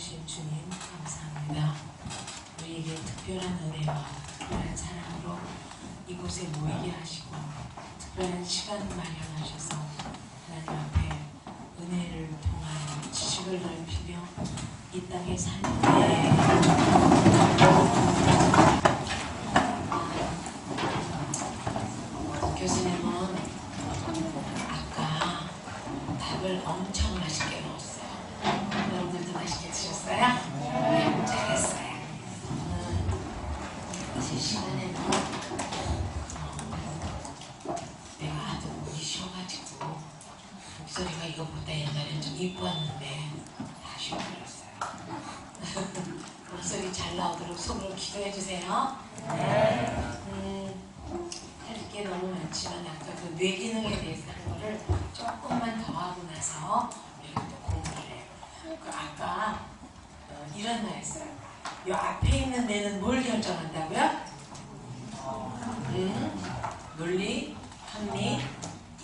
주신 주님 감사합니다. 우리에게 특별한 은혜와 특별한 사랑으로 이곳에 모이게 하시고 특별한 시간을 마련하셔서 하나님 앞에 은혜를 통하여 지식을 넓히며 이 땅에 사는데 교수님은 아까 밥을 엄청 맛있게 먹었어요. 여러분들도 맛있게 드셨어요? 네, 잘했어요. 제 시간에는 내가 하도 목이 쉬어가지고 목소리가 이거보다 옛날엔 좀 이뻤는데 다 쉬어버렸어요. 목소리 잘 나오도록 속으로 기도해주세요. 할 게 너무 많지만 아까 그 뇌기능에 대해서 한 거를 조금만 더 하고 나서 여기 또 공부를 해요. 그 아까 이런 말 했어요. 이 앞에 있는 뇌는 뭘 결정한다고요? 논리, 합리,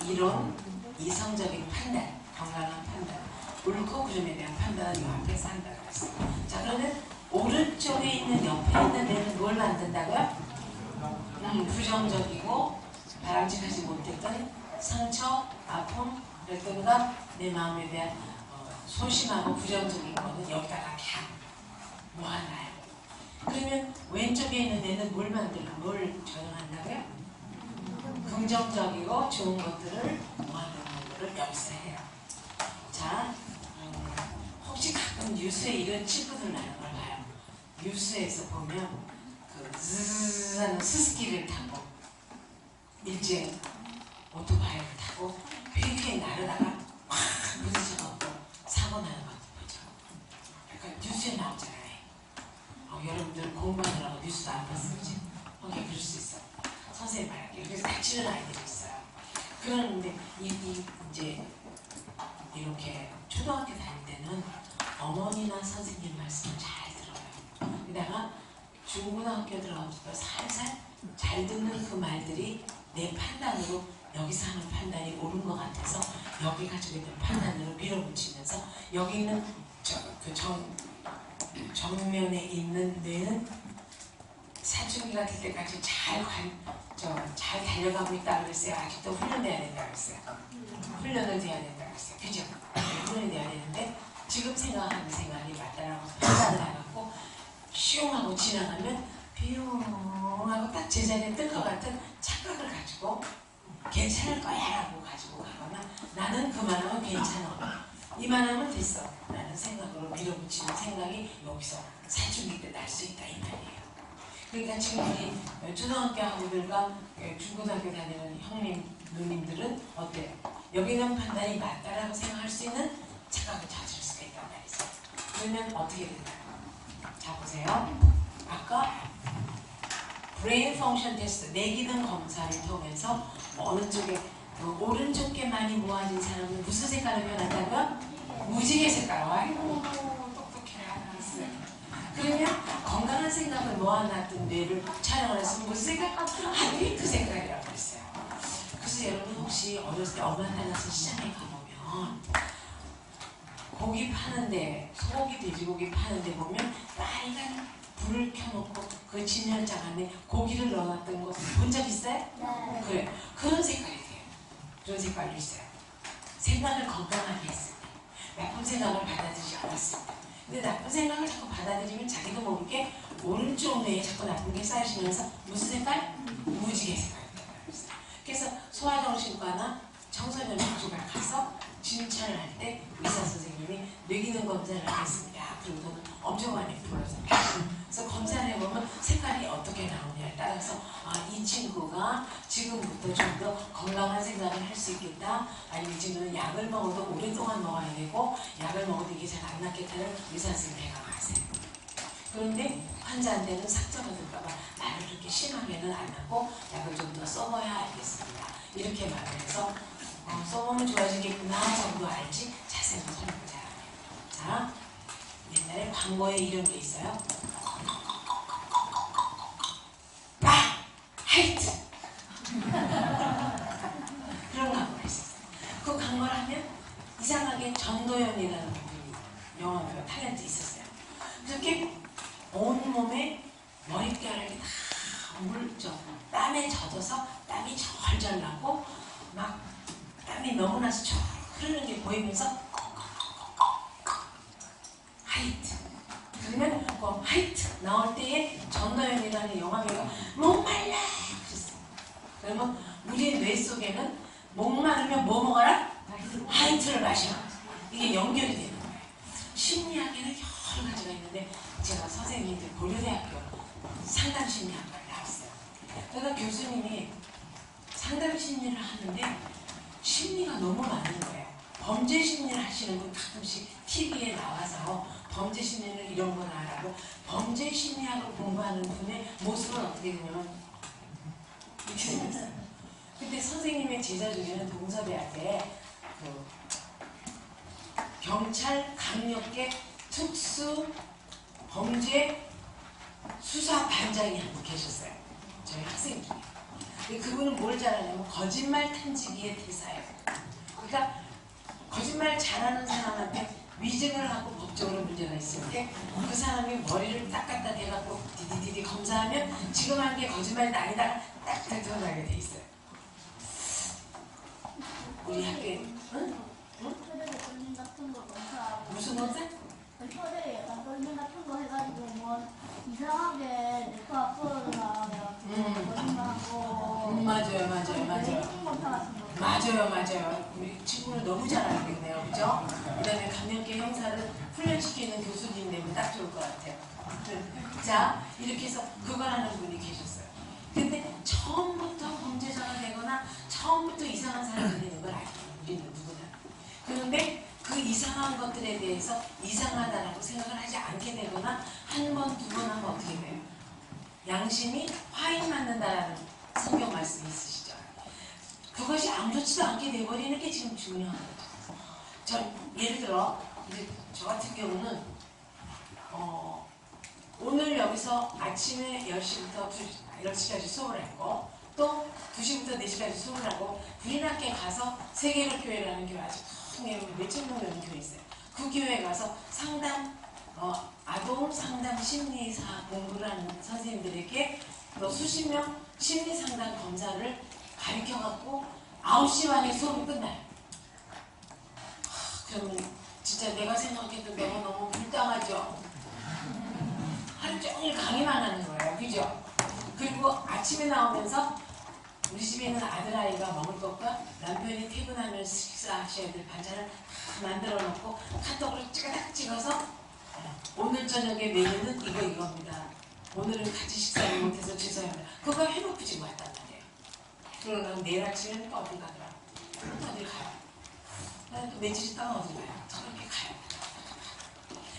이론, 이성적인 판단, 건강한 판단, 옳고 그름에 대한 판단은 이 앞에서 한다고 했어요. 자, 그러면 오른쪽에 있는 옆에 있는 뇌는 뭘 만든다고요? 부정적이고 바람직하지 못했던 상처, 아픔, 그랬던가 내 마음에 대한 소심하고 부정적인 거는 여기다가 다 모아놔요. 그러면 왼쪽에 있는 애는 뭘 저장한다고요? 긍정적이고 좋은 것들을 모아놓는 거를 여기서 해요. 자, 혹시 가끔 뉴스에 이런 친구들 나는 걸 봐요. 뉴스에서 보면 그 즈즈즈 하는 스스키를 타고 일제 오토바이를 타고 휙휙 나르다가 확 부딪혀갖고 사고 나는 것도 보죠. 그러니까 뉴스에 나오잖아요. 여러분들 공부하느라고 뉴스도 안 봤을지 그럴 수 있어. 선생님 말할게요. 그래서 다치는 아이들이 있어요. 그런데 이제 이렇게 초등학교 다닐 때는 어머니나 선생님 말씀을 잘 들어요. 게다가 중고등학교 들어가면서 살살 잘 듣는 그 말들이 내 판단으로 여기서 하는 판단이 옳은 것 같아서 여기 가지고 있는 판단으로 밀어붙이면서 여기 있는 정면에 있는 뇌는 사춘기가 될 때까지 잘 달려가고 있다고 그랬어요. 아직도 훈련돼야 된다고 그랬어요. 훈련을 돼야 된다고 그랬어요. 그죠? 훈련이 돼야 되는데 지금 생각하는 생각이 맞다라고 판단을 해갖고 슝하고 지나가면 비용하고 딱 제자리에 뜰 것 같은 착각을 가지고 괜찮을 거야 라고 가지고 가거나 나는 그만하면 괜찮아 이만하면 됐어 라는 생각으로 밀어붙이는 생각이 여기서 사춘기 때 날 수 있다 이 말이에요. 그러니까 지금 우리 초등학교 학우들과 중고등학교 다니는 형님 누님들은 어때요? 여기 있는 판단이 맞다라고 생각할 수 있는 착각을 찾을 수가 있단 말이죠. 그러면 어떻게 되나요? 자 보세요. 아까 브레인 펑션 테스트 뇌기능 검사를 통해서 어느 쪽에 오른쪽 게 많이 모아진 사람은 무슨 색깔을 변한다고요? 무지개 색깔. 아이고 똑똑해라. 알았어요. 그러면 건강한 생각을 모아놨던 뇌를 촬영을 해서 무슨 색깔? 핑크 색깔이라고 그랬어요. 그래서 여러분 혹시 어렸을 때 엄마 따라서 시장에 가보면 고기 파는데 소고기 돼지고기 파는데 보면 빨간 불을 켜놓고 그 진열장 안에 고기를 넣어놨던 거 본 적 있어요? 네. 그래. 그런 색깔이 돼요. 그런 색깔도 있어요. 생각을 건강하게 했을 때 나쁜 생각을 받아들이지 않았을 때 근데 나쁜 생각을 자꾸 받아들이면 자기도 모르게 오른쪽 뇌에 자꾸 나쁜 게 쌓이시면서 무슨 색깔? 무지개 색깔이 돼요. 그래서 소아정신과나 청소년 복지관 가서 진찰을 할 때 의사 선생님이 뇌기능 검사를 하겠습니다. 그리고서는 엄청 많이 불러서 그래서 검사를 해보면 색깔이 어떻게 나오냐에 따라서 이 친구가 지금부터 좀 더 건강한 생각을 할 수 있겠다. 아니면 이 친구는 약을 먹어도 오랫동안 먹어야 되고 약을 먹어도 이게 잘 안 낫겠다는 의사 선생님이 해가세요. 그런데 환자한테는 상처가 될까봐 말을 그렇게 심하게는 안 하고 약을 좀 더 써봐야 알겠습니다. 이렇게 말을 해서 써보면 좋아지겠구나 정도 알지 자세히 설명을 잘합니다. 자, 옛날에 광고에 이런 게 있어요. 하이트 그런 광고가 있었어요. 그 광고를 하면 이상하게 전도연이라는 분이 영화 배우 탤런트 있었어요. 이렇게 온몸에 머릿결이 다 땀에 젖어서 땀이 절절 나고 막 땀이 너무 나서 쭉 흐르는 게 보이면서 하이트. 그러면 그 하이트 나올 때에 전도연이라는 영화배우가 목말라 그랬어요. 그러면 우리 뇌 속에는 목마르면 뭐 먹어라? 하이트를 마셔. 이게 연결이 되는 거예요. 심리학에는 여러 가지가 있는데 제가 선생님들 고려대학교 상담심리학과를 나왔어요. 그러니까 교수님이 상담심리를 하는데 심리가 너무 많은 거예요. 범죄 심리를 하시는 분 가끔씩 TV에 나와서 범죄 심리는 이런 거나라고 범죄 심리학을 공부하는 분의 모습은 어떻게 되냐면 이렇게 생겼어요. 근데 선생님의 제자 중에는 동서대학에 그 경찰 강력계 특수 범죄 수사 반장이 한 분 계셨어요. 저희 학생 중에. 근데 그분은 뭘 잘하냐면 거짓말 탐지기의 대사예요. 그러니까 거짓말 잘하는 사람한테 위증을 하고 법적으로 문제가 있을 때 그 사람이 머리를 딱 갖다 대갖고 디디디디 검사하면 지금 한 게 거짓말이 아니다 딱 드러나게 돼 있어요. 우리 학교에 응? 응? 무슨 검사? 초대에 약간 썰매 같은 거 해가지고 뭐 이상하게 내거 앞으로 나와요. 거짓말하고. 맞아요. 검사 같은 거. 맞아요. 우리 친구를 너무 잘 알겠네요, 그죠? 그다음에 강력계 형사를 훈련시키는 교수님 되면 딱 좋을 것 같아요. 자, 이렇게 해서 그걸 하는 분이 계셨어요. 근데 처음부터 범죄자가 되거나 처음부터 이상한 사람이 되는 걸 알죠. 우리는 누구나. 그런데 그 이상한 것들에 대해서 이상하다라고 생각을 하지 않게 되거나 한 번, 두 번 하면 어떻게 돼요? 양심이 화인 맞는다라는 성경 말씀이 있으시죠? 그것이 아무렇지도 않게 돼버리는 게 지금 중요한 거죠. 예를 들어 이제 저 같은 경우는 오늘 여기서 아침에 10시부터 10시까지 수업을 했고 또 2시부터 4시까지 수업을 하고 구린학교에 가서 세계로 교회를 하는 교회 아주 몇천 명 되는 교회 있어요. 그 교회에 가서 상담, 아동 상담 심리사 공부를 하는 선생님들에게 또 수십 명 심리 상담 검사를 가르쳐갖고 9시 반에 수업이 끝나요. 그러면 진짜 내가 생각해도 내가 너무 불쌍하죠. 하루 종일 강의만 하는 거예요. 그죠? 그리고 아침에 나오면서 우리 집에 있는 아들아이가 먹을 것과 남편이 퇴근하면 식사하셔야 될 반찬을 다 만들어 놓고 카톡으로 찌그닥 찍어서 오늘 저녁에 메뉴는 이겁니다. 오늘은 같이 식사를 못해서 죄송합니다. 그거 해놓고 지금 왔단 말이에요. 그러면 내일 아침에는 또 어디 가더라. 또 어딜 가요. 나는 또 며칠 있다가 어디 가요. 저렇게 가요.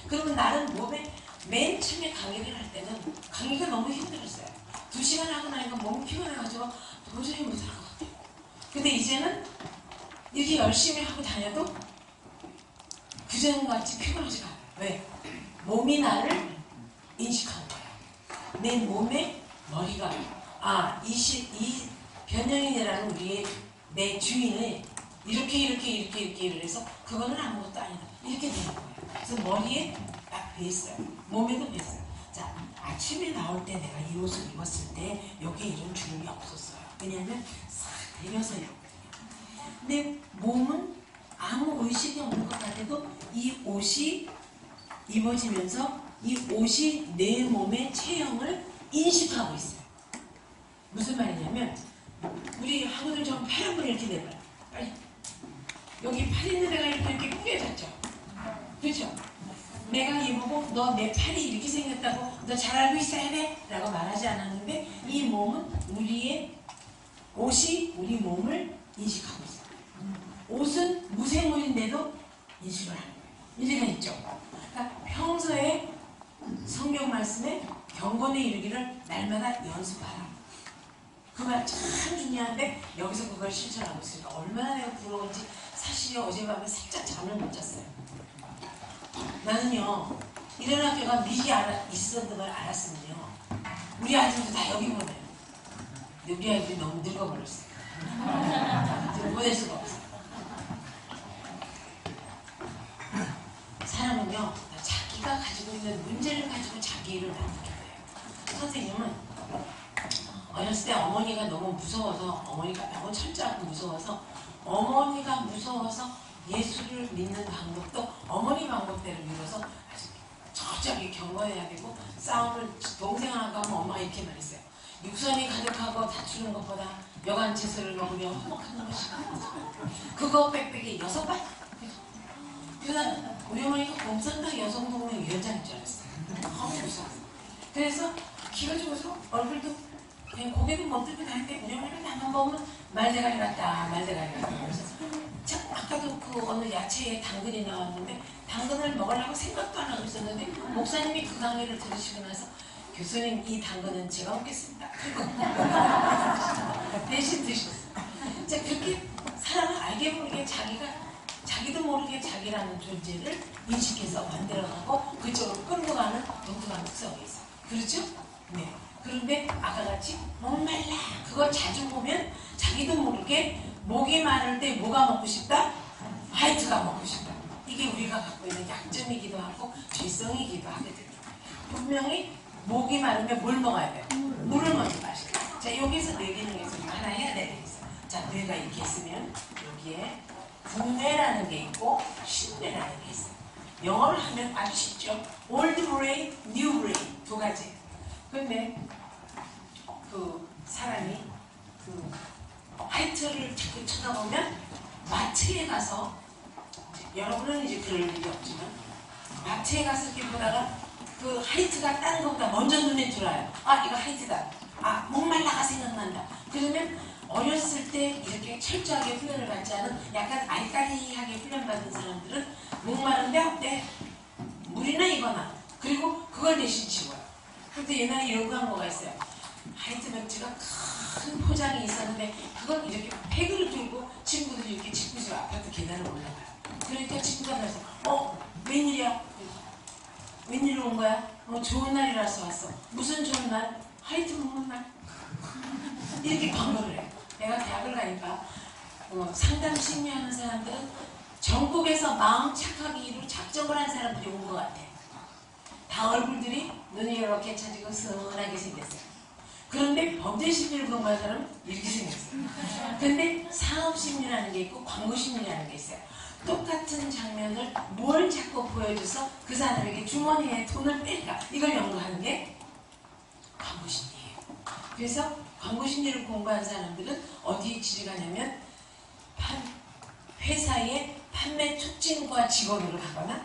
그러면 나는 몸에 맨 처음에 강의를 할 때는 강의가 너무 힘들었어요. 2시간 하고 나니까 몸이 피곤해가지고 도저히 못할 것 같아요. 근데 이제는 이렇게 열심히 하고 다녀도 그전같이 피곤하지가 않아요. 왜? 몸이 나를 인식한 거예요. 내 몸에 머리가 이 변형인이라는 우리의 내 주인을 이렇게 해서 그거는 아무것도 아니다. 이렇게 되는 거예요. 그래서 머리에 딱 뱄어요. 몸에도 뱄어요. 자, 아침에 나올 때 내가 이 옷을 입었을 때 여기에 이런 주름이 없었어요. 왜냐하면 싹 내려서 입었거든요. 내 몸은 아무 의식이 없는 것 같아도 이 옷이 입어지면서 이 옷이 내 몸의 체형을 인식하고 있어요. 무슨 말이냐면 우리 학우들 좀 팔 한번 이렇게 내봐요. 빨리. 여기 팔 있는 데가 이렇게 꾸겨졌죠? 그렇죠? 내가 입어보고 너 내 팔이 이렇게 생겼다고 너 잘 알고 있어야 돼? 라고 말하지 않았는데 이 몸은 우리의 옷이 우리 몸을 인식하고 있어요. 옷은 무생물인데도 인식을 하는 거예요. 일리가 있죠? 그러니까 평소에 성경 말씀에 경건에 이르기를 날마다 연습하라. 그 말 참 중요한데 여기서 그걸 실천하고 있으니까 얼마나 내가 부러운지 사실이 어젯밤에 살짝 잠을 못 잤어요. 나는요 이런 학교가 미리 있었던 걸 알았으면요 우리 아이들도 다 여기 보내요. 근데 우리 아이들이 너무 늙어버렸어요. 지금 보낼 수가 없어요. 사람은요 다 자기 자기가 가지고 있는 문제를 가지고 자기 일을 만들게 돼요. 선생님은 어렸을 때 어머니가 너무 무서워서, 어머니가 너무 철저하고 무서워서, 어머니가 무서워서 예수를 믿는 방법도 어머니 방법대로 믿어서 철저하게 경고해야 되고, 싸움을 동생하고 하면 엄마가 이렇게 말했어요. 육선이 가득하고 다투는 것보다 여간 채소를 먹으며 화목하는 것이 그거 빽빽이 6번. 그래서 우리 어머니가 공산당 여성동맹 위원장인 줄 알았어요. 너무 무서웠어요. 그래서 기가 죽어서 얼굴도 그냥 고개도 못 들고 다니는데 우리 어머니가 나만 보면 말대가리 같다, 말대가리 같다. 그래서 참 아까도 그 어느 야채에 당근이 나왔는데 당근을 먹으려고 생각도 안 하고 있었는데 목사님이 그 강의를 들으시고 나서 교수님 이 당근은 제가 먹겠습니다. 그리고 대신 드셨어요. 자, 그렇게 사람은 알게 모르게 자기도 모르게 자기라는 존재를 인식해서 만들어가고 그쪽으로 끌고 가는 독특한 특성이 있어요. 그렇죠? 네. 그런데 아까 같이 목말라 그거 자주 보면 자기도 모르게 목이 마를 때 뭐가 먹고 싶다? 화이트가 먹고 싶다. 이게 우리가 갖고 있는 약점이기도 하고 죄성이기도 하거든요. 분명히 목이 마르면 뭘 먹어야 돼요? 물을 먼저 마셔야 돼요. 자, 여기서 뇌 기능에서 하나 해야 되는 게 있어요. 자, 뇌가 이렇게 있으면 여기에 분뇌라는 게 있고 신뇌라는 게 있어요. 영어를 하면 아주 쉽죠. Old brain, new brain 두 가지. 근데 그 사람이 그 화이트를 자꾸 쳐다보면 마트에 가서, 여러분은 이제 그럴 일이 없지만 마트에 가서 이렇게 보다가 그 하이트가 다른 것보다 먼저 눈에 들어와요. 아, 이거 하이트다. 아, 목말라가 생각난다. 그러면 어렸을 때 이렇게 철저하게 훈련을 받지 않은 약간 알까리하게 훈련받은 사람들은 목마른데 어때? 물이나 이거나. 그리고 그걸 대신 치워요. 그런데 옛날에 연구한 거가 있어요. 하이트 맥주가 큰 포장이 있었는데 그걸 이렇게 팩을 들고 친구들이 이렇게 친구집 아파트 계단을 올라가요. 그러니까 친구가 나서 웬일이야? 웬일로 온 거야? 좋은 날이라서 왔어. 무슨 좋은 날? 하이트 먹는 날. 이렇게 광고를 해. 내가 대학을 가니까 상담 심리하는 사람들은 전국에서 마음 착하기로 작정을 한 사람들이 온 것 같아. 다 얼굴들이 눈이 이렇게 차지고 선하게 생겼어요. 그런데 범죄 심리를 공부한 사람은 이렇게 생겼어요. 근데 상업 심리라는 게 있고 광고 심리라는 게 있어요. 똑같은 장면을 뭘 자꾸 보여줘서 그 사람에게 주머니에 돈을 뺄까, 이걸 연구하는 게 광고 심리예요. 그래서 광고 심리를 공부한 사람들은 어디에 지지가냐면 회사의 판매 촉진과 직원으로 가거나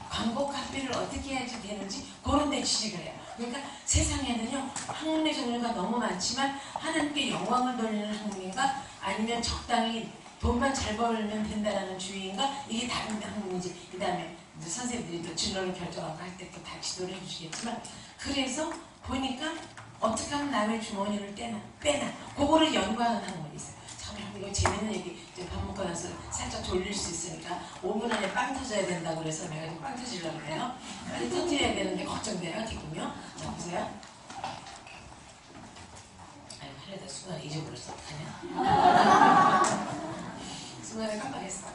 광고 카페를 어떻게 해야지 되는지 그런 데 취직을 해요. 그러니까 세상에는요 학문의 종류가 너무 많지만 하나님께 영광을 돌리는 학문인가 아니면 적당히 돈만 잘 벌면 된다라는 주의인가, 이게 다른 학문이지. 그 다음에 선생님들이 또 진로를 결정하고 할 때 또 다 지도를 해주시겠지만, 그래서 보니까 어떻게 하면 남의 주머니를 빼나 그거를 연구하는 학문이 있어요. 잠깐 이거 재밌는 얘기 밥 먹고 나서 살짝 졸릴 수 있으니까 5분 안에 빵 터져야 된다고 그래서 내가 지금 빵 터지려고 그래요. 빨리 터뜨려야 되는데 걱정돼요 지금요. 자 보세요. 아이고 하려다 순간 잊어버렸어. 어떡하냐. 순간에 깜빡했어.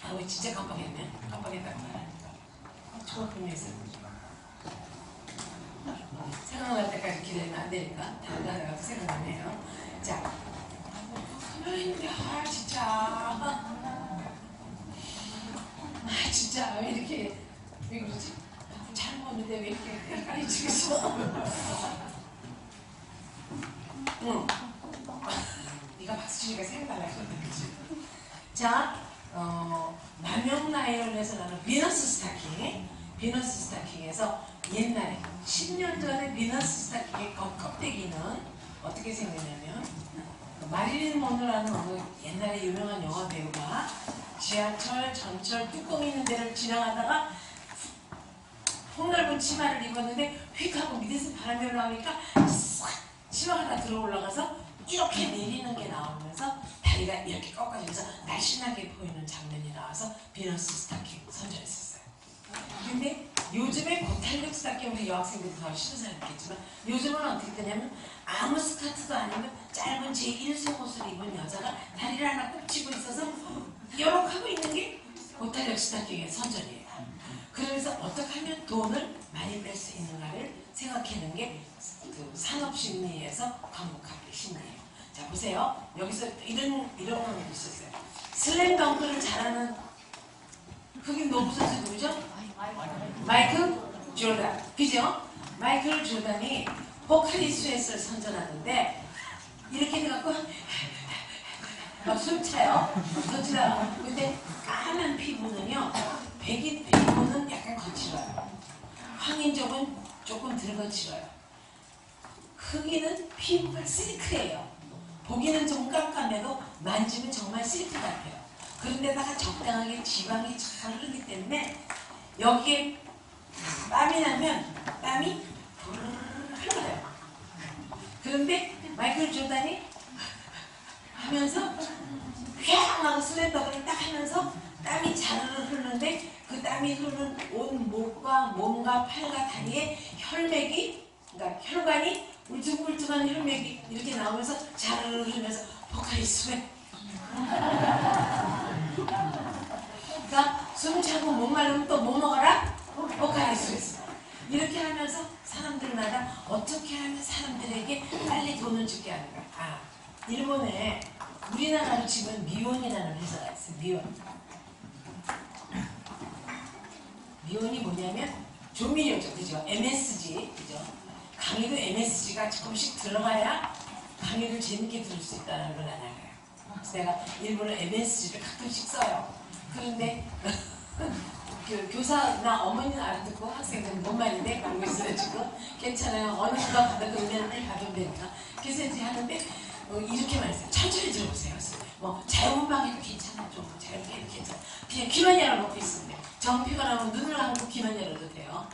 아, 진짜 깜빡했네. 깜빡했다고 말하니까. 정확하게 했어요. 생각날 때까지 기다리면 안 되니까. 다른 거 하다가 생각나네요. 자, 가만히 있는데, 진짜, 왜 이렇게, 왜 그러지? 잘 먹는데 왜 이렇게 헷갈리지겠어? 응. 네가 박수 치니까 생각나려고 했는데, 그치? 자, 남영나이올에서 나는 비너스 스타킹. 비너스 스타킹에서 옛날에 10년 전에 비너스 스타킹의 껍데기는 어떻게 생겼냐면, 마릴린 먼로라는 어느 옛날에 유명한 영화 배우가 지하철, 전철 뚜껑 있는 데를 지나가다가 폭넓은 치마를 입었는데 휙 하고 밑에서 바람이 올라오니까 싹 치마가 다 들어 올라가서 이렇게 내리는 게 나오면서 다리가 이렇게 꺾어지면서 날씬하게 보이는 장면이 나와서 비너스 스타킹 선전했었어요. 근데 요즘에 고탄력 스타킹, 우리 여학생들도 더 신은 사람 있겠지만 요즘은 어떻게 되냐면 아무 스커트도 아니면 짧은 제1속옷을 입은 여자가 다리를 하나 꼭 쥐고 있어서 요렇게 하고 있는 게 고탄력 스타킹의 선전이에요. 그래서 어떻게 하면 돈을 많이 뺄 수 있는가를 생각하는 게 그 산업심리에서 광고카페 심리예요. 자 보세요. 여기서 이런 거 있었어요. 슬램덩크를 잘하는 흑인 농구 선수 누구죠? 마이클 조단. 그죠? 마이클 조단이 포카리 스웨트를 선전하는데 이렇게 돼갖고 막 숨 차요. 거칠어요. 근데 까만 피부는요, 백인 피부는 약간 거칠어요. 황인족은 조금 덜 거칠어요. 흑인은 피부가 실크예요. 보기는 좀 깜깜해도 만지면 정말 실크 같아요. 그런데다가 적당하게 지방이 잘 흐르기 때문에 여기에 땀이 나면 땀이 부르르 흘러요. 그런데 마이클 조단이 하면서 휘황 하고 슬램덩크를 딱 하면서 땀이 자르르 흐르는데 그 땀이 흐르는 온 목과 몸과 팔과 다리에 혈맥이, 그러니까 혈관이 울퉁불퉁한 혈맥이 이렇게 나오면서 자르르 흐르면서 포카리 스웨트. 그러니까 숨 차고 목마르면 또 뭐 먹어라? 포카리 스웨트. 이렇게 하면서 사람들마다 어떻게 하면 사람들에게 빨리 돈을 주게 하는가. 아, 일본에 우리나라로 치면 미온이라는 회사가 있어요. 미온이 뭐냐면 조미료죠. 그죠? MSG. 그죠? 강의도 MSG가 조금씩 들어가야 강의를 재밌게 들을 수 있다는 걸 알아요. 그래서 내가 일부러 MSG를 가끔씩 써요. 그런데 그 교사나 어머니는 알아듣고 학생들은 뭔 말인데? 그러고 있어요 지금. 괜찮아요. 어느 순간 받아도 은혜를 받으면 되니까. 그래서 이제 하는데 이렇게 말했어요. 천천히 들어보세요. 뭐 자유분방 해도 괜찮아. 좀 자유롭게 해도 괜찮아. 그냥 귀만 열어놓고 있으면 돼요. 정 피곤하면 눈을 감고 귀만 열어도 돼요.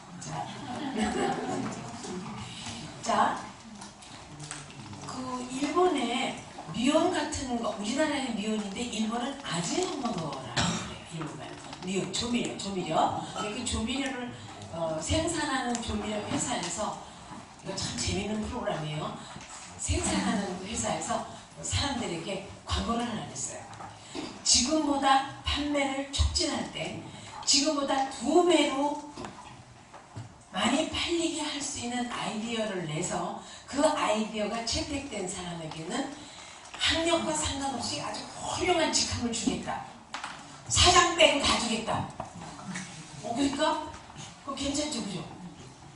자, 그 일본의 미온 같은 거, 우리나라의 미온인데 일본은 아지노모토라고 그래요. 일본은 미온, 조미료. 그 조미료를 생산하는 조미료 회사에서, 이거 참 재밌는 프로그램이에요. 생산하는 회사에서 사람들에게 광고를 하나 냈어요. 지금보다 판매를 촉진할 때 지금보다 2배로 많이 팔리게 할 수 있는 아이디어를 내서 그 아이디어가 채택된 사람에게는 학력과 상관없이 아주 훌륭한 직함을 주겠다. 사장 빼고 다 주겠다. 그러니까 그거 괜찮죠, 그죠?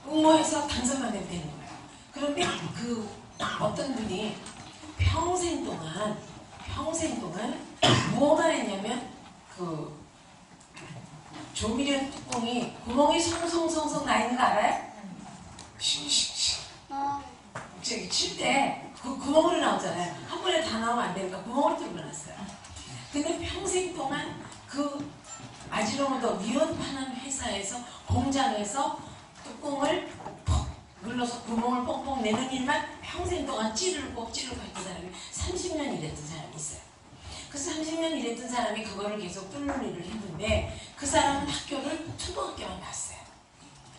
응모해서 당선만 되면 되는 거예요. 그런데 그 어떤 분이 평생 동안 뭐만 했냐면 그 조미료 뚜껑이 구멍이 송송송송 나 있는 거 알아요? 저기 칠 때 그 구멍으로 나오잖아요. 한 번에 다 나오면 안 되니까 구멍으로 뚫어놨어요. 근데 평생 동안 그 아지노모토 미온 파는 회사에서 공장에서 뚜껑을 퍽 눌러서 구멍을 뻥뻥 내는 일만 평생 동안 찌르고 했던 사람이 30년 일했던 사람이 있어요. 그래서 30년 일했던 사람이 그거를 계속 뚫는 일을 했는데 그 사람은 학교를 초등학교만 갔어요.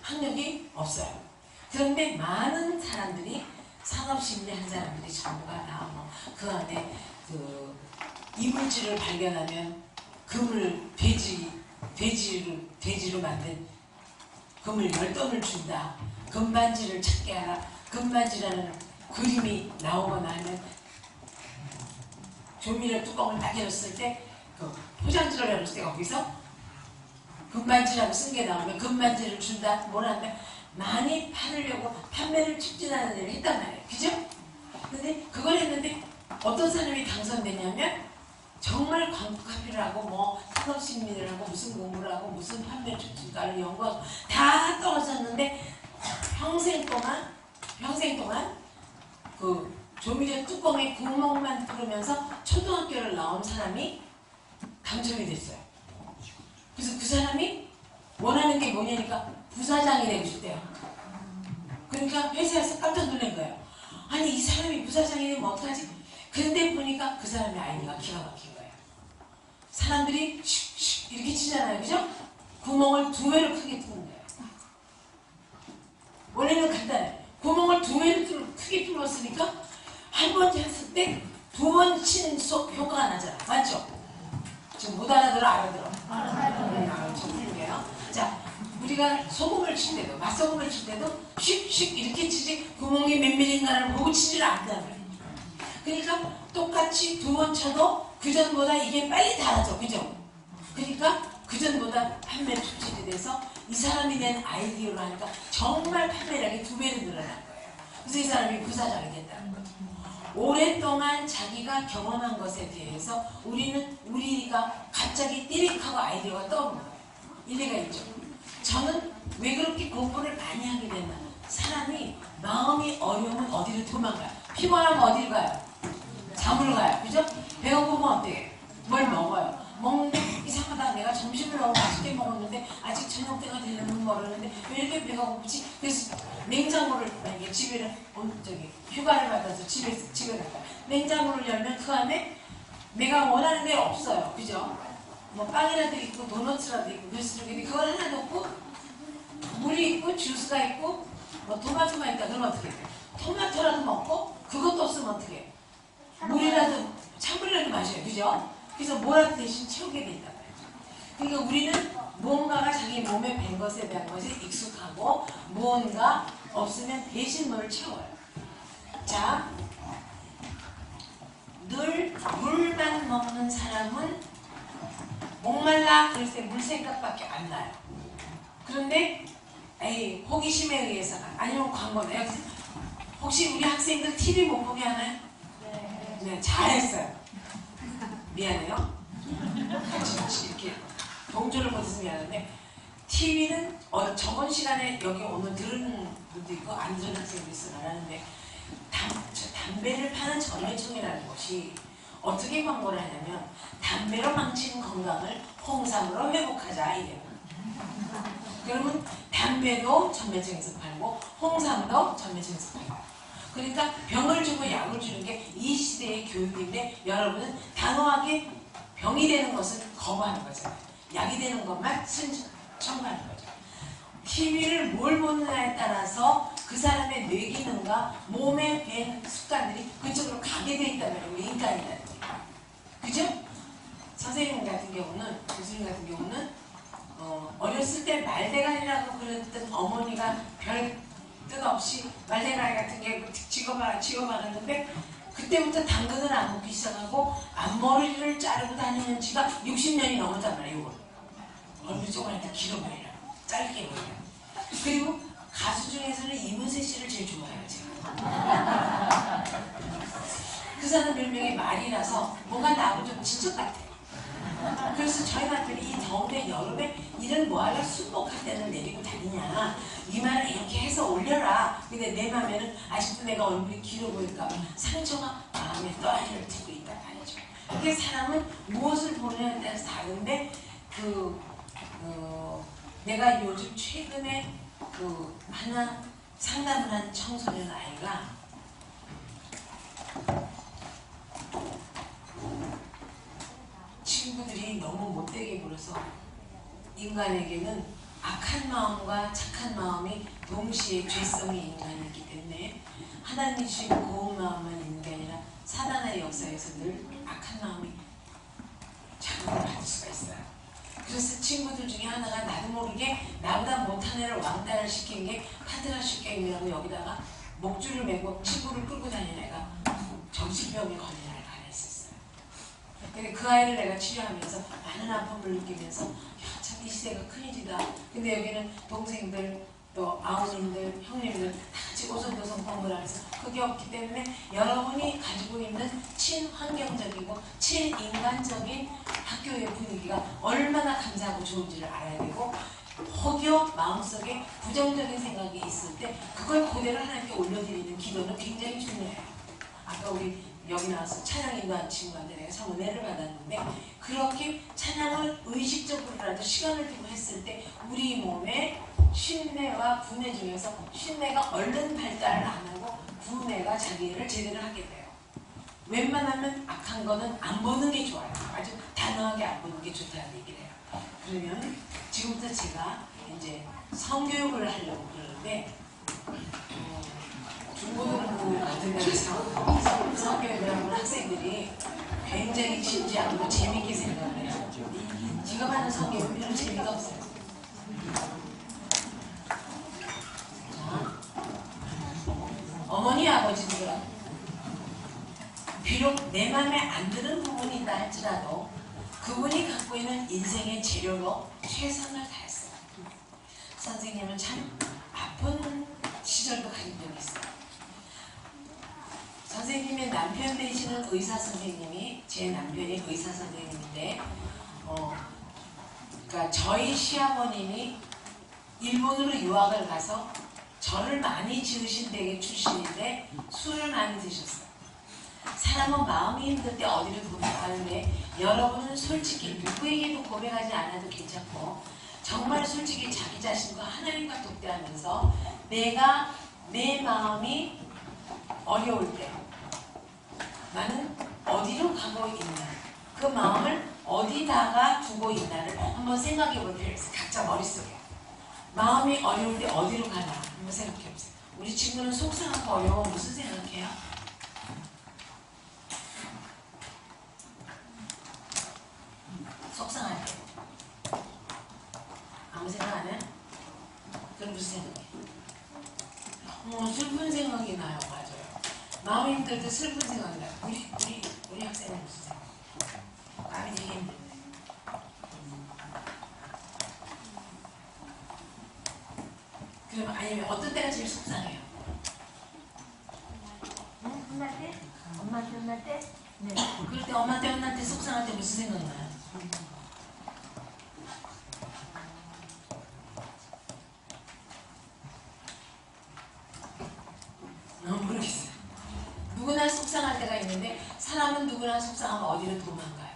학력이 없어요. 그런데 많은 사람들이 산업심리 한 사람들이 전부가 나오고 그 안에 그 이물질을 발견하면 금을 돼지로 만든 금을 10돈을 준다. 금반지를 찾게 하라. 금반지라는 그림이 나오거나 하면 조미료 뚜껑을 딱 열었을 때 그 포장지를 열었을 때 거기서 금반지라고 쓴 게 나오면 금반지를 준다. 뭘 한다. 많이 팔으려고 판매를 촉진하는 일을 했단 말이에요. 그죠? 근데 그걸 했는데 어떤 사람이 당선되냐면 정말 광고 카피를 하고 뭐 산업심리를 하고 무슨 공부를 하고 무슨 판매 촉진가를 연구하고 다 떨어졌는데 평생 동안 그 조미료 뚜껑에 구멍만 뚫으면서 초등학교를 나온 사람이 당첨이 됐어요. 그래서 그 사람이 원하는 게 뭐냐니까 부사장이 되고 싶대요. 그러니까 회사에서 깜짝 놀란 거예요. 아니 이 사람이 부사장이 되면 어떡하지? 그런데 보니까 그 사람의 아이디어가 기가 막힌 거예요. 사람들이 슉슉 이렇게 치잖아요. 그죠? 구멍을 2배로 크게 뚫는 거예요. 원래는 간단해. 구멍을 2배로 크게 뚫었으니까 한 번 했을 때 2번 치는 효과가 나잖아. 맞죠? 지금 못 알아들어? 좀 훌륭해요. 자, 우리가 소금을 칠 때도, 맛소금을 칠 때도 슉슉 이렇게 치지 구멍이 몇 밀인가를 보고 치지를 않단 말이에요. 그러니까 똑같이 두 번 쳐도 그전보다 이게 빨리 닳아져. 그죠? 그러니까 그전보다 판매를 촉진이 돼서 이 사람이 낸 아이디어로 하니까 정말 판매량이 2배로 늘어난 거예요. 그래서 이 사람이 부사장이 됐다는 거죠. 오랫동안 자기가 경험한 것에 대해서 우리가 갑자기 띠릭하고 아이디어가 떠오르는 거예요. 일리가 있죠. 저는 왜 그렇게 공부를 많이 하게 됐나? 사람이 마음이 어려우면 어디로 도망가요? 피곤하면 어디로 가요? 잠을 가요. 그죠? 배가 고프면 어때요? 뭘 먹어요? 먹는데 이상하다. 내가 점심을 너무 맛있게 먹었는데 아직 저녁 때가 되려면 멀었는데 왜 이렇게 배가 고프지? 그래서 냉장고를 만약에 집에 휴가를 받아서 집에 갔다. 냉장고를 열면 그 안에 내가 원하는 게 없어요. 그죠? 뭐 빵이라도 있고 도넛이라도 있고 그래서 그걸 하나 넣고 물이 있고 주스가 있고 뭐 토마토가 있다. 그러면 어떻게 돼? 토마토라도 먹고 그것도 없으면 어떻게 해? 물이라도 찬물이라도 마셔요. 그죠? 그래서 뭐라도 대신 채우게 된단 말이죠. 그러니까 우리는 무언가가 자기 몸에 밴 것에 대한 것이 익숙하고 무언가 없으면 대신 뭘 채워요. 자, 늘 물만 먹는 사람은 목말라 그럴 때 물 생각밖에 안 나요. 그런데 에이 호기심에 의해서나 아니면 광고나 혹시 우리 학생들 TV 못 보게 하나요? 네, 잘했어요. 미안해요. 같이 이렇게 동조를 못해서 미안한데 TV는 저번 시간에 여기 오늘 들은 분도 있고 안 들은 학생도 있어 말하는데 담배를 파는 전매청이라는 것이 어떻게 광고를 하냐면 담배로 망친 건강을 홍삼으로 회복하자 이래요. 그러면 담배도 전매청에서 팔고 홍삼도 전매청에서 팔고 그러니까 병을 주고 약을 주는 게 이 시대의 교육인데 여러분은 단호하게 병이 되는 것은 거부하는 거잖아요. 약이 되는 것만 첨가하는 거죠. TV를 뭘 보느냐에 따라서 그 사람의 뇌기능과 몸에 밴 습관들이 그쪽으로 가게 돼 있단 말이에요. 인간이라는 게. 그죠? 선생님 같은 경우는, 교수님 같은 경우는 어렸을 때 말대가리라고 그랬던 어머니가 별 뜻 없이 말대가리 같은 게 찍어박았는데 그때부터 당근을 안 먹기 시작하고 앞머리를 자르고 다니는 지가 60년이 넘었단 말이에요. 이걸. 얼굴이 조그맣게 길어 보이라 짧게 보이라. 그리고 가수 중에서는 이문세 씨를 제일 좋아해요. 제가. 그 사람 별명이 말이라서 뭔가 나하고 좀 친척 같아요. 그래서 저희 남편이 이 더운데 여름에 일은 뭐하러 순복할 때는 내리고 다니냐 이 말을 이렇게 해서 올려라. 근데 내 맘에는 아직도 내가 얼굴이 길어 보일까 봐 상처가 마음에 떠안을 듣고 있단 말이죠. 그게 사람은 무엇을 보느냐에 따라서 다른데 내가 요즘 최근에 하나 상담을 한 청소년 아이가 친구들이 너무 못되게 굴어서 인간에게는 악한 마음과 착한 마음이 동시에 죄성이 있는 인간이기 때문에 하나님이 주신 고운 마음만 있는 게 아니라 사단의 역사에서 늘 악한 마음이 자극을 받을 수가 있어요. 그래서 친구들 중에 하나가 나도 모르게 나보다 못한 애를 왕따를 시킨 게 카드라슈 게임이라고 여기다가 목줄을 메고 친구를 끌고 다니는 애가 정신병에 걸린 애를 가냈었어요. 근데 그 아이를 내가 치료하면서 많은 아픔을 느끼면서 참 이 시대가 큰일이다. 근데 여기는 동생들 또 아우님들 형님들 다 같이 오손도손 공부를 하면서 그게 없기 때문에 여러분이 가지고 있는 친환경적이고 친인간적인 학교의 분위기가 얼마나 감사하고 좋은지를 알아야 되고 혹여 마음속에 부정적인 생각이 있을 때 그걸 그대로 하나님께 올려드리는 기도는 굉장히 중요해요. 아까 우리 여기 나와서 찬양 인도한 친구한테 내가 참 은혜를 받았는데 그렇게 찬양을 의식적으로라도 시간을 두고 했을 때 우리 몸에 신뇌와 분뇌 중에서 신뇌가 얼른 발달을 안 하고 분뇌가 자기를 제대로 하게 돼요. 웬만하면 악한 거는 안 보는 게 좋아요. 아주 단호하게 안 보는 게 좋다는 얘기를 해요. 그러면 지금부터 제가 이제 성교육을 하려고 그러는데 중고등부 같은 데서 성교육을 하는 학생들이 굉장히 진지하고 재밌게 생각을 해요. 제가 받은 성경은 별로 재미가 없어요. 자, 어머니 아버지들은 비록 내 마음에 안 드는 부분이 있다 할지라도 그분이 갖고 있는 인생의 재료로 최선을 다했어요. 선생님은 참 아픈 시절도 가진 적이 있어요. 선생님의 남편 되시는 의사 선생님이, 제 남편이 의사 선생님인데, 그러니까 저희 시아버님이 일본으로 유학을 가서 저를 많이 지으신 댁의 출신인데 술을 많이 드셨어요. 사람은 마음이 힘들 때 어디를 고백하는데, 여러분은 솔직히 누구에게도 고백하지 않아도 괜찮고 정말 솔직히 자기 자신과 하나님과 독대하면서 내가 내 마음이 어려울 때 나는 어디로 가고 있나, 그 마음을 어디다가 두고 있나를 한번 생각해 볼 필요가 있어요. 각자 머릿속에 마음이 어려울 때 어디로 가나 한번 생각해 보세요. 우리 친구는 속상하고 어려워 무슨 생각해요? 속상할 때 아무 생각 안 해? 그럼 무슨 생각해? 슬픈 생각이 나요. 맞아요. 마음이 힘들 때 슬픈 생각이 나요. 우리 학생은 무슨 생각? 마음이 되게 힘들네. 그럼 아니면 어떤 때가 제일 속상해요? 혼날 때? 엄마한테 혼날 때? 네. 그럴 때 엄마한테 혼날 때 속상할 때 무슨 생각 나요? 모르겠어요. 누구나 속상할 때가 있는데 사람은 누구나 속상하면 어디로 도망가요?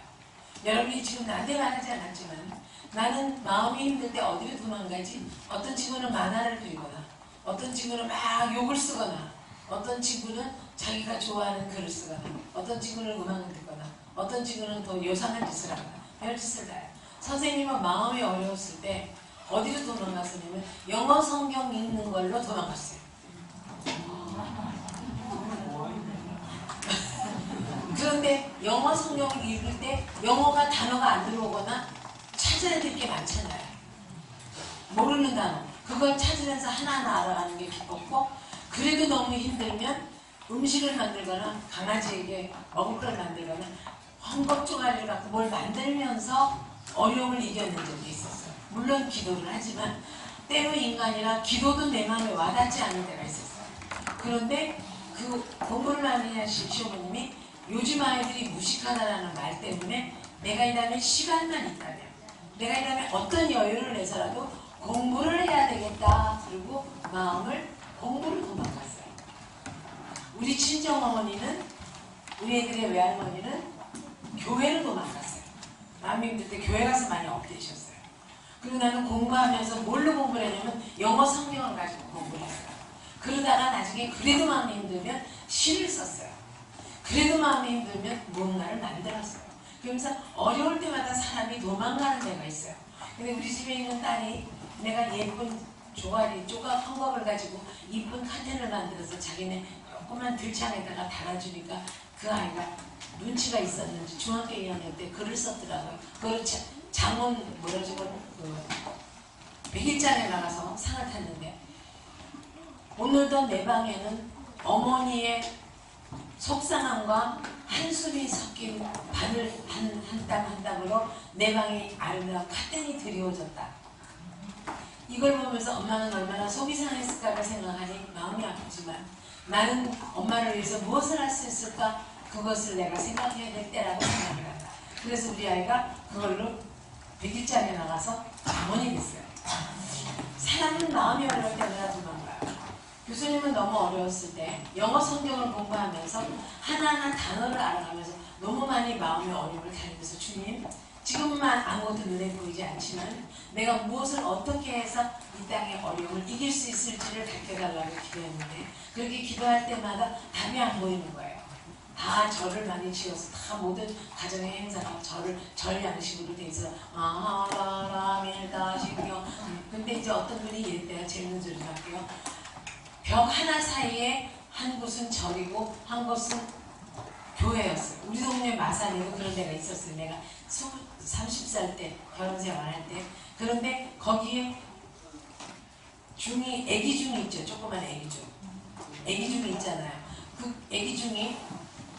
여러분이 지금 나한테 말하지 않았지만 나는 마음이 힘들 때 어디로 도망가지? 어떤 친구는 만화를 그리거나 어떤 친구는 막 욕을 쓰거나 어떤 친구는 자기가 좋아하는 글을 쓰거나 어떤 친구는 음악을 듣거나 어떤 친구는 더 요상한 짓을 하거나 별짓을 다 해요. 선생님은 마음이 어려웠을 때 어디로 도망갔었냐면 영어 성경 읽는 걸로 도망갔어요. 그런데 영어 성경을 읽을 때 영어가 단어가 안 들어오거나 찾아야 될 게 많잖아요. 모르는 단어. 그걸 찾으면서 하나하나 알아가는 게 기뻤고, 그래도 너무 힘들면 음식을 만들거나 강아지에게 먹을 걸 만들거나 헝겊 쪼가리를 갖고 뭘 만들면서 어려움을 이겨낸 적이 있었어요. 물론 기도를 하지만 때로 인간이라 기도도 내 마음에 와닿지 않을 때가 있었어요. 그런데 그 공부를 많이 하신 시어머님이 요즘 아이들이 무식하다라는 말 때문에 내가 이 다음에 시간만 있다면, 내가 이 다음에 어떤 여유를 내서라도 공부를 해야 되겠다. 그리고 마음을 공부를 도망갔어요. 우리 친정어머니는, 우리 애들의 외할머니는 교회를 도망갔어요. 마음이 힘들 때 교회 가서 많이 업되셨어요. 그리고 나는 공부하면서 뭘로 공부를 했냐면 영어 성경을 가지고 공부를 했어요. 그러다가 나중에 그래도 마음이 힘들면 시를 썼어요. 그래도 마음이 힘들면 무언가를 만들었어요. 그러면서 어려울 때마다 사람이 도망가는 데가 있어요. 근데 우리 집에 있는 딸이 내가 예쁜 조가리, 조각 헝겊을 가지고 이쁜 카텐을 만들어서 자기네 조그만 들창에다가 달아주니까 그 아이가 눈치가 있었는지 중학교 2학년 때 글을 썼더라고요. 그걸 장원 뭐라지 그 100일장에 나가서 상을 탔는데, 오늘도 내 방에는 어머니의 속상함과 한숨이 섞인 바늘 한 땀 한 땀으로 내 방에 아름다운 카텐이 드리워졌다. 이걸 보면서 엄마는 얼마나 속이 상했을까를 생각하니 마음이 아프지만 나는 엄마를 위해서 무엇을 할 수 있을까? 그것을 내가 생각해야 될 때라고 생각을 한다. 그래서 우리 아이가 그걸로 100일장에 나가서 장원이 됐어요. 사람은 마음이 어려울 때마다 도망가요. 교수님은 너무 어려웠을 때 영어 성경을 공부하면서 하나하나 단어를 알아가면서 너무 많이 마음의 어려움을 다니면서 주님, 지금만 아무것도 눈에 보이지 않지만 내가 무엇을 어떻게 해서 이 땅의 어려움을 이길 수 있을지를 가르쳐달라고 기도했는데, 그렇게 기도할 때마다 답이 안 보이는 거예요. 다 절을 많이 지어서 다 모든 가정의 행사가 절 양식으로 돼 있어. 아라라밀다시며. 근데 이제 어떤 분이 이랬대요. 재밌는 소리 할게요. 벽 하나 사이에 한 곳은 절이고 한 곳은 교회였어요. 우리 동네 마산에도 그런 데가 있었어요. 내가 30살 때 결혼 생활할 때. 그런데 거기에 중이, 애기 중이 있죠. 조그만 애기 중. 애기 중이 있잖아요. 그 애기 중이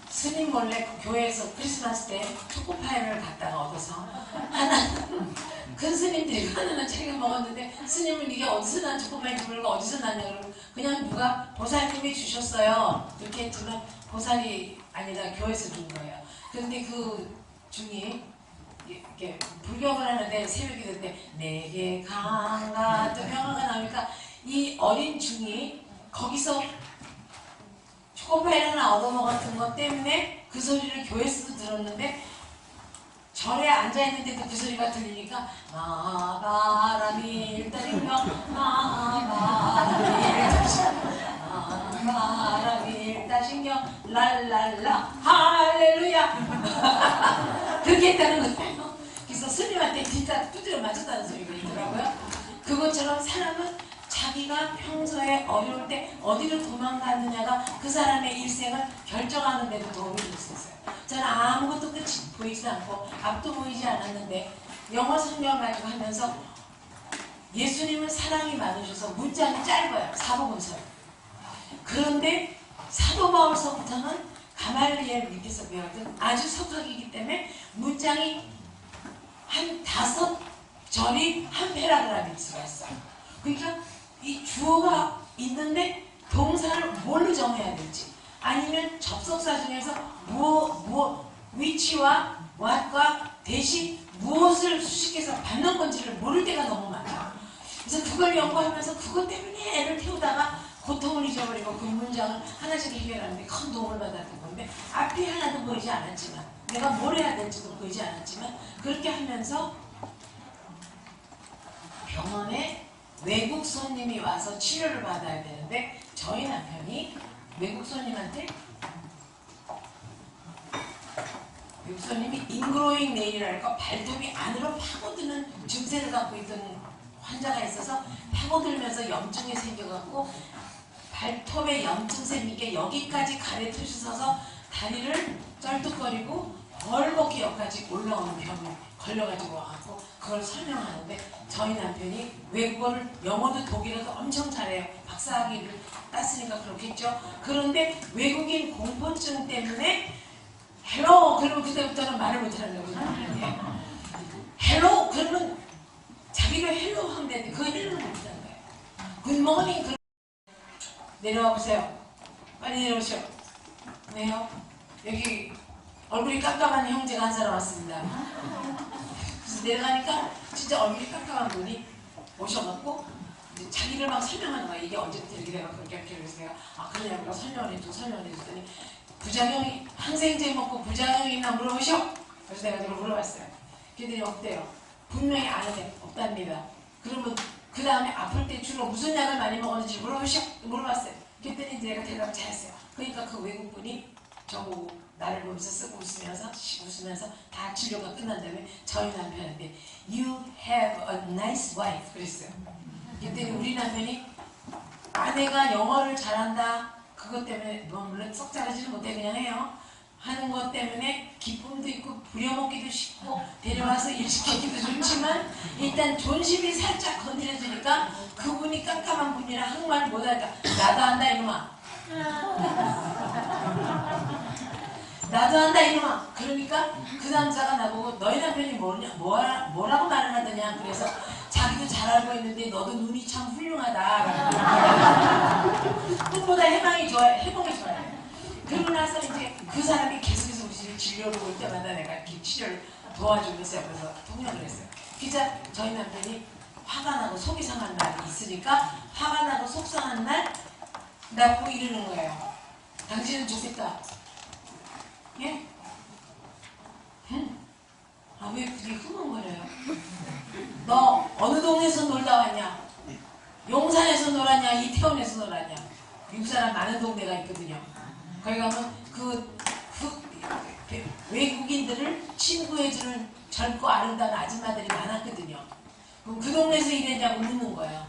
스님 몰래 그 교회에서 크리스마스 때 초코파이를 갖다가 얻어서 하나는 큰 스님들이 하나는 자기가 먹었는데 스님은 이게 어디서 난 초코파이 물고 어디서 났냐 그러고 그냥 누가 보살님이 주셨어요. 그렇게 했지만 보살이 아니라 교회에서 준 거예요. 그런데 그 중이 이렇게 불경을 하는데 새벽이 될 때 내게 강가 또 평화가 나오니까 이 어린 중이 거기서 초코파이를 하나 얻어먹었던 것 때문에 그 소리를 교회에서도 들었는데 절에 앉아있는데도 그 소리가 들리니까 마바람이 일단인가 마바람이 일단신경 마바람이 일단신경 랄랄라 할렐루야 그렇게 했다는 거예요. 그래서 스님한테 진짜 두드려 맞았다는 소리가 있더라고요. 그것처럼 사람은 자기가 평소에 어려울 때 어디로 도망가느냐가 그 사람의 일생을 결정하는 데도 도움이 될 수 있어요. 저는 아무것도 끝이 보이지 않고 앞도 보이지 않았는데 영어 성경을 가지고 하면서 예수님은 사랑이 많으셔서 문장이 짧아요. 사복음서요. 그런데 사도 바울서부터는 가말리엘 밑에서 배웠던 아주 석학이기 때문에 문장이 한 5절이 한 패러그라프일 수가 있어요. 그러니까 이 주어가 있는데 동사를 뭘로 정해야 될지 아니면 접속사 중에서 위치와 what과 대신 무엇을 수식해서 받는 건지를 모를 때가 너무 많아요. 그래서 그걸 연구하면서 그것 때문에 애를 태우다가 고통을 잊어버리고 그 문장을 하나씩 해결하는데 큰 도움을 받았던 건데 앞이 하나도 보이지 않았지만 내가 뭘 해야 될지도 보이지 않았지만 그렇게 하면서 병원에 외국 손님이 와서 치료를 받아야 되는데 저희 남편이 외국 손님한테 외국 손님이 인그로잉 네일이랄까 발톱이 안으로 파고드는 증세를 갖고 있던 환자가 있어서 파고들면서 염증이 생겨갖고 발톱에 염증 생기게 여기까지 가래 투시서서 다리를 쩔뚝거리고 벌겋게 올라오는 병이 걸려가지고 와갖고 그걸 설명하는데 저희 남편이 외국어를 영어도 독일어도 엄청 잘해요. 박사학위를 땄으니까 그렇겠죠. 그런데 외국인 공포증 때문에 헬로 그러면 그때부터는 말을 못하려고 생각해요. 헬로 그러면 자기가 헬로 하면 되는데 그 헬로를 못하는 거예요. 굿모닝 내려와 보세요. 빨리 내려오시오. 왜요? 여기 얼굴이 깜깜한 형제가 한 사람 왔습니다. 그래서 내려가니까 진짜 얼굴이 깜깜한 분이 오셔갖고 이제 자기를 막 설명하는 거야. 이게 언제부터 이렇게 돼갖고 이렇게 그래서 내가 그러냐고 설명을 해줬더니 부작용이 항생제 먹고 부작용이 있나 물어보셔. 그래서 내가 그걸 물어봤어요. 걔들이 없대요. 분명히 아는데 없답니다. 그러면 그 다음에 아플 때 주로 무슨 약을 많이 먹었는지 물어봤어요. 그랬더니 내가 대답을 잘했어요. 그러니까 그 외국분이 저보고 나를 보면서 쓰고 웃으면서 다 치료가 끝난 다음에 저희 남편한테 You have a nice wife 그랬어요. 그랬더니 우리 남편이 아내가 영어를 잘한다 그것 때문에 물론 썩 잘하지는 못해 그냥 해요. 하는 것 때문에 기쁨도 있고 부려먹기도 쉽고 데려와서 일시키기도 좋지만 일단 존심이 살짝 건드려지니까 그분이 깜깜한 분이라 한국말 못하니까 나도 한다 이놈아. 나도 한다 이놈아. 그러니까 그 남자가 나보고 너희 남편이 뭐라고 말을 하더냐. 그래서 자기도 잘 알고 있는데 너도 눈이 참 훌륭하다. 꿈보다 해방이 좋아요. 해방이 좋아요. 그러고 나서 이제 그 사람이 계속해서 우리 진료를 올 때마다 내가 이렇게 치료를 도와주면서 옆에서 통역을 했어요. 진짜 저희 남편이 화가 나고 속이 상한 날이 있으니까 화가 나고 속 상한 날 나보고 이러는 거예요. 당신은 좋겠다. 예? 왜 그게 흥얼거려요? 너 어느 동네에서 놀다 왔냐? 용산에서 놀았냐? 이태원에서 놀았냐? 미국 사람 많은 동네가 있거든요. 거기 가면 그 외국인들을 친구해주는 젊고 아름다운 아줌마들이 많았거든요. 그럼 그 동네에서 일했냐고 묻는 거예요.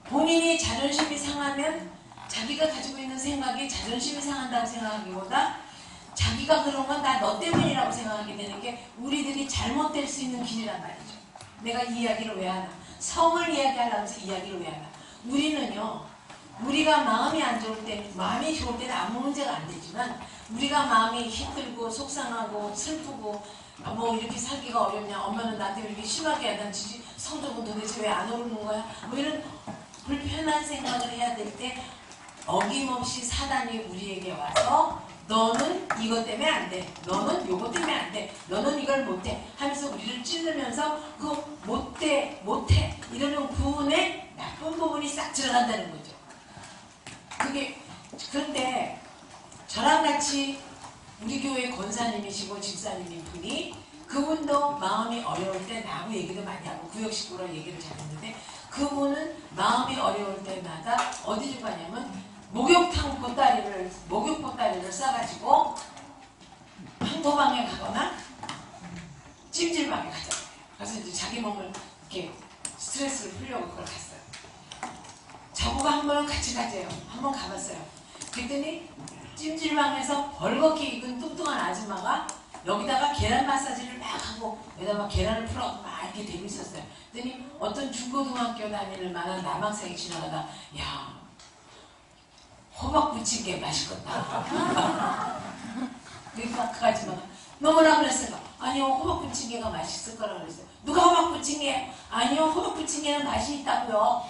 본인이 자존심이 상하면 자기가 가지고 있는 생각이 자존심이 상한다고 생각하기보다 자기가 그런 건 다 너 때문이라고 생각하게 되는 게 우리들이 잘못될 수 있는 길이란 말이죠. 내가 이 이야기를 왜 하나? 성을 이야기하려면서 이야기를 왜 하나? 우리는요, 우리가 마음이 안 좋을 때, 마음이 좋을 때는 아무 문제가 안 되지만 우리가 마음이 힘들고 속상하고 슬프고 뭐 이렇게 살기가 어렵냐, 엄마는 나한테 왜 이렇게 심하게 야단치지, 성적은 도대체 왜 안 오르는 거야, 뭐 이런 불편한 생각을 해야 될 때 어김없이 사단이 우리에게 와서 너는 이것 때문에 안 돼, 너는 요것 때문에 안 돼, 너는 이걸 못해 하면서 우리를 찌르면서 그 못해 이러는 부분에 나쁜 부분이 싹 들어간다는 거죠. 그런데 저랑 같이 우리 교회 권사님이시고 집사님인 분이, 그분도 마음이 어려울 때 나하고 얘기도 많이 하고 구역 식구랑 얘기를 잘했는데, 그분은 마음이 어려울 때마다 어디를 가냐면 목욕탕 보따리를 싸가지고 황토방에 가거나 찜질방에 가잖아요. 그래서 이제 자기 몸을 이렇게 스트레스를 풀려고 그걸 갔어요. 저보고 한 번은 같이 가재요. 한 번 가봤어요. 그랬더니 찜질방에서 벌겋게 입은 뚱뚱한 아줌마가 여기다가 계란 마사지를 막 하고 여기다가 막 계란을 풀어서 막 이렇게 대고 있었어요. 그랬더니 어떤 중고등학교 다닐 만한 남학생이 지나가다, 야, 호박 부침개 맛있겠다. 그러니까 그 아줌마가 너무나 그랬어요. 아니요, 호박 부침개가 맛있을 거라고 그랬어요. 누가 호박 부침개? 아니요, 호박 부침개는 맛이 있다고요.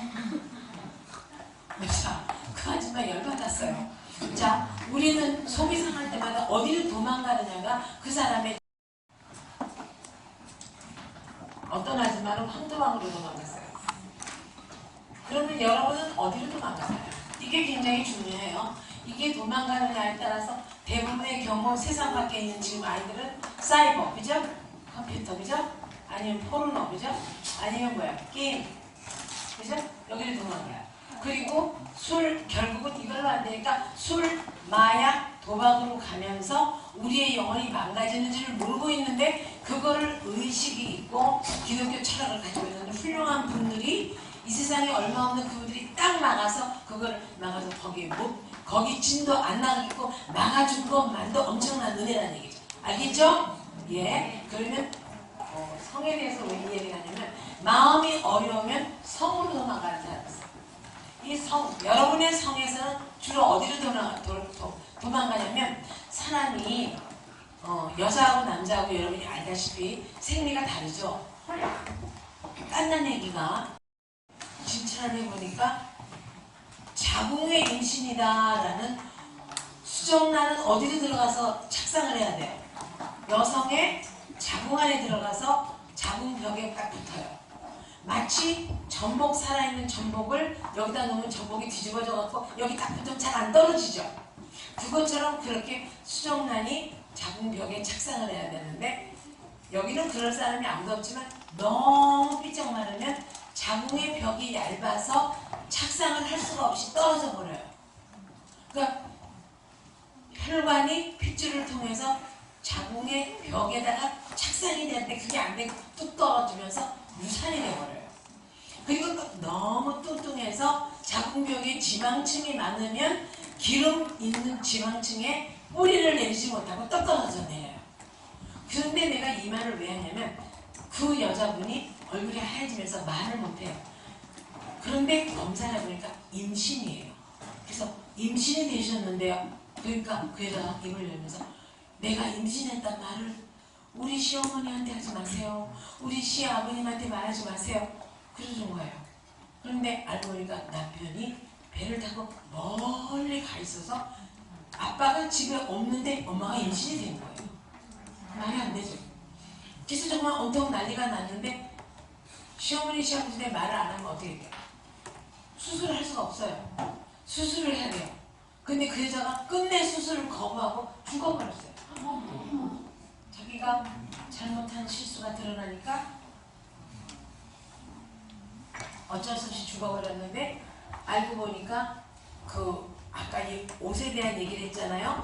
자, 그 아줌마 열받았어요. 자, 우리는 속이 상할 때마다 어디를 도망가느냐가 그 사람의, 어떤 아줌마는 황토방으로 도망갔어요. 그러면 여러분은 어디로 도망가나요? 이게 굉장히 중요해요. 이게 도망가느냐에 따라서 대부분의 경우 세상 밖에 있는 지금 아이들은 사이버, 그죠? 컴퓨터, 그죠? 아니면 포르노, 그죠? 아니면 뭐야? 게임, 그죠? 여기를 도망가요. 그리고 술, 결국은 이걸로 안 되니까 술, 마약, 도박으로 가면서 우리의 영혼이 망가지는지를 모르고 있는데, 그거를 의식이 있고 기독교 철학을 가지고 있는 훌륭한 분들이, 이 세상에 얼마 없는 그분들이 딱 막아서 그걸 막아서 거기 진도 안 나가겠고 막아준 것만도 엄청난 은혜라는 얘기죠. 알겠죠? 예. 그러면 성에 대해서 왜 이 얘기를 하냐면, 마음이 어려우면 성으로 도망가는 사람이 있어요. 이 성, 여러분의 성에서는 주로 어디로 도망가냐면, 사람이 여자하고 남자하고 여러분이 알다시피 생리가 다르죠. 깐난 얘기가 진찰을 해보니까 자궁의 임신이다라는 수정란은 어디로 들어가서 착상을 해야 돼요? 여성의 자궁 안에 들어가서 자궁벽에 딱 붙어요. 마치 전복, 살아있는 전복을 여기다 놓으면 전복이 뒤집어져 갖고 여기 딱 붙으면 잘 안 떨어지죠. 그것처럼 그렇게 수정란이 자궁벽에 착상을 해야 되는데, 여기는 그럴 사람이 아무도 없지만 너무 삐쩍 마르면 자궁의 벽이 얇아서 착상을 할 수가 없이 떨어져 버려요. 그러니까 혈관이 핏줄을 통해서 자궁의 벽에다가 착상이 되는데 그게 안 되고 뚝 떨어지면서 유산이 돼버려요. 그리고 또 너무 뚱뚱해서 자궁벽에 지방층이 많으면 기름 있는 지방층에 뿌리를 내리지 못하고 떡 떨어져 내려요. 그런데 내가 이 말을 왜 하냐면, 그 여자분이 얼굴이 하얘지면서 말을 못해요. 그런데 검사를 해보니까 임신이에요. 그래서 임신이 되셨는데요. 그러니까 그 여자가 입을 열면서, 내가 임신했단 말을 우리 시어머니한테 하지 마세요. 우리 시아버님한테 말하지 마세요. 그러는 거예요. 그런데 알고 보니까 남편이 배를 타고 멀리 가 있어서 아빠가 집에 없는데 엄마가 임신이 된 거예요. 말이 안 되죠. 그래서 정말 온통 난리가 났는데, 시어머니한테 말을 안 하면 어떻게 돼요? 수술을 할 수가 없어요. 수술을 해야 돼요. 근데 그 여자가 끝내 수술을 거부하고 죽어버렸어요. 자기가 잘못한 실수가 드러나니까 어쩔 수 없이 죽어버렸는데, 알고 보니까 아까 이 옷에 대한 얘기를 했잖아요.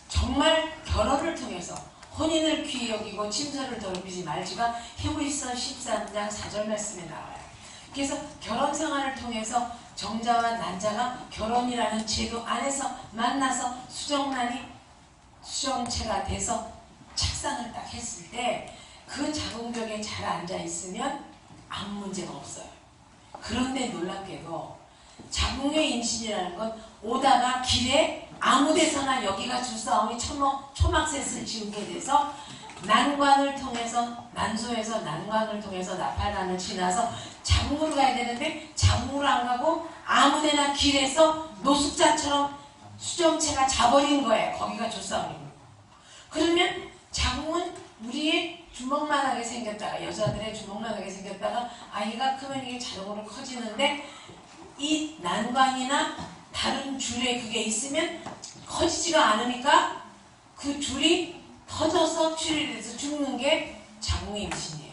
정말 결혼을 통해서 혼인을 귀히 여기고 침소를 더럽히지 말지가 히브리서 13장 4절 말씀에 나와요. 그래서 결혼 생활을 통해서 정자와 난자가 결혼이라는 제도 안에서 만나서 수정체가 돼서 착상을 딱 했을 때 그 자궁벽에 잘 앉아 있으면 아무 문제가 없어요. 그런데 놀랍게도 자궁의 임신이라는 건 오다가 길에 아무 데서나 여기가 주싸움이 초막셋을 지우게 돼서 난관을 통해서 난소에서 난관을 통해서 나팔관을 지나서 자궁으로 가야 되는데 자궁으로 안 가고 아무데나 길에서 노숙자처럼 수정체가 자버린 거예요. 거기가 주싸움입니다. 그러면 자궁은 우리의 주먹만하게 생겼다가 여자들의 주먹만하게 생겼다가 아이가 크면 이게 자동으로 커지는데 이 난관이나 다른 줄에 그게 있으면 커지지가 않으니까 그 줄이 터져서 출혈해서 죽는 게 자궁의 임신이에요.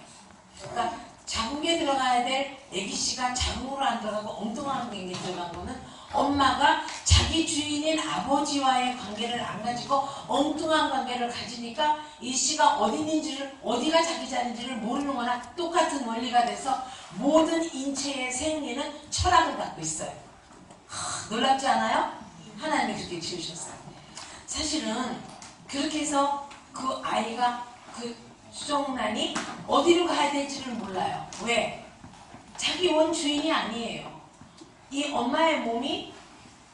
그러니까 자궁에 들어가야 될 애기씨가 자궁으로 안 들어가고 엉뚱한 게 들어간 거는 엄마가 자기 주인인 아버지와의 관계를 안 가지고 엉뚱한 관계를 가지니까 이 씨가 어디 있는지를 어디가 자기 자리인지를 모르는 거나 똑같은 원리가 돼서 모든 인체의 생리는 철학을 갖고 있어요. 놀랍지 않아요? 하나님이 그렇게 지으셨어요. 사실은 그렇게 해서 그 아이가 그 수정란이 어디로 가야 될지를 몰라요. 왜? 자기 원주인이 아니에요. 이 엄마의 몸이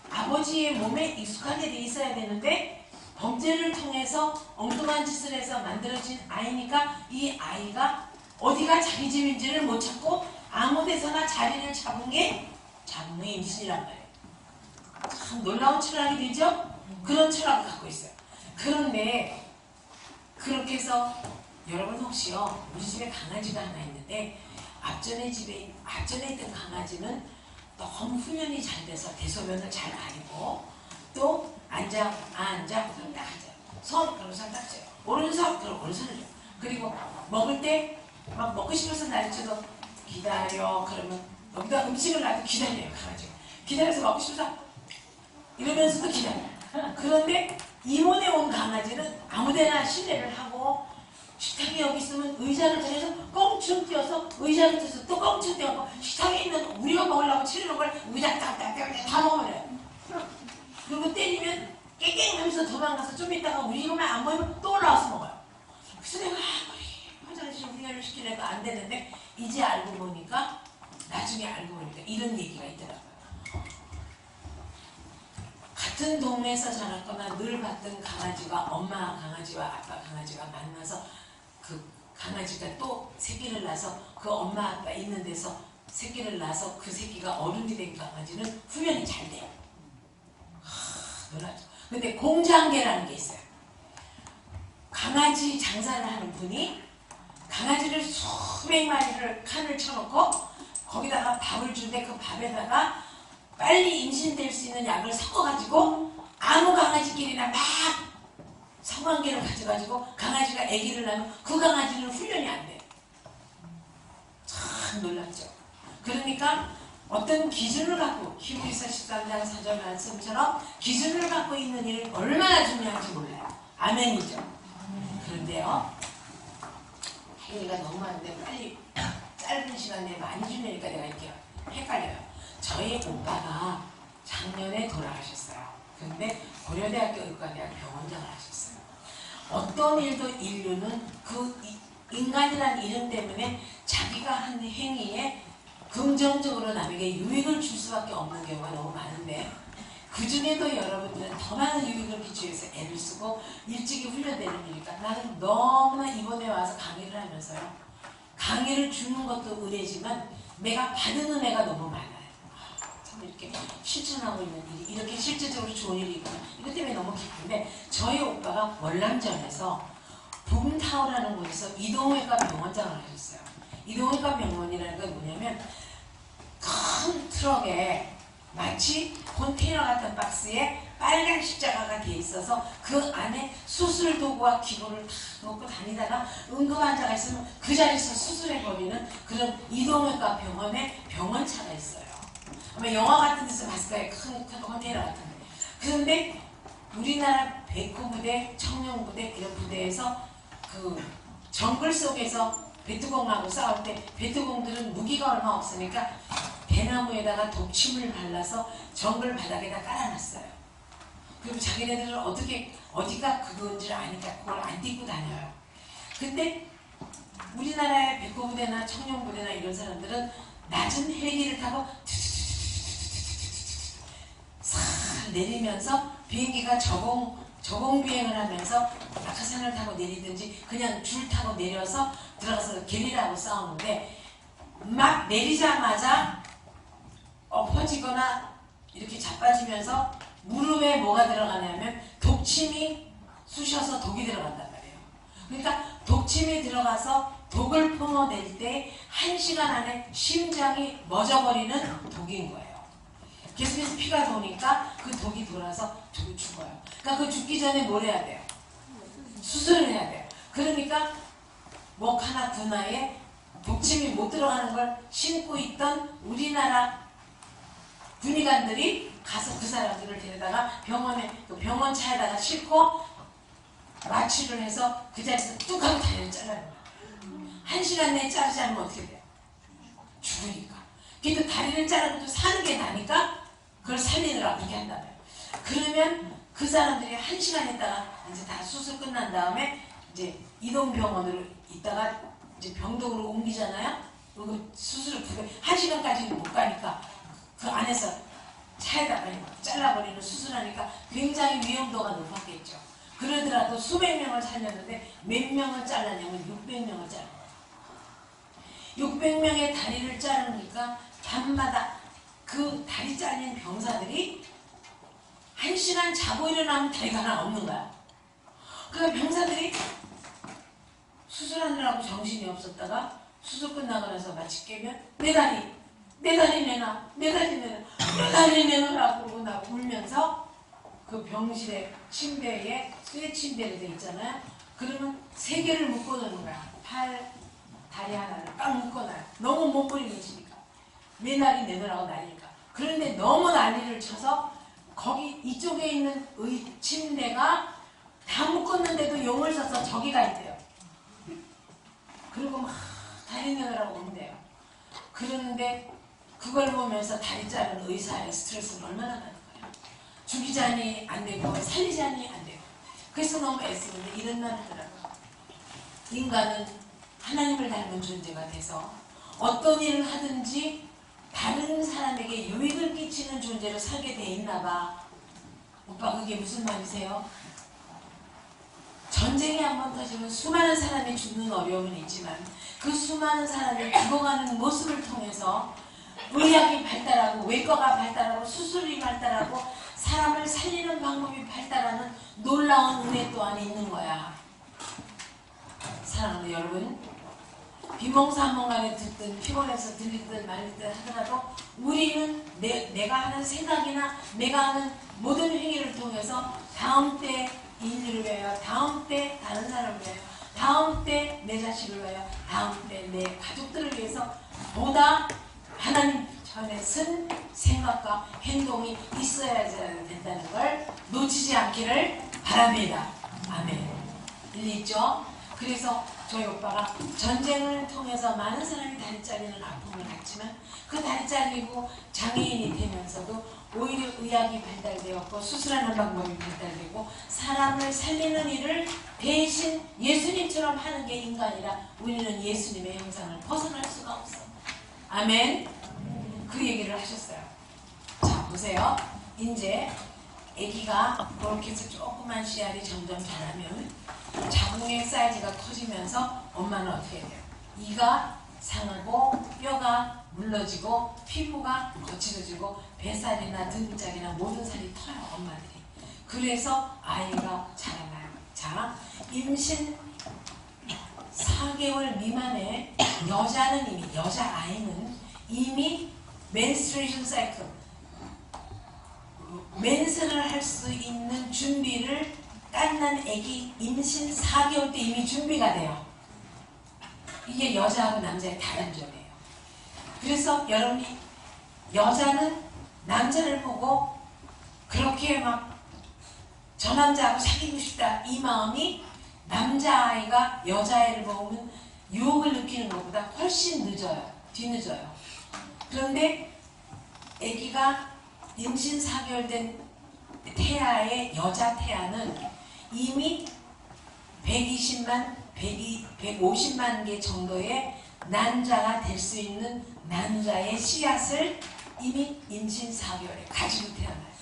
아버지의 몸에 익숙하게 돼 있어야 되는데 범죄를 통해서 엉뚱한 짓을 해서 만들어진 아이니까 이 아이가 어디가 자기 집인지를 못 찾고 아무 데서나 자리를 잡은 게 자궁의 임신이란 말이에요. 참 놀라운 철학이 되죠? 그런 철학을 갖고 있어요. 그런데 그렇게 해서 여러분 혹시요 우리 집에 강아지가 하나 있는데 앞전에 있던 강아지는 너무 훈련이 잘 돼서 대소변을 잘 가리고 또 앉아 그럼 딱 앉아요. 손 그러면 손 딱 져요. 오른손 그럼 오른손을 줘요. 그리고 먹을 때 막 먹고 싶어서 날쳐도 기다려 그러면 여기다 음식을 놔도 기다려요. 강아지가 기다려서 먹고 싶어서 이러면서도 기다려요. 그런데 이모네 온 강아지는 아무데나 실내를 하고 식탁이 여기 있으면 의자를 들여서 껑충 뛰어서 의자를 들여서 또 껑충 뛰어서 식탁에 있는 우리가 먹으려고 치르는 걸 의자 다 먹어버려요. 그리고 때리면 깽깽 하면서 도망가서 좀 있다가 우리 이거만 안 보이면 또 올라와서 먹어요. 그래서 내가 화장실 훈련을 시키려고 안 되는데 이제 알고 보니까 나중에 알고 보니까 이런 얘기가 있더라고요. 같은 동네에서 자랐거나 늘 봤던 강아지가 엄마 강아지와 아빠 강아지가 만나서 그 강아지가 또 새끼를 낳아서 그 엄마 아빠 있는 데서 새끼를 낳아서 그 새끼가 어른이 된 강아지는 훈련이 잘 돼요. 놀라죠. 근데 공장계라는 게 있어요. 강아지 장사를 하는 분이 강아지를 수백 마리를 칸을 쳐놓고 거기다가 밥을 주는데 그 밥에다가 빨리 임신될 수 있는 약을 섞어가지고 아무 강아지끼리나 막 성관계를 가져가지고 강아지가 아기를 낳으면 그 강아지는 훈련이 안 돼요. 참 놀랍죠. 그러니까 어떤 기준을 갖고 히브리서 13장 4절 말씀처럼 기준을 갖고 있는 일은 얼마나 중요한지 몰라요. 아멘이죠. 그런데요. 얘기가 너무 많은데 빨리 짧은 시간 내에 많이 주니까 내가 이렇게 헷갈려요. 저희 오빠가 작년에 돌아가셨어요. 근데 고려대학교 의과대학 병원장을 하셨어요. 어떤 일도 인류는 그 인간이라는 이름 때문에 자기가 한 행위에 긍정적으로 남에게 유익을 줄 수밖에 없는 경우가 너무 많은데 그 중에도 여러분들은 더 많은 유익을 기초해서 애를 쓰고 일찍이 훈련되는 일이니까 나는 너무나 이번에 와서 강의를 하면서요. 강의를 주는 것도 은혜지만 내가 받은 은혜가 너무 많아요. 참 이렇게 실천하고 있는 일이 이렇게 실질적으로 좋은 일이 있구나. 이것 때문에 너무 기쁜데 저희 오빠가 월남전에서 봄타오라는 곳에서 이동외과 병원장을 하셨어요. 이동외과 병원이라는 건 뭐냐면 큰 트럭에 마치 컨테이너 같은 박스에 빨간 십자가가 돼 있어서 그 안에 수술 도구와 기구를 다 놓고 다니다가 응급환자가 있으면 그 자리에서 수술해버리는 그런 이동외과 병원에 병원차가 있어요. 아마 영화 같은 데서 봤을 거예요. 큰 컨테이너 같은 데. 그런데 우리나라 백호 부대, 청룡 부대 이런 부대에서 그 정글 속에서 베트공하고 싸울 때 베트공들은 무기가 얼마 없으니까 대나무에다가 독침을 발라서 정글 바닥에다 깔아놨어요. 그리고 자기네들은 어디가 그건지 아니까 그걸 안 딛고 다녀요. 근데 우리나라의 백호부대나 청룡부대나 이런 사람들은 낮은 헬기를 타고 싹 내리면서 비행기가 저공 비행을 하면서 낙하산을 타고 내리든지 그냥 줄 타고 내려서 들어가서 게리라고 싸우는데 막 내리자마자 엎어지거나 이렇게 자빠지면서 무릎에 뭐가 들어가냐면 독침이 쑤셔서 독이 들어간단 말이에요. 그러니까 독침이 들어가서 독을 품어낼 때 1시간 안에 심장이 멎어버리는 독인 거예요. 계속해서 피가 도니까 그 독이 돌아서 저도 죽어요. 그러니까 그 죽기 전에 뭘 해야 돼요? 수술을 해야 돼요. 그러니까 목 하나 군화에 독침이 못 들어가는 걸 신고 있던 우리나라 군의관들이 가서 그 사람들을 데려다가 병원 차에다가 싣고 마취를 해서 그 자리에서 뚝 하고 다리를 잘라요. 1시간 내에 자르지 않으면 어떻게 돼요? 죽으니까. 근데 다리를 자르고도 사는 게 나니까 그걸 살리느라 그렇게 한단 말이에요. 그러면 그 사람들이 1시간 있다가 이제 다 수술 끝난 다음에 이제 이동병원으로 있다가 이제 병동으로 옮기잖아요. 그리고 수술을 1시간까지는 못 가니까 그 안에서 차에다가 잘라버리는 수술하니까 굉장히 위험도가 높았겠죠. 그러더라도 수백 명을 살렸는데 몇 명을 잘랐냐면 600명을 잘랐어요. 600명의 다리를 자르니까 밤마다 그 다리 잘린 병사들이 1시간 자고 일어나면 다리가 하나 없는 거야. 그 병사들이 수술하느라고 정신이 없었다가 수술 끝나고 나서 마치 깨면 내 다리 내놔 내 다리 내놓으라고 그러고 나 울면서 그 병실에 침대에 쇠 침대로 돼 있잖아요. 그러면 3개를 묶어놓는 거야. 팔, 다리 하나를 딱 묶어놔요. 너무 몸부림을 치니까 내 다리 내놓으라고 난리니까. 그런데 너무 난리를 쳐서 거기 이쪽에 있는 침대가 다 묶었는데도 용을 써서 저기가 있대요. 그리고 막 다리 내놓으라고 온대요. 그러는데 그걸 보면서 다리 자른 의사의 스트레스는 얼마나 많은 거예요. 죽이자니 안 되고 살리자니 안 되고. 그래서 너무 애쓰는데 이런 날 하더라고요. 인간은 하나님을 닮은 존재가 돼서 어떤 일을 하든지 다른 사람에게 유익을 끼치는 존재로 살게 돼 있나 봐. 오빠 그게 무슨 말이세요? 전쟁이 한번 터지면 수많은 사람이 죽는 어려움은 있지만 그 수많은 사람이 죽어가는 모습을 통해서 의학이 발달하고 외과가 발달하고 수술이 발달하고 사람을 살리는 방법이 발달하는 놀라운 은혜 또한 있는 거야. 사랑하는 여러분, 비몽사몽간에 듣든 피곤해서 들리든 말리든 하더라도 우리는 내가 하는 생각이나 내가 하는 모든 행위를 통해서 다음 때 인류를 위하여, 다음 때 다른 사람을 위하여, 다음 때 내 자식을 위하여, 다음 때 내 가족들을 위해서 보다 하나님 전에 쓴 생각과 행동이 있어야 된다는 걸 놓치지 않기를 바랍니다. 아멘. 일리 있죠? 그래서 저희 오빠가 전쟁을 통해서 많은 사람이 다리 잘리는 아픔을 갖지만 그 다리 잘리고 장애인이 되면서도 오히려 의학이 발달되었고 수술하는 방법이 발달되고 사람을 살리는 일을 대신 예수님처럼 하는 게 인간이라 우리는 예수님의 형상을 벗어날 수가 없어. 아멘. 그 얘기를 하셨어요. 자 보세요. 이제 아기가 그렇게 해서 조그만 씨알이 점점 자라면 자궁의 사이즈가 커지면서 엄마는 어떻게 돼요? 이가 상하고 뼈가 물러지고 피부가 거칠어지고 뱃살이나 등살이나 모든 살이 터요. 엄마들이. 그래서 아이가 자라나요. 자, 임신 4개월 미만의 여자아이는 이미 menstruation cycle, 맨스를 할 수 있는 준비를 깐난 아기 임신 4개월 때 이미 준비가 돼요. 이게 여자하고 남자의 다른 점이에요. 그래서 여러분이 여자는 남자를 보고 그렇게 막 저 남자하고 사귀고 싶다 이 마음이 남자아이가 여자아이를 보면 유혹을 느끼는 것보다 훨씬 늦어요. 뒤늦어요. 그런데 아기가 임신 4개월 된 태아의 여자 태아는 이미 150만 개 정도의 난자가 될 수 있는 난자의 씨앗을 이미 임신 4개월에 가지고 태어나요.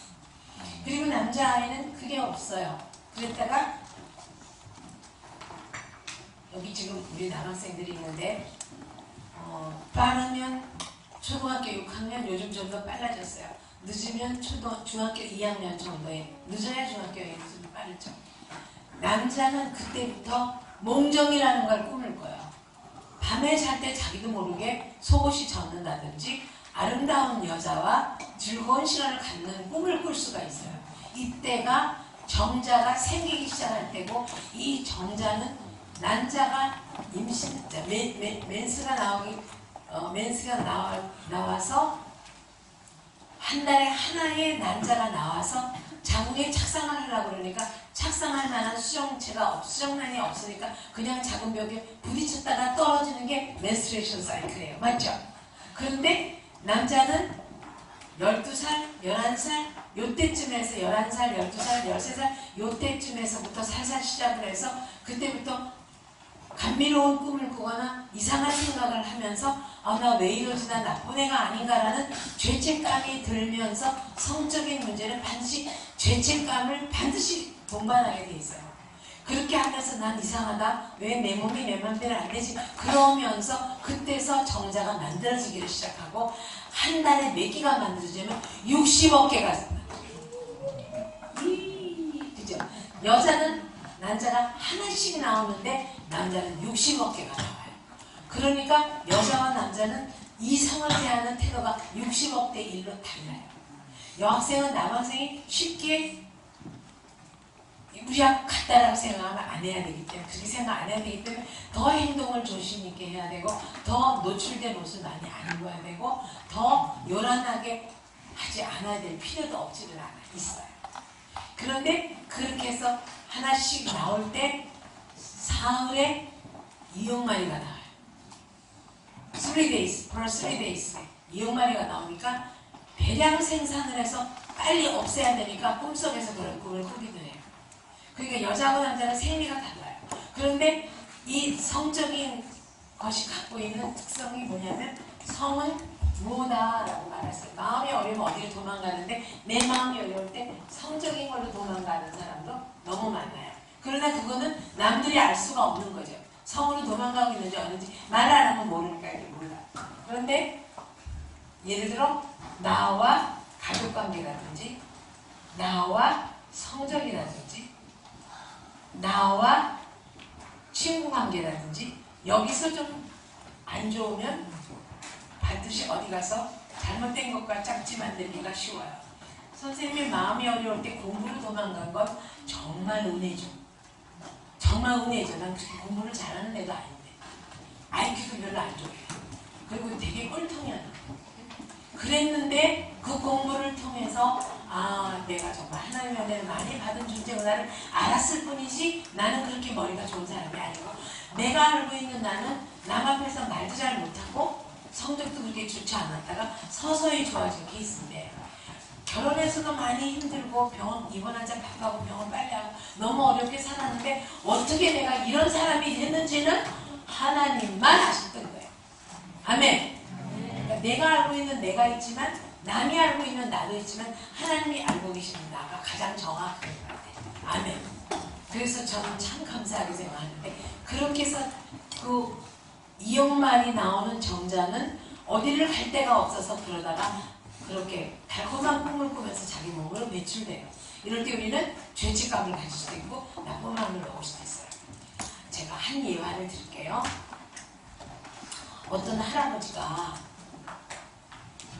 그리고 남자아이는 그게 없어요. 그랬다가 여기 지금 우리 남학생들이 있는데 빠르면 초등학교 6학년, 요즘 좀 더 빨라졌어요. 늦으면 중학교 2학년 정도에, 늦어야 중학교 2학년 빠르죠. 남자는 그때부터 몽정이라는 걸 꿈을 꿔요. 밤에 잘 때 자기도 모르게 속옷이 젖는다든지 아름다운 여자와 즐거운 시간을 갖는 꿈을 꿀 수가 있어요. 이때가 정자가 생기기 시작할 때고, 이 정자는 난자가 임신, 맨스가 나와서 한 달에 하나의 난자가 나와서 자궁에 착상을 하려고 그러니까 착상할 만한 수정란이 없으니까 그냥 작은 벽에 부딪혔다가 떨어지는 게 menstruation 사이클이에요. 맞죠? 그런데 남자는 12살, 11살 요때쯤에서 11살, 12살, 13살 요때쯤에서부터 살살 시작을 해서 그때부터 감미로운 꿈을 꾸거나 이상한 생각을 하면서 나 왜 이러지, 난 나쁜 애가 아닌가라는 죄책감이 들면서 성적인 문제는 죄책감을 반드시 동반하게 돼 있어요. 그렇게 하면서 난 이상하다, 왜 내 몸이 내 맘대로 안 되지, 그러면서 그때서 정자가 만들어지기를 시작하고, 한 달에 몇 개가 만들어지면 60억 개가 그죠? 여자는 난자가 하나씩 나오는데 남자는 60억 개가 나와요. 그러니까 여자와 남자는 이성을 대하는 태도가 60억 대 1로 달라요. 여학생은 남학생이 쉽게 우리하고 같다라고 생각하면 안 해야 되기 때문에, 그렇게 생각 안 해야 되기 때문에 더 행동을 조심 있게 해야 되고, 더 노출된 옷을 많이 안 입어야 되고, 더 요란하게 하지 않아야 될 필요도 없지는 않아 있어요. 그런데 그렇게 해서 하나씩 나올 때 사흘에 2억 마리가 나와요. 3 days, per 3 days 2억 마리가 나오니까 대량 생산을 해서 빨리 없애야 되니까 꿈속에서 그런 꿈을 꾸기도 해요. 그러니까 여자하고 남자는 생리가 달라요. 그런데 이 성적인 것이 갖고 있는 특성이 뭐냐면, 성은 무다라고 말했어요. 마음이 어려우면 어디로 도망가는데, 내 마음이 어려울 때 성적인 걸로 도망가는 사람도 너무 많아요. 그러나 그거는 남들이 알 수가 없는 거죠. 성으로 도망가고 있는지 어는지 말 안 하면 모르니까 이게 몰라. 그런데 예를 들어 나와 가족관계라든지, 나와 성적이라든지, 나와 친구관계라든지, 여기서 좀 안 좋으면 반드시 어디 가서 잘못된 것과 짝지 만들기가 쉬워요. 선생님이 마음이 어려울 때 공부로 도망간 건 정말 은혜죠. 정말 은혜죠. 난 그렇게 공부를 잘하는 애도 아닌데 IQ도 별로 안 좋아요. 그리고 되게 꼴통이야. 그랬는데 그 공부를 통해서 내가 정말 하나님의 은혜를 많이 받은 존재구나를 알았을 뿐이지, 나는 그렇게 머리가 좋은 사람이 아니고, 내가 알고 있는 나는 남 앞에서 말도 잘 못하고 성적도 그렇게 좋지 않았다가 서서히 좋아진 케이스인데, 결혼해서도 많이 힘들고 병원 입원한 자 밥하고 병원 빨리 하고 너무 어렵게 살았는데 어떻게 내가 이런 사람이 됐는지는 하나님만 아셨던 거예요. 아멘. 그러니까 내가 알고 있는 내가 있지만, 남이 알고 있는 나도 있지만, 하나님이 알고 계시는 나가 가장 정확한 것 같아요. 아멘. 그래서 저는 참 감사하게 생각하는데, 그렇게 해서 그 2억 마리 나오는 정자는 어디를 갈 데가 없어서 그러다가 그렇게 달콤한 꿈을 꾸면서 자기 몸으로 배출돼요. 이럴 때 우리는 죄책감을 가질 수도 있고 나쁜 마음을 먹을 수도 있어요. 제가 한 예화를 드릴게요. 어떤 할아버지가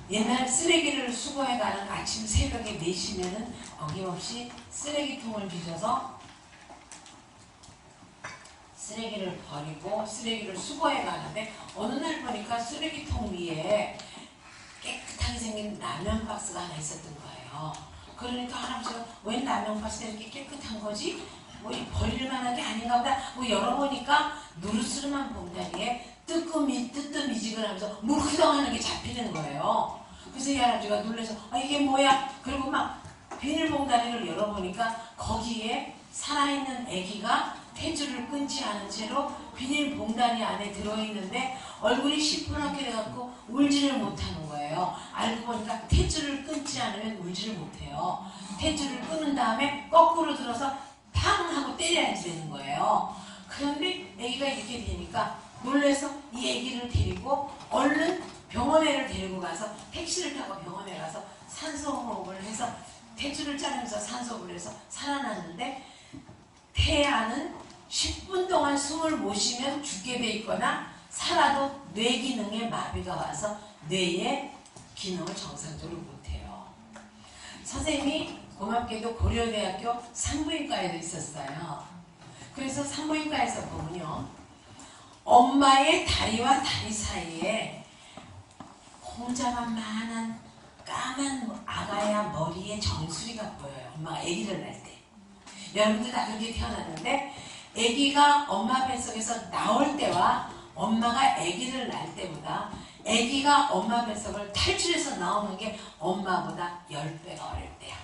옛날 쓰레기를 수거해가는 아침 새벽에 4시면은 어김없이 쓰레기통을 뒤져서 쓰레기를 버리고 쓰레기를 수거해 가는데, 어느 날 보니까 쓰레기통 위에 깨끗하게 생긴 라면 박스가 하나 있었던 거예요. 그러니까 할아버지가 웬 라면 박스가 이렇게 깨끗한 거지? 뭐 버릴 만한 게 아닌가 보다 뭐 열어보니까 누르스름한 봉다리에 뜨뜻미지근하면서 물크덩하는 게 잡히는 거예요. 그래서 이 할아버지가 놀라서 이게 뭐야? 그리고 막 비닐봉다리를 열어보니까 거기에 살아있는 아기가 탯줄을 끊지 않은 채로 비닐봉다리 안에 들어있는데 얼굴이 시퍼렇게 돼갖고 울지를 못하는 거예요. 알고 보니까 탯줄을 끊지 않으면 울지를 못해요. 탯줄을 끊은 다음에 거꾸로 들어서 팡 하고 때려야지 되는 거예요. 그런데 아기가 이렇게 되니까 놀라서 이 아기를 데리고 얼른 병원에를 데리고 가서 택시를 타고 병원에 가서 산소호흡을 해서 탯줄을 자르면서 산소호흡을 해서 살아났는데 태아는 10분 동안 숨을 못 쉬면 죽게 돼 있거나 살아도 뇌 기능에 마비가 와서 뇌의 기능을 정상적으로 못해요. 선생님이 고맙게도 고려대학교 산부인과에도 있었어요. 그래서 산부인과에서 보면요, 엄마의 다리와 다리 사이에 홍자만만한 까만 아가야 머리에 정수리가 보여요. 엄마가 아기를 낳을 때. 여러분들 다 그렇게 태어났는데 아기가 엄마 뱃속에서 나올 때와 엄마가 아기를 낳을 때보다 아기가 엄마 뱃속을 탈출해서 나오는 게 엄마보다 10배가 어릴 때야.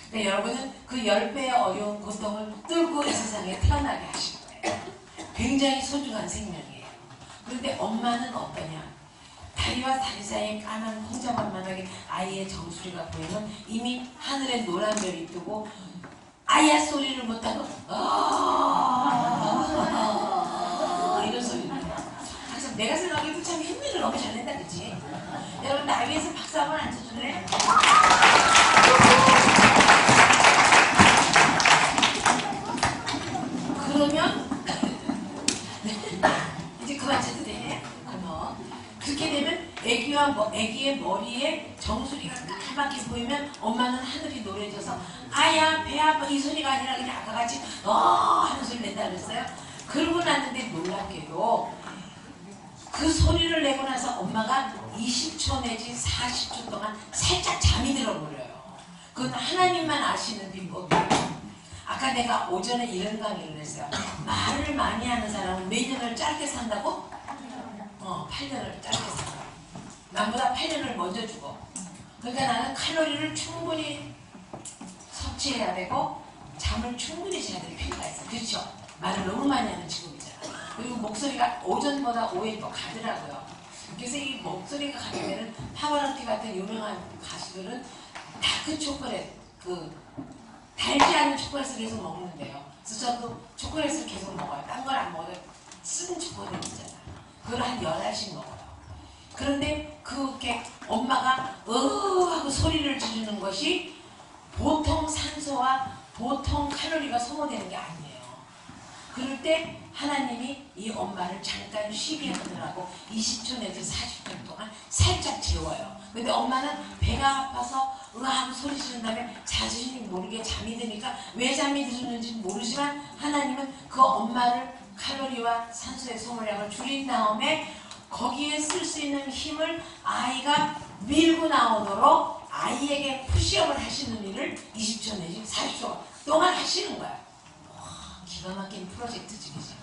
그러니까 여러분은 그 10배의 어려운 고통을 뚫고 이 세상에 태어나게 하신 거예요. 굉장히 소중한 생명이에요. 그런데 엄마는 어떠냐? 다리와 다리 사이에 까만 홍자만만하게 아이의 정수리가 보이면 이미 하늘에 노란 별이 뜨고 아야 소리를 못하고 이런 소리를 해요. 그래서 내가 생각해도 참 힘들을 너무 잘 낸다, 그치? 여러분 나 위에서 박수 한번 안 쳐줄래? 그러면 이제 그만 쳐도 돼. 그렇게 되면 아기의 머리에 정수리가 까맣게 보이면 엄마는 하늘이 노래져서 아야 배 아파 이 소리가 아니라 그냥 아까 같이 하는 소리 낸다 그랬어요. 그러고 났는데 놀랍게도 그 소리를 내고 나서 엄마가 20초 내지 40초 동안 살짝 잠이 들어버려요. 그건 하나님만 아시는 비법이에요. 아까 내가 오전에 이런 강의를 했어요. 말을 많이 하는 사람은 몇 년을 짧게 산다고? 8년을 짧게 산다. 남보다 8년을 먼저 죽어. 그러니까 나는 칼로리를 충분히 섭취해야 되고 잠을 충분히 자야 될 필요가 있어. 그렇죠? 말을 너무 많이 하는 직업이잖아. 그리고 목소리가 오전보다 오후에 또 가더라고요. 그래서 이 목소리가 가면은 파바로티 같은 유명한 가수들은 다크 초콜릿, 달지 않은 초콜릿을 계속 먹는데요. 그래서 저도 초콜릿을 계속 먹어요. 딴 걸 안 먹어도 쓴 초콜릿 있잖아. 그걸 한 10알씩 먹어요. 그런데 그렇게 엄마가 하고 소리를 지르는 것이 보통 산소와 보통 칼로리가 소모되는 게 아니에요. 그럴 때 하나님이 이 엄마를 잠깐 쉬게 하느라고 20초 내지 40분 동안 살짝 재워요. 근데 엄마는 배가 아파서 하고 소리 지른 다음에 자신이 모르게 잠이 드니까 왜 잠이 드는지 모르지만 하나님은 그 엄마를 칼로리와 산소의 소모량을 줄인 다음에 거기에 쓸 수 있는 힘을 아이가 밀고 나오도록 아이에게 푸시업을 하시는 일을 20초 내지 40초 동안 하시는 거야. 기가 막힌 프로젝트지, 그지?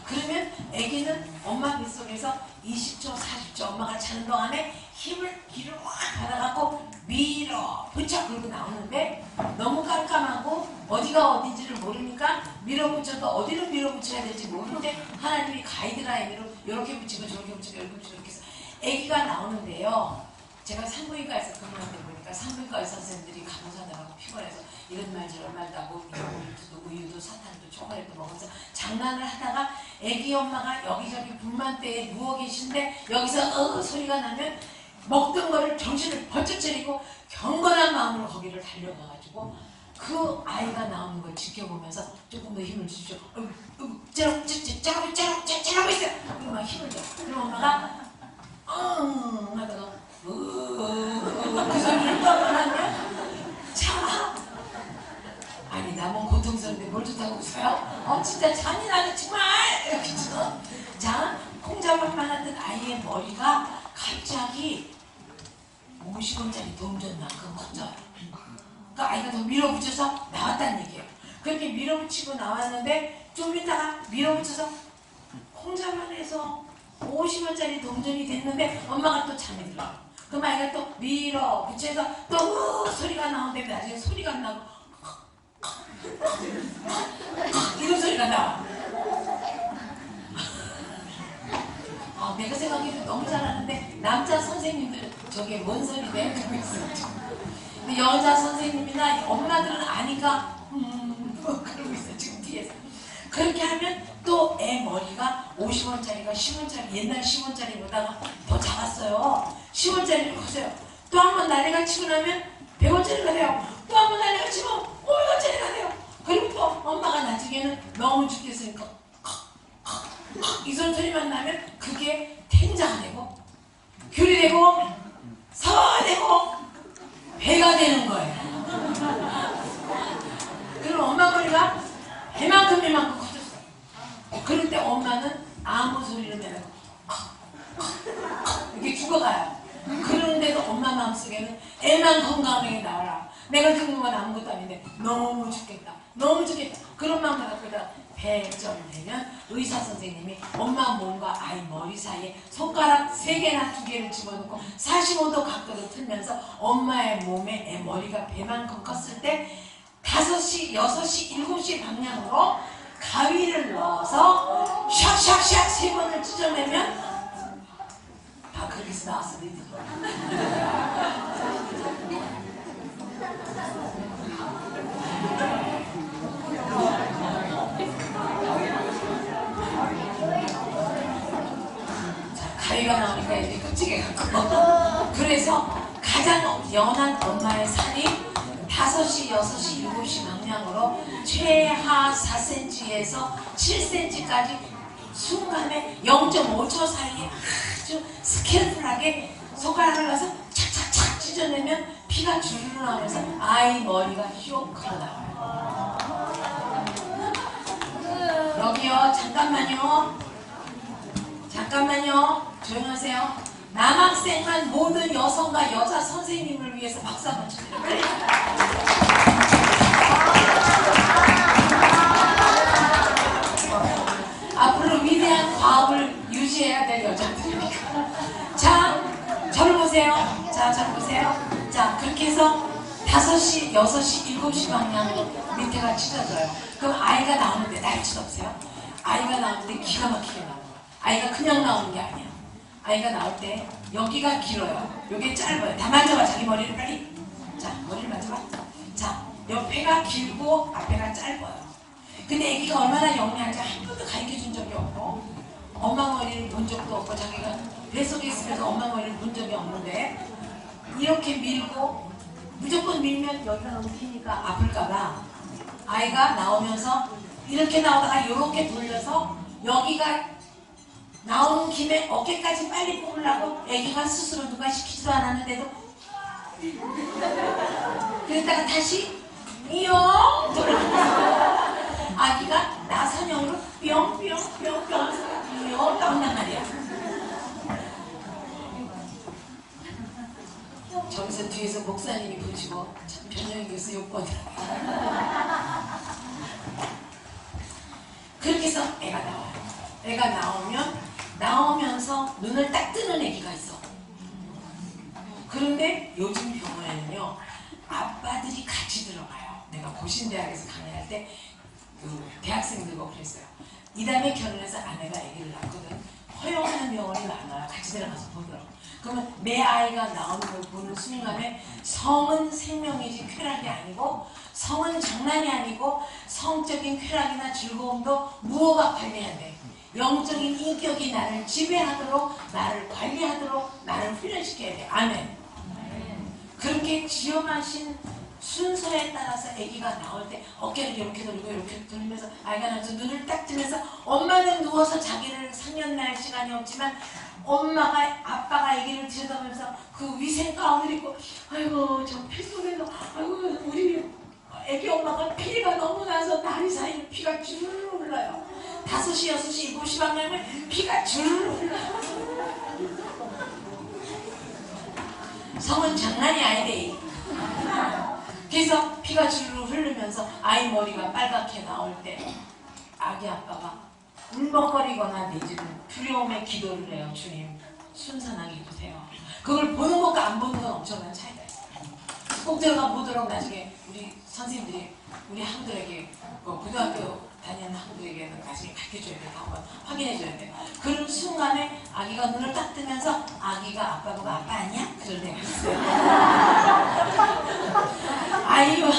그러면 아기는 엄마 뱃속에서 20초, 40초 엄마가 자는 동안에 기를 확 받아갖고 밀어붙여 그러고 나오는데 너무 깜깜하고 어디가 어딘지를 모르니까 밀어붙여도 어디로 밀어붙여야 될지 모르는데 하나님이 가이드라인으로 이렇게 붙이고 저렇게 붙이고 이렇게 붙이고 이렇게 해서 아기가 나오는데요. 제가 산부인과에서 근무할 때 보니까 산부인과 의사 선생님들이 간호사들하고 피곤해서 이런 말 저런 말도 하고 우유도 사탕도 초콜릿도 먹으면서 장난을 하다가 아기 엄마가 여기저기 분만대에 누워 계신데 여기서 소리가 나면 먹던 거를 정신을 번쩍 차리고 경건한 마음으로 거기를 달려가가지고 그 아이가 나오는 걸 지켜보면서 조금 더 힘을 주시죠. 짜라고 있어요. 그리고 막 힘을 줘. 그럼 엄마가 하다가 그 소리를 또 한번 하면 자, 아니 남은 고통스러운데 뭘 좋다고 웃어요? 진짜 잔인하네 정말. 그쵸? 자, 콩자박만한 듯 아이의 머리가 갑자기 50원짜리 동전만큼 커져요. 그러니까 아이가 더 밀어붙여서 나왔다는 얘기예요. 그렇게 밀어붙이고 나왔는데 좀 있다가 밀어붙여서 콩자만 해서 50원짜리 동전이 됐는데 엄마가 또 잠이 들어. 그럼 아이가 또 밀어붙여서 또 소리가 나오는데 나중에 소리가 안 나고 이런 소리가 나와. 내가 생각해도 너무 잘하는데 남자 선생님들 저게 뭔 소리네? 그러고 있어. 근데 여자 선생님이나 엄마들은 아니까 그러고 있어 지금 뒤에서. 그렇게 하면 또 애 머리가 50원짜리가 10원짜리 옛날 10원짜리보다가 더 작았어요. 10원짜리로 커져요. 또 한 번 난리가 치고 나면 100원짜리가 돼요. 또 한 번 난리가 치고 500원짜리가 돼요. 그리고 또 엄마가 나중에는 너무 죽겠으니까 이 소리만 나면 그게 텐자가 되고 귤이 되고 사과가 되고 배가 되는 거예요. 그럼 엄마 머리가 배만큼 커졌어요. 그럴 때 엄마는 아무 소리를 내고 이렇게 죽어가요. 그런데도 엄마 마음속에는 애만 건강하게 나와라. 내가 죽는 건 아무것도 아닌데 너무 죽겠다. 너무 죽겠다. 그런 마음을 갖고 있다가 100점 되면 의사 선생님이 엄마 몸과 아이 머리 사이에 손가락 3개나 2개를 집어넣고 45도 각도로 틀면서 엄마의 몸에 애 머리가 배만큼 컸을 때 5시, 6시, 7시 방향으로 가위를 넣어서 샥샥샥 3번을 찢어내면 그렇게 해서 나왔어. 가위가 나오니까 이렇게 끔찍해 갖고 그래서 가장 연한 엄마의 살이 5시, 6시, 7시 방향으로 최하 4cm에서 7cm까지 순간에 0.5초 사이에 아주 스케일풀하게 손가락을 넣어서 착착착 찢어내면 피가 주르르 나오면서 아이 머리가 휘옥 흘러나와요. 여기요, 잠깐만요. 조용하세요. 남학생만 모든 여성과 여자 선생님을 위해서 박수 한번 주세요. 빨리. 앞으로 위대한 과업을 유지해야 될 여자들이니까. 자, 저를 보세요. 자, 그렇게 해서 5시, 6시, 7시 방향으로 밑에가 찢어져요. 그럼 아이가 나오는데 날치도 없어요. 아이가 나오는데 기가 막히게 나와요. 아이가 그냥 나오는 게 아니야. 아이가 나올 때 여기가 길어요. 여기 짧아요. 다 만져봐. 자기 머리를 빨리. 자, 머리를 만져봐. 자, 옆에가 길고 앞에가 짧아요. 근데 애기가 얼마나 영리한지 한 번도 가르쳐준 적이 없고 엄마 머리를 본 적도 없고 자기가 뱃속에 있으면서 엄마 머리를 본 적이 없는데 이렇게 밀고 무조건 밀면 여기가 너무 기니까 아플까봐 아이가 나오면서 이렇게 나오다가 이렇게 돌려서 여기가 나오는 김에 어깨까지 빨리 뽑으려고 애기가 스스로 누가 시키지도 않았는데도 그랬다가 다시 뿅 돌아 아기가 나선형으로 뿅뿅뿅뿅 하면서 나온단 말이야. 저기서 뒤에서 목사님이 보시고 참 변형이 교수 욕거든. 그렇게 해서 애가 나와요. 애가 나오면서 눈을 딱 뜨는 애기가 있어. 그런데 요즘 병원에는요 아빠들이 같이 들어가요. 내가 고신대학에서 강의할 때 그 대학생들과 그랬어요. 이 다음에 결혼해서 아내가 아기를 낳거든. 허용하는 병원이 많아요. 같이 들어가서 보더라고. 그러면 내 아이가 나오는 걸 보는 순간에 성은 생명이지 쾌락이 아니고 성은 장난이 아니고 성적인 쾌락이나 즐거움도 무호가 관리한대. 영적인 인격이 나를 지배하도록 나를 관리하도록 나를 훈련시켜야 돼. 아멘. 그렇게 지엄하신 순서에 따라서 아기가 나올 때 어깨를 이렇게 돌리고 이렇게 돌리면서 아이가 나와서 눈을 딱 뜨면서 엄마는 누워서 자기를 상견례할 시간이 없지만 엄마가 아빠가 아기를 들여다보면서 그 위생 가운을 입고 아이고 저 피 속에서 아이고 우리 아기 엄마가 피가 너무 나서 다리 사이로 피가 주르르 흘러요. 5시, 6시, 7시 방향에 피가 주르르 흘러요. 성은 장난이 아니대. 그래서 피가 주르르 흐르면서 아이 머리가 빨갛게 나올 때 아기 아빠가 울먹거리거나 내지는 두려움에 기도를 해요. 주님 순산하게 해주세요. 그걸 보는 것과 안 보는 건 엄청난 차이가 있어요. 꼭 들어가 보도록 나중에 우리 선생님들이 우리 학우들에게 고등학교 다니는 학우들에게는 나중에 가르쳐줘야 돼요. 한번 확인해줘야 돼요. 그런 순간에 아기가 눈을 딱 뜨면서 아기가 아빠 보고 아빠 아니야? 그럴 때가 있어요. 아이와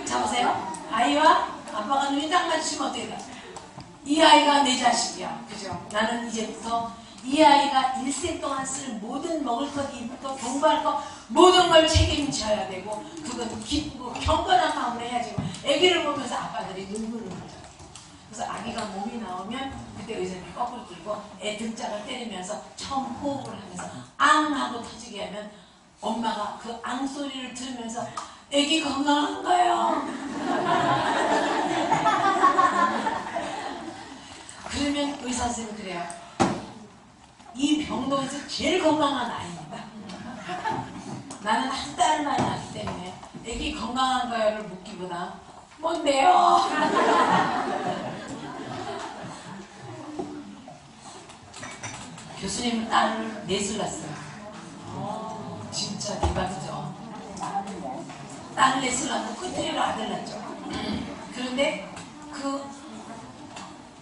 잡으세요. 아이와 아빠가 눈이 딱 마주치면 어떻게 돼? 이 아이가 내 자식이야. 그죠? 나는 이제부터 이 아이가 일생 동안 쓸 모든 먹을 것, 입을 것, 공부할 것 모든 걸 책임져야 되고 그건 기쁘고 경건한 마음으로 해야지. 아기를 보면서 아빠들이 눈물을 흘려요. 그래서 아기가 몸이 나오면 그때 의사님이 거꾸로 들고 애 등짝을 때리면서 처음 호흡을 하면서 앙 하고 터지게 하면 엄마가 그 앙 소리를 들으면서 애기 건강한가요? 그러면 의사 선생님은 그래요. 이 병동에서 제일 건강한 아이입니다. 나는 한 달을 많이 낳기 때문에 애기 건강한가요를 묻기보다 뭔데요? 교수님 딸을 넷을 낳았어요. 진짜 대박이죠. 딸을 넷을 낳고 끝으로 아들 낳죠. 그런데 그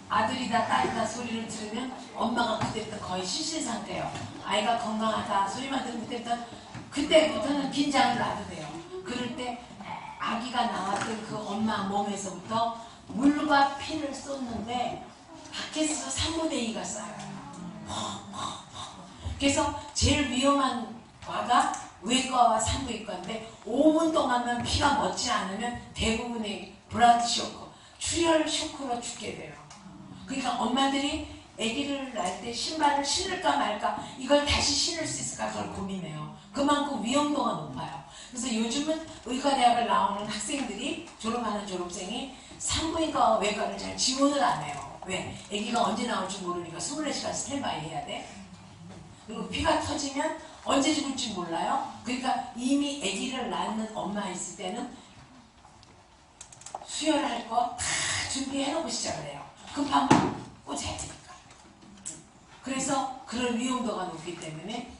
아들이다 딸이다 소리를 들으면 엄마가 그때부터 거의 실신 상태예요. 아이가 건강하다 소리만 들으면 그때부터는 긴장을 놔도 돼요. 그럴 때 아기가 나왔던 그 엄마 몸에서부터 물과 피를 쏟는데 밖에서 3분의 2가 쌓여요. 그래서 제일 위험한 과가 외과와 산부인과인데 5분 동안만 피가 멎지 않으면 대부분의 블라드 쇼크, 출혈 쇼크로 죽게 돼요. 그러니까 엄마들이 아기를 낳을 때 신발을 신을까 말까 이걸 다시 신을 수 있을까 그걸 고민해요. 그만큼 위험도가 높아요. 그래서 요즘은 의과대학을 나오는 학생들이 졸업하는 졸업생이 산부인과와 외과를 잘 지원을 안 해요. 왜? 아기가 언제 나올지 모르니까 24시간 스탠바이 해야 돼. 그리고 피가 터지면 언제 죽을지 몰라요. 그러니까 이미 아기를 낳는 엄마 있을 때는 수혈을 할 거 다 준비해놓고 시작을 해요. 급하면 꽂아야 되니까. 그래서 그런 위험도가 높기 때문에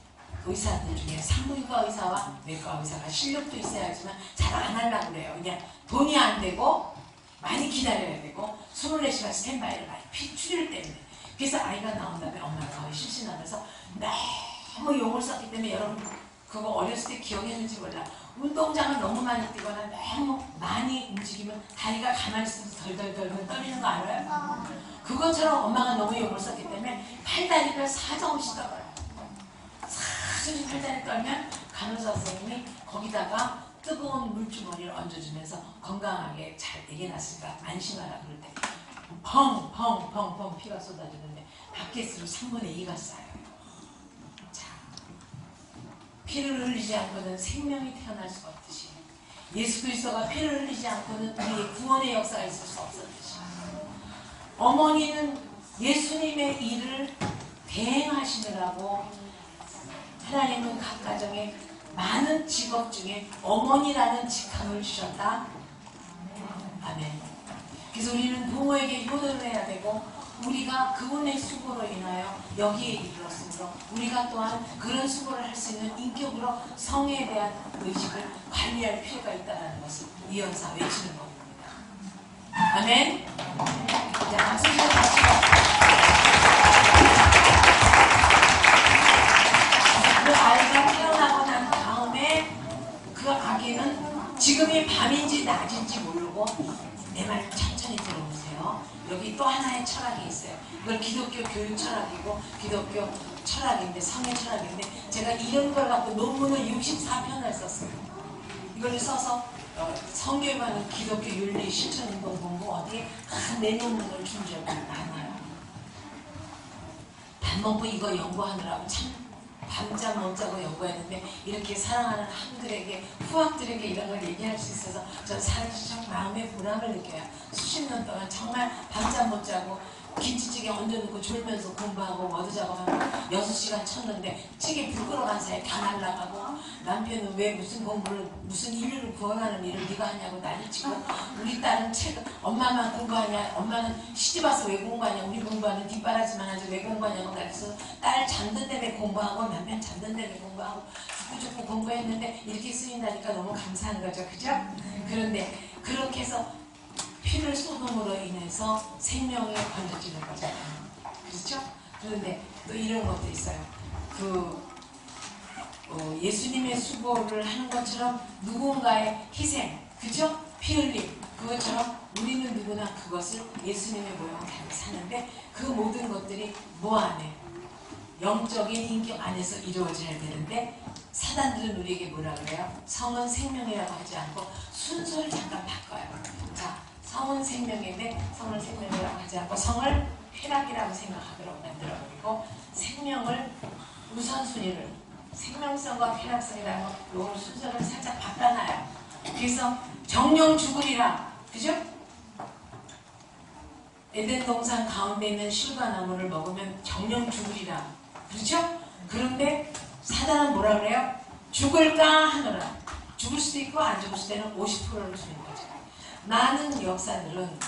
의사들 중에 산부인과 의사와 외과 의사가 실력도 있어야 하지만 잘 안 하려고 그래요. 그냥 돈이 안 되고 많이 기다려야 되고 24시간 스탠바이를 많이 피 출혈 때문에. 그래서 아이가 나온 다음에 엄마가 거의 실신하면서 너무 용을 썼기 때문에 여러분 그거 어렸을 때 기억했는지 몰라. 운동장을 너무 많이 뛰거나 너무 많이 움직이면 다리가 가만히 있으면서 덜덜덜 떨리는 거 알아요? 그것처럼 엄마가 너무 용을 썼기 때문에 팔다리를 사정없이 떨어요. 사정없이 팔다리 떨면 간호사 선생님이 거기다가 뜨거운 물주머니를 얹어주면서 건강하게 잘 애기 낳았으니까 안심하라 그럴 때 펑펑펑펑 피가 쏟아지는데 밖에서 3분의 2가 쌓여요. 자, 피를 흘리지 않고는 생명이 태어날 수가 없듯이 예수 그리스도가 피를 흘리지 않고는 우리의 구원의 역사가 있을 수 없었듯이 어머니는 예수님의 일을 대행하시느라고 하나님은 각 가정에 많은 직업 중에 어머니라는 직함을 주셨다. 아멘. 그래서 우리는 부모에게 효도를 해야 되고 우리가 그분의 수고로 인하여 여기에 이르렀으므로 우리가 또한 그런 수고를 할 수 있는 인격으로 성에 대한 의식을 관리할 필요가 있다는 것을 이 연사 외치는 겁니다. 아멘. 자, 박수 좀 다시요. 그 아이가 태어나고 난 다음에 그 아기는 지금이 밤인지 낮인지 모르고 내 말 천천히 들어보세요. 여기 또 하나의 철학이 있어요. 이걸 기독교 교육 철학이고 기독교 철학인데 성의 철학인데 제가 이런 걸 갖고 논문을 64편을 썼어요. 이걸 써서 성교육하는 기독교 윤리 실천운동 공부 어디에 내 논문을 준 적이 많아요. 단문부 이거 연구하느라고 참 밤잠 못 자고 연구했는데 이렇게 사랑하는 학우들에게 후학들에게 이런 걸 얘기할 수 있어서 전 살아서 참 마음의 보람을 느껴요. 수십 년 동안 정말 밤잠 못 자고 김치찌개 얹어놓고 졸면서 공부하고 워드 작업하고 6시간 쳤는데 찌개 불 끓어간 사이에 다 날라가고 남편은 왜 무슨 공부를 무슨 인류를 구원하는 일을 네가 하냐고 난리치고 우리 딸은 책 엄마만 공부하냐 엄마는 시집와서 왜 공부하냐 우리 공부하는 뒷바라지만 하지 왜 공부하냐고 그래서 딸 잠든 데에 공부하고 남편 잠든 데에 공부하고 죽고 공부했는데 이렇게 쓰인다니까 너무 감사한 거죠. 그죠? 그런데 그렇게 해서 피를 쏟음으로 인해서 생명이 건져지는 거잖아요. 그렇죠? 그런데 또 이런 것도 있어요. 예수님의 수고를 하는 것처럼 누군가의 희생, 그죠? 피 흘림, 그것처럼 우리는 누구나 그것을 예수님의 모양을 닮아 사는데 그 모든 것들이 뭐 안에? 영적인 인격 안에서 이루어져야 되는데 사단들은 우리에게 뭐라 그래요? 성은 생명이라고 하지 않고 순서를 잠깐 바꿔요. 자, 성은 생명인데 성을 생명이라고 하지 않고 성을 쾌락이라고 생각하도록 만들어버리고 생명을 우선순위를 생명성과 쾌락성이라고 요 순서를 살짝 바꿔놔요. 그래서 정령 죽으리라. 그죠? 에덴 동산 가운데 있는 실과나무를 먹으면 정령 죽으리라. 그렇죠? 그런데 사단은 뭐라 그래요? 죽을까 하노라. 죽을 수도 있고 안 죽을 수도 있는 50%를 주는 거죠. 많은 역사들은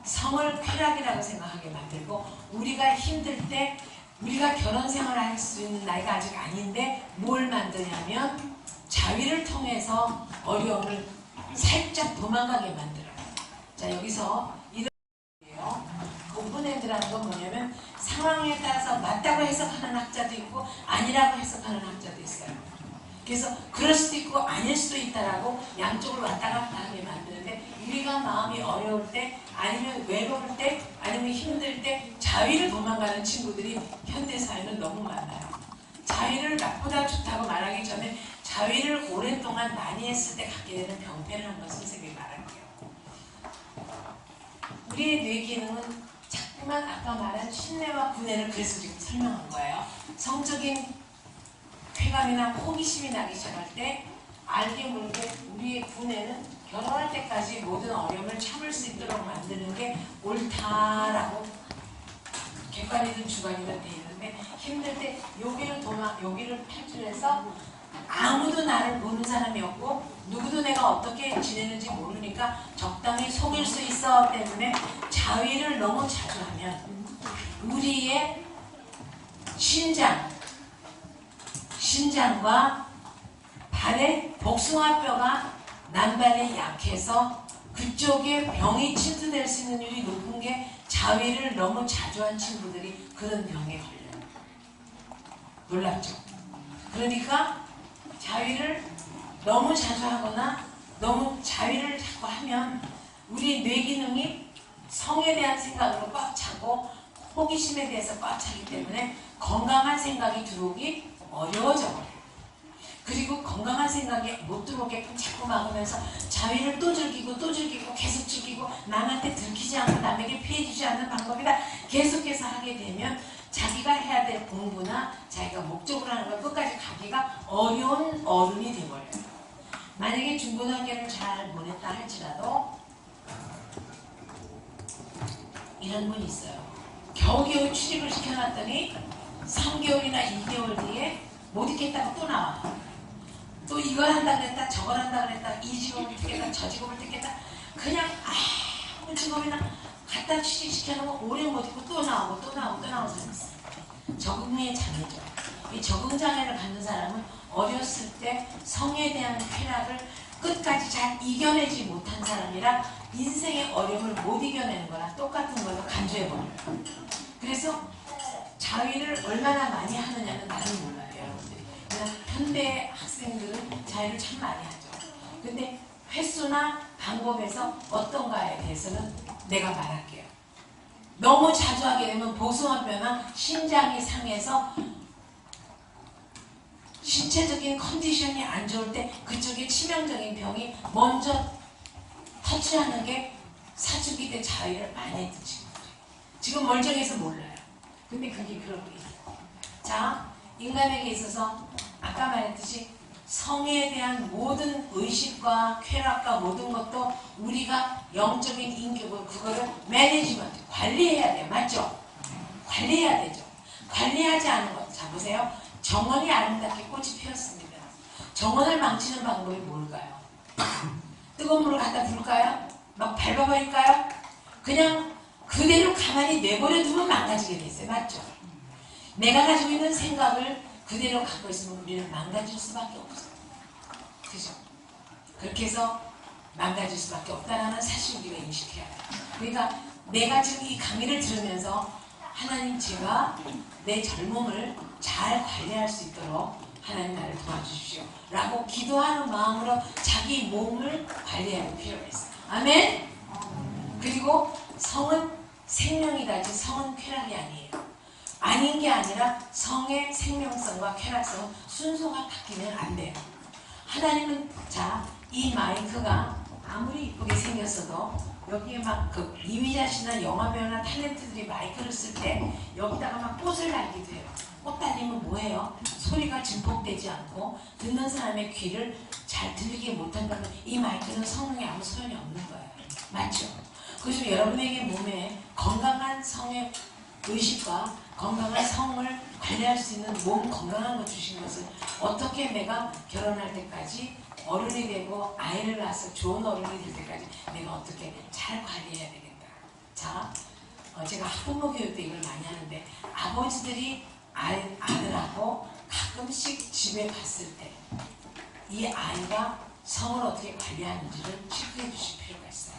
성을 쾌락이라고 생각하게 만들고 우리가 힘들 때 우리가 결혼 생활을 할 수 있는 나이가 아직 아닌데 뭘 만드냐면 자위를 통해서 어려움을 살짝 도망가게 만들어요. 자, 여기서 이런 거예요. 오픈핸드라는 건 뭐냐면 상황에 따라서 맞다고 해석하는 학자도 있고 아니라고 해석하는 학자도 있어요. 그래서 그럴 수도 있고 아닐 수도 있다라고 양쪽을 왔다 갔다 하게 만드는데 우리가 마음이 어려울 때 아니면 외로울 때 아니면 힘들 때 자위를 도망가는 친구들이 현대사회는 너무 많아요. 자위를 나쁘다 좋다고 말하기 전에 자위를 오랫동안 많이 했을 때 갖게 되는 병폐를 한번 선생님이 말할게요. 우리의 뇌 기능은 자꾸만 아까 말한 신뢰와 분해를 그래서 지금 설명한 거예요. 성적인 쾌감이나 호기심이 나기 시작할 때 알게 모르게 우리의 분해는 결혼할 때까지 모든 어려움을 참을 수 있도록 만드는 게 옳다라고 객관이든 주관이든 돼 있는데 힘들 때 여기를 탈출해서 아무도 나를 보는 사람이 없고 누구도 내가 어떻게 지내는지 모르니까 적당히 속일 수 있어 때문에 자위를 너무 자주 하면 우리의 신장과 발의 복숭아뼈가 난발이 약해서 그쪽에 병이 침투될 수 있는 율이 높은 게 자위를 너무 자주 한 친구들이 그런 병에 걸려요. 놀랍죠? 그러니까 자위를 너무 자주 하거나 너무 자위를 자꾸 하면 우리 뇌 기능이 성에 대한 생각으로 꽉 차고 호기심에 대해서 꽉 차기 때문에 건강한 생각이 들어오기 어려워져 버려요. 그리고 건강한 생각이 못 들어오게끔 자꾸 막으면서 자위를 또 즐기고 계속 즐기고 남한테 들키지 않고 남에게 피해주지 않는 방법이다 계속해서 하게 되면 자기가 해야 될 공부나 자기가 목적으로 하는 걸 끝까지 가기가 어려운 어른이 되어버려요. 만약에 중고등학교를 잘 보냈다 할지라도 이런 분이 있어요. 겨우겨우 취직을 시켜놨더니 3개월이나 2개월 뒤에 못 있겠다고 또 나와. 또 이걸 한다 그랬다 저걸 한다 그랬다 이 직업을 듣겠다 저 직업을 듣겠다 그냥 아무 직업이나 갖다 취직시켜놓고 오래 못 있고 또 나오고 사람이 있어요. 적응의 장애죠. 이 적응장애를 갖는 사람은 어렸을 때 성에 대한 쾌락을 끝까지 잘 이겨내지 못한 사람이라 인생의 어려움을 못 이겨내는 거랑 똑같은 걸로 간주해버려요. 그래서 자위를 얼마나 많이 하느냐는 나는 몰라요. 여러분들이. 그냥 현대 학생들은 자위를 참 많이 하죠. 근데 횟수나 방법에서 어떤가에 대해서는 내가 말할게요. 너무 자주 하게 되면 복숭아뼈나 신장이 상해서 신체적인 컨디션이 안 좋을 때 그쪽에 치명적인 병이 먼저 터치하는 게 사춘기 때 자위를 많이 했던 친구들이에요. 지금 멀쩡해서 몰라요. 근데 그게 그런 게 있어요. 자, 인간에게 있어서 아까 말했듯이 성에 대한 모든 의식과 쾌락과 모든 것도 우리가 영적인 인격을 그거를 매니지먼트, 관리해야 돼요. 맞죠? 관리해야 되죠. 관리하지 않은 것. 자 보세요. 정원이 아름답게 꽃이 피었습니다. 정원을 망치는 방법이 뭘까요? 뜨거운 물을 갖다 부을까요? 막 밟아버릴까요? 그냥 그대로 가만히 내버려 두면 망가지게 돼 있어요. 맞죠? 내가 가지고 있는 생각을 그대로 갖고 있으면 우리는 망가질 수밖에 없어요. 그죠? 그렇게 해서 망가질 수밖에 없다는 사실 우리가 인식해야 돼요. 그러니까 내가 지금 이 강의를 들으면서 하나님 제가 내 젊음을 잘 관리할 수 있도록 하나님 나를 도와주십시오 라고 기도하는 마음으로 자기 몸을 관리할 필요가 있어요. 아멘? 그리고 성은 생명이다지 성은 쾌락이 아니에요. 아닌 게 아니라 성의 생명성과 쾌락성은 순서가 바뀌면 안 돼요. 하나님은 자, 이 마이크가 아무리 이쁘게 생겼어도 여기에 막 그 이휘자 씨나 영화배우나 탤런트들이 마이크를 쓸 때 여기다가 막 꽃을 달기도 해요. 꽃 달리면 뭐예요? 소리가 증폭되지 않고 듣는 사람의 귀를 잘 들리게 못한다면 이 마이크는 성능에 아무 소용이 없는 거예요. 맞죠? 그래서 여러분에게 몸에 건강한 성의 의식과 건강한 성을 관리할 수 있는 몸 건강한 거 주신 것을 어떻게 내가 결혼할 때까지 어른이 되고 아이를 낳아서 좋은 어른이 될 때까지 내가 어떻게 잘 관리해야 되겠다. 자, 제가 학부모 교육 때 이걸 많이 하는데 아버지들이 아들하고 가끔씩 집에 갔을 때 이 아이가 성을 어떻게 관리하는지를 체크해 주실 필요가 있어요.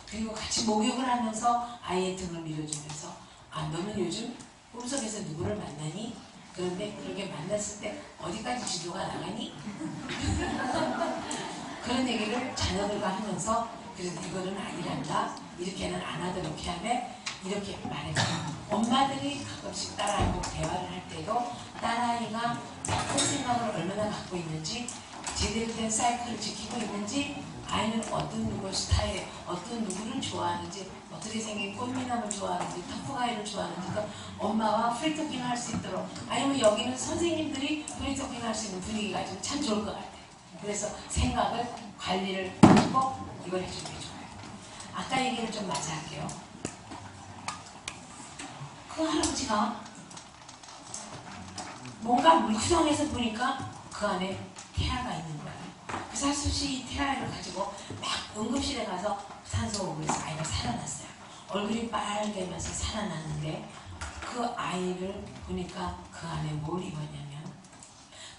그리고 같이 목욕을 하면서 아이의 등을 밀어주면서 아 너는 요즘 꿈속에서 누구를 만나니? 그런데 그렇게 만났을 때 어디까지 지도가 나가니? 그런 얘기를 자녀들과 하면서 그래서 이거는 아니란다. 이렇게는 안 하도록 해야 돼. 이렇게 말해줘요. 엄마들이 가끔씩 딸아이하고 대화를 할 때도 딸아이가 나쁜 생각을 얼마나 갖고 있는지 제대로 된 사이클을 지키고 있는지 아이는 어떤 누구 스타일에 어떤 누구를 좋아하는지 어떻게 생긴 꽃미남을 좋아하는지 터프가이를 좋아하는지도 엄마와 프리토킹을 할 수 있도록 아니면 여기는 선생님들이 프리토킹을 할 수 있는 분위기가 좀 참 좋을 것 같아요. 그래서 생각을 관리를 하고 이걸 해주는 게 좋아요. 아까 얘기를 좀 마저 할게요. 그 할아버지가 뭔가 물구덩이에서 보니까 그 안에 태아가 있는 거예요. 그래서 하수씨 이 태아를 가지고 막 응급실에 가서 산소 호흡에서 아이가 살아났어요. 얼굴이 빨개면서 살아났는데 그 아이를 보니까 그 안에 뭘 입었냐면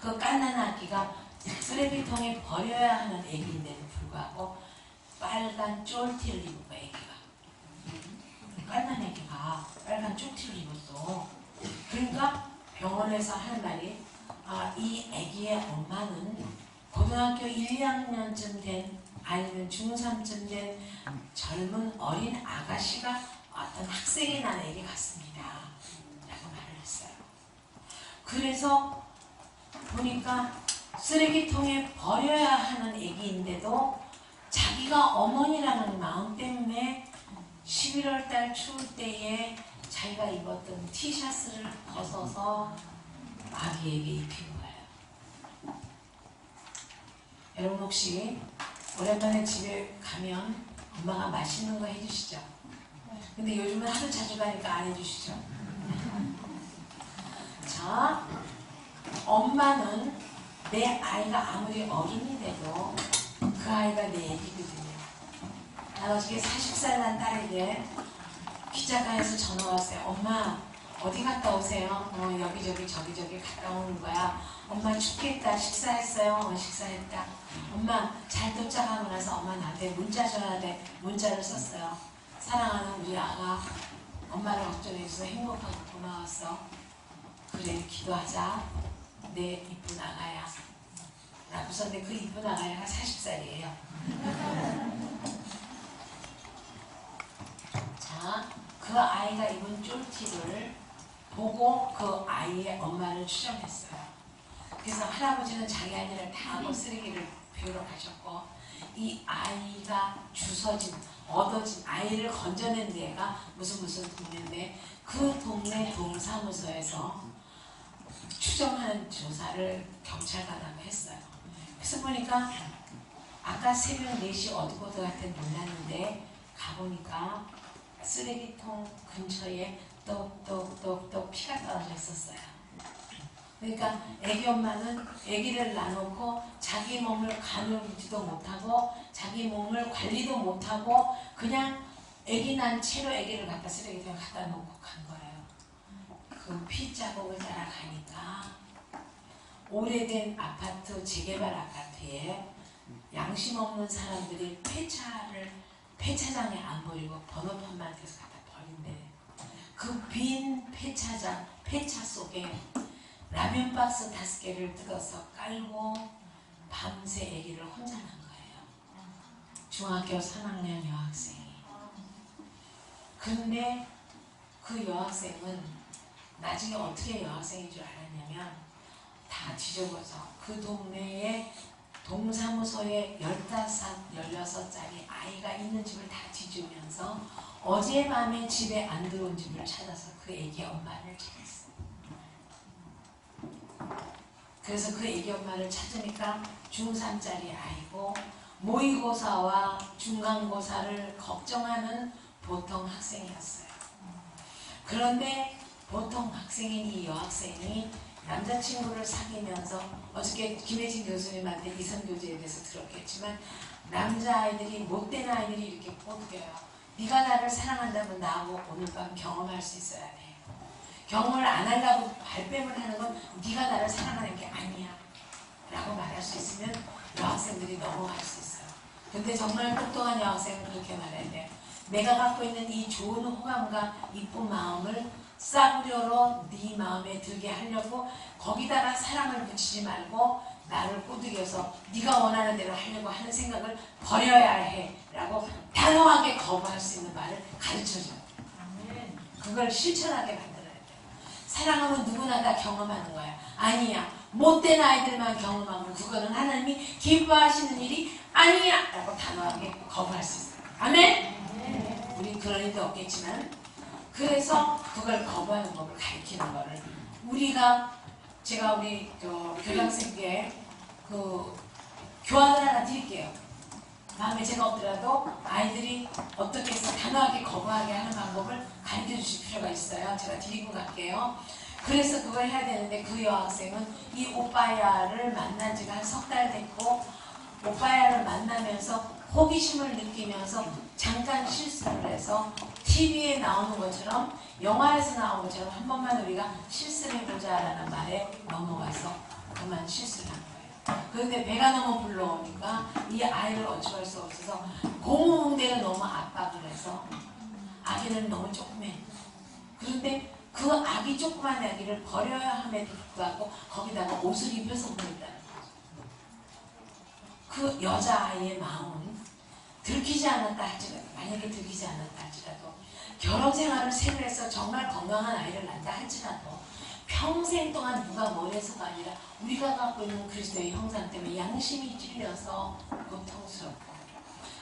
그 갓난 아기가 쓰레기통에 버려야 하는 애기인데도 불구하고 빨간 쫄티를 입은 거야. 애기가 갓난 애기가 빨간 쫄티를 입었어. 그러니까 병원에서 하는 말이 아, 이 애기의 엄마는 고등학교 1, 2학년쯤 된 아니면 중3쯤 된 젊은 어린 아가씨가 어떤 학생이 난 애기 같습니다 라고 말을 했어요. 그래서 보니까 쓰레기통에 버려야 하는 애기인데도 자기가 어머니라는 마음 때문에 11월달 추울 때에 자기가 입었던 티셔츠를 벗어서 아기에게 입힌 거예요. 여러분 혹시 오랜만에 집에 가면 엄마가 맛있는 거 해주시죠? 근데 요즘은 하도 자주 가니까 안 해주시죠? 자, 엄마는 내 아이가 아무리 어른이 돼도 그 아이가 내 애기거든요. 난 어저께 40살 난 딸에게 기자관에서 전화 왔어요. 엄마 어디 갔다 오세요? 여기저기 저기저기 갔다 오는 거야. 엄마 춥겠다. 식사했어요? 식사했다. 엄마 잘 도착하고 나서 엄마 나한테 문자 줘야 돼. 문자를 썼어요. 사랑하는 우리 아가 엄마를 걱정해줘서 행복하고 고마웠어. 그래 기도하자. 내 이쁜 아가야. 라고 썼는데 그 이쁜 아가야가 40살이에요. 자, 그 아이가 입은 쫄티를 보고 그 아이의 엄마를 추정했어요. 그래서 할아버지는 자기 할 일을 다 하고 쓰레기를 배우러 가셨고 이 아이가 주워진 얻어진 아이를 건져낸 데가 무슨 동네인데 그 동네 동사무소에서 추정하는 조사를 경찰관하고 했어요. 그래서 보니까 아까 새벽 4시 어둑어둑할 때 몰랐는데 가보니까 쓰레기통 근처에 똑똑똑똑똑 피가 떨어져 있었어요. 그러니까 애기 엄마는 애기를 낳아놓고 자기 몸을 가누지도 못하고 자기 몸을 관리도 못하고 그냥 애기 난 채로 애기를 갖다 쓰레기통에 갖다 놓고 간 거예요. 그 피자국을 따라가니까 오래된 아파트, 재개발 아파트에 양심 없는 사람들이 폐차장에 안 버리고 번호판만 해서 갖다 버린대. 그 빈 폐차 속에 라면 박스 5개를 뜯어서 깔고 밤새 아기를 혼자 낳은 거예요. 중학교 3학년 여학생이. 근데 그 여학생은 나중에 어떻게 여학생인 줄 알았냐면 다 뒤져봐서 그 동네에 동사무소에 15, 16짜리 아이가 있는 집을 다 뒤지면서 어젯밤에 집에 안 들어온 집을 찾아서 그 애기 엄마를 찾았어요. 그래서 그 애기 엄마를 찾으니까 중3짜리 아이고 모의고사와 중간고사를 걱정하는 보통 학생이었어요. 그런데 보통 학생인 이 여학생이 남자친구를 사귀면서 어저께 김혜진 교수님한테 이성교제에 대해서 들었겠지만 남자아이들이 못된 아이들이 이렇게 꼬드겨요. 네가 나를 사랑한다면 나하고 오늘 밤 경험할 수 있어야 돼. 경험을 안 하려고 발뺌을 하는 건 네가 나를 사랑하는 게 아니야 라고 말할 수 있으면 여학생들이 넘어갈 수 있어요. 근데 정말 똑똑한 여학생은 그렇게 말해야 돼요. 내가 갖고 있는 이 좋은 호감과 이쁜 마음을 싸구려로 네 마음에 들게 하려고 거기다가 사랑을 붙이지 말고 나를 꼬드겨서 네가 원하는 대로 하려고 하는 생각을 버려야 해 라고 단호하게 거부할 수 있는 말을 가르쳐줘요. 그걸 실천하게 만들어야 돼요. 사랑하면 누구나 다 경험하는 거야. 아니야. 못된 아이들만 경험하면 그거는 하나님이 기뻐하시는 일이 아니야 라고 단호하게 거부할 수 있어요. 아멘? 우리 그럴 일도 없겠지만 그래서 그걸 거부하는 법을 가르치는 거를 제가 우리 교장선생님께 교환을 하나 드릴게요. 다음에 제가 없더라도 아이들이 어떻게 해서 단호하게 거부하게 하는 방법을 가르쳐 주실 필요가 있어요. 제가 드리고 갈게요. 그래서 그걸 해야 되는데 그 여학생은 이 오빠야를 만난 지가 한 3달 됐고 오빠야를 만나면서 호기심을 느끼면서 잠깐 실수를 해서 TV에 나오는 것처럼 영화에서 나오는 것처럼 한 번만 우리가 실수를 해보자라는 말에 넘어가서 그만 실수를 한 거예요. 그런데 배가 너무 불러오니까 이 아이를 어찌할 수 없어서 고무붕대를 너무 압박을 해서 아기는 너무 조그매. 그런데 그 아기 조그만 아기를 버려야 함에도 불구하고 거기다가 옷을 입혀서 보냈다는 거죠. 그 여자아이의 마음은 들키지 않았다 할지라도 만약에 들키지 않았다 할지라도 결혼 생활을 새로 해서 정말 건강한 아이를 낳는다 할지라도 평생 동안 누가 뭐래서가 아니라 우리가 갖고 있는 그리스도의 형상 때문에 양심이 찔려서 고통스럽고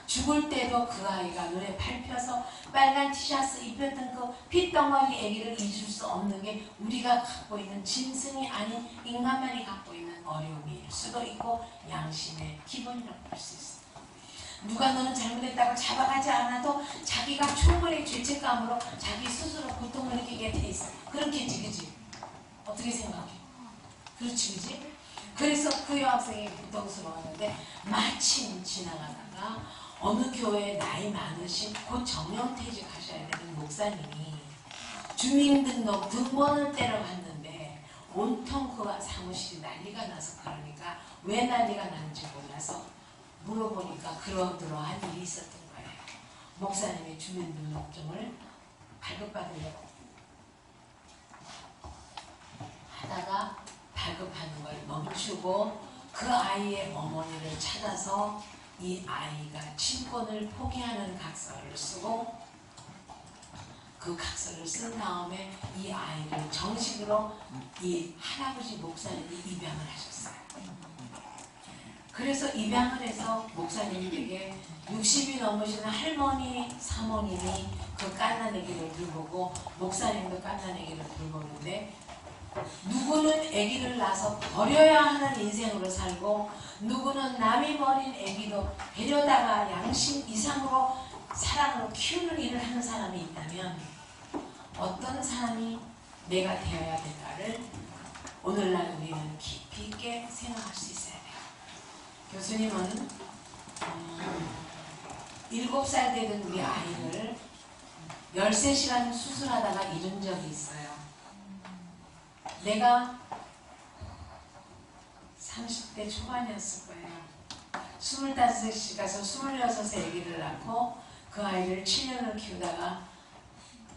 죽을 때도 그 아이가 눈에 밟혀서 빨간 티셔츠 입혔던 그 핏덩어리 아기를 잊을 수 없는 게 우리가 갖고 있는 짐승이 아닌 인간만이 갖고 있는 어려움일 수도 있고 양심의 기본이라고 할 수 있습니다. 누가 너는 잘못했다고 잡아가지 않아도 자기가 충분히 죄책감으로 자기 스스로 고통을 느끼게 돼 있어. 그렇겠지, 그지? 어떻게 생각해? 그렇지, 그지? 그래서 그 여학생이 고통스러웠는데 마침 지나가다가 어느 교회에 나이 많으신 곧 정년퇴직 하셔야 되는 목사님이 주민등록 등본을 떼러 갔는데 온통 그 사무실이 난리가 나서 그러니까 왜 난리가 나는지 몰라서 물어보니까 그러한 일이 있었던 거예요. 목사님의 주민등록증을 발급받으려고 하다가 발급하는 걸 멈추고 그 아이의 어머니를 찾아서 이 아이가 친권을 포기하는 각서를 쓰고 그 각서를 쓴 다음에 이 아이를 정식으로 이 할아버지 목사님이 입양을 하셨어요. 그래서 입양을 해서 목사님에게 60이 넘으시는 할머니, 사모님이 그 갓난아기를 돌보고 목사님도 갓난아기를 돌보는데 누구는 아기를 낳아서 버려야 하는 인생으로 살고 누구는 남이 버린 아기도 데려다가 양심 이상으로 사랑으로 키우는 일을 하는 사람이 있다면 어떤 사람이 내가 되어야 될까를 오늘날 우리는 깊이 있게 생각할 수 있어야 돼요. 교수님은 7살 되던 우리 아이를 13시간 수술하다가 잃은 적이 있어요. 내가 30대 초반이었을 거예요. 25시 가서 26에 아기를 낳고 그 아이를 7년을 키우다가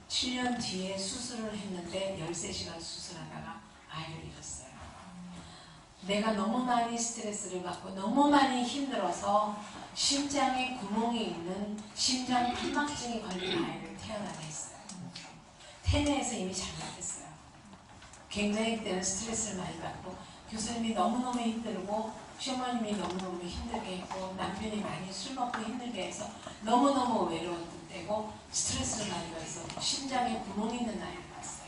7년 뒤에 수술을 했는데 13시간 수술하다가 아이를 잃었어요. 내가 너무 많이 스트레스를 받고 너무 많이 힘들어서 심장에 구멍이 있는 심장 판막증이 걸린 아이를 태어나게 했어요. 태내에서 이미 잘못했어요. 굉장히 그때는 스트레스를 많이 받고 교수님이 너무너무 힘들고 시어머님이 너무너무 힘들게 했고 남편이 많이 술 먹고 힘들게 해서 너무너무 외로웠던 때고 스트레스를 많이 받아서 심장에 구멍이 있는 아이를 낳았어요.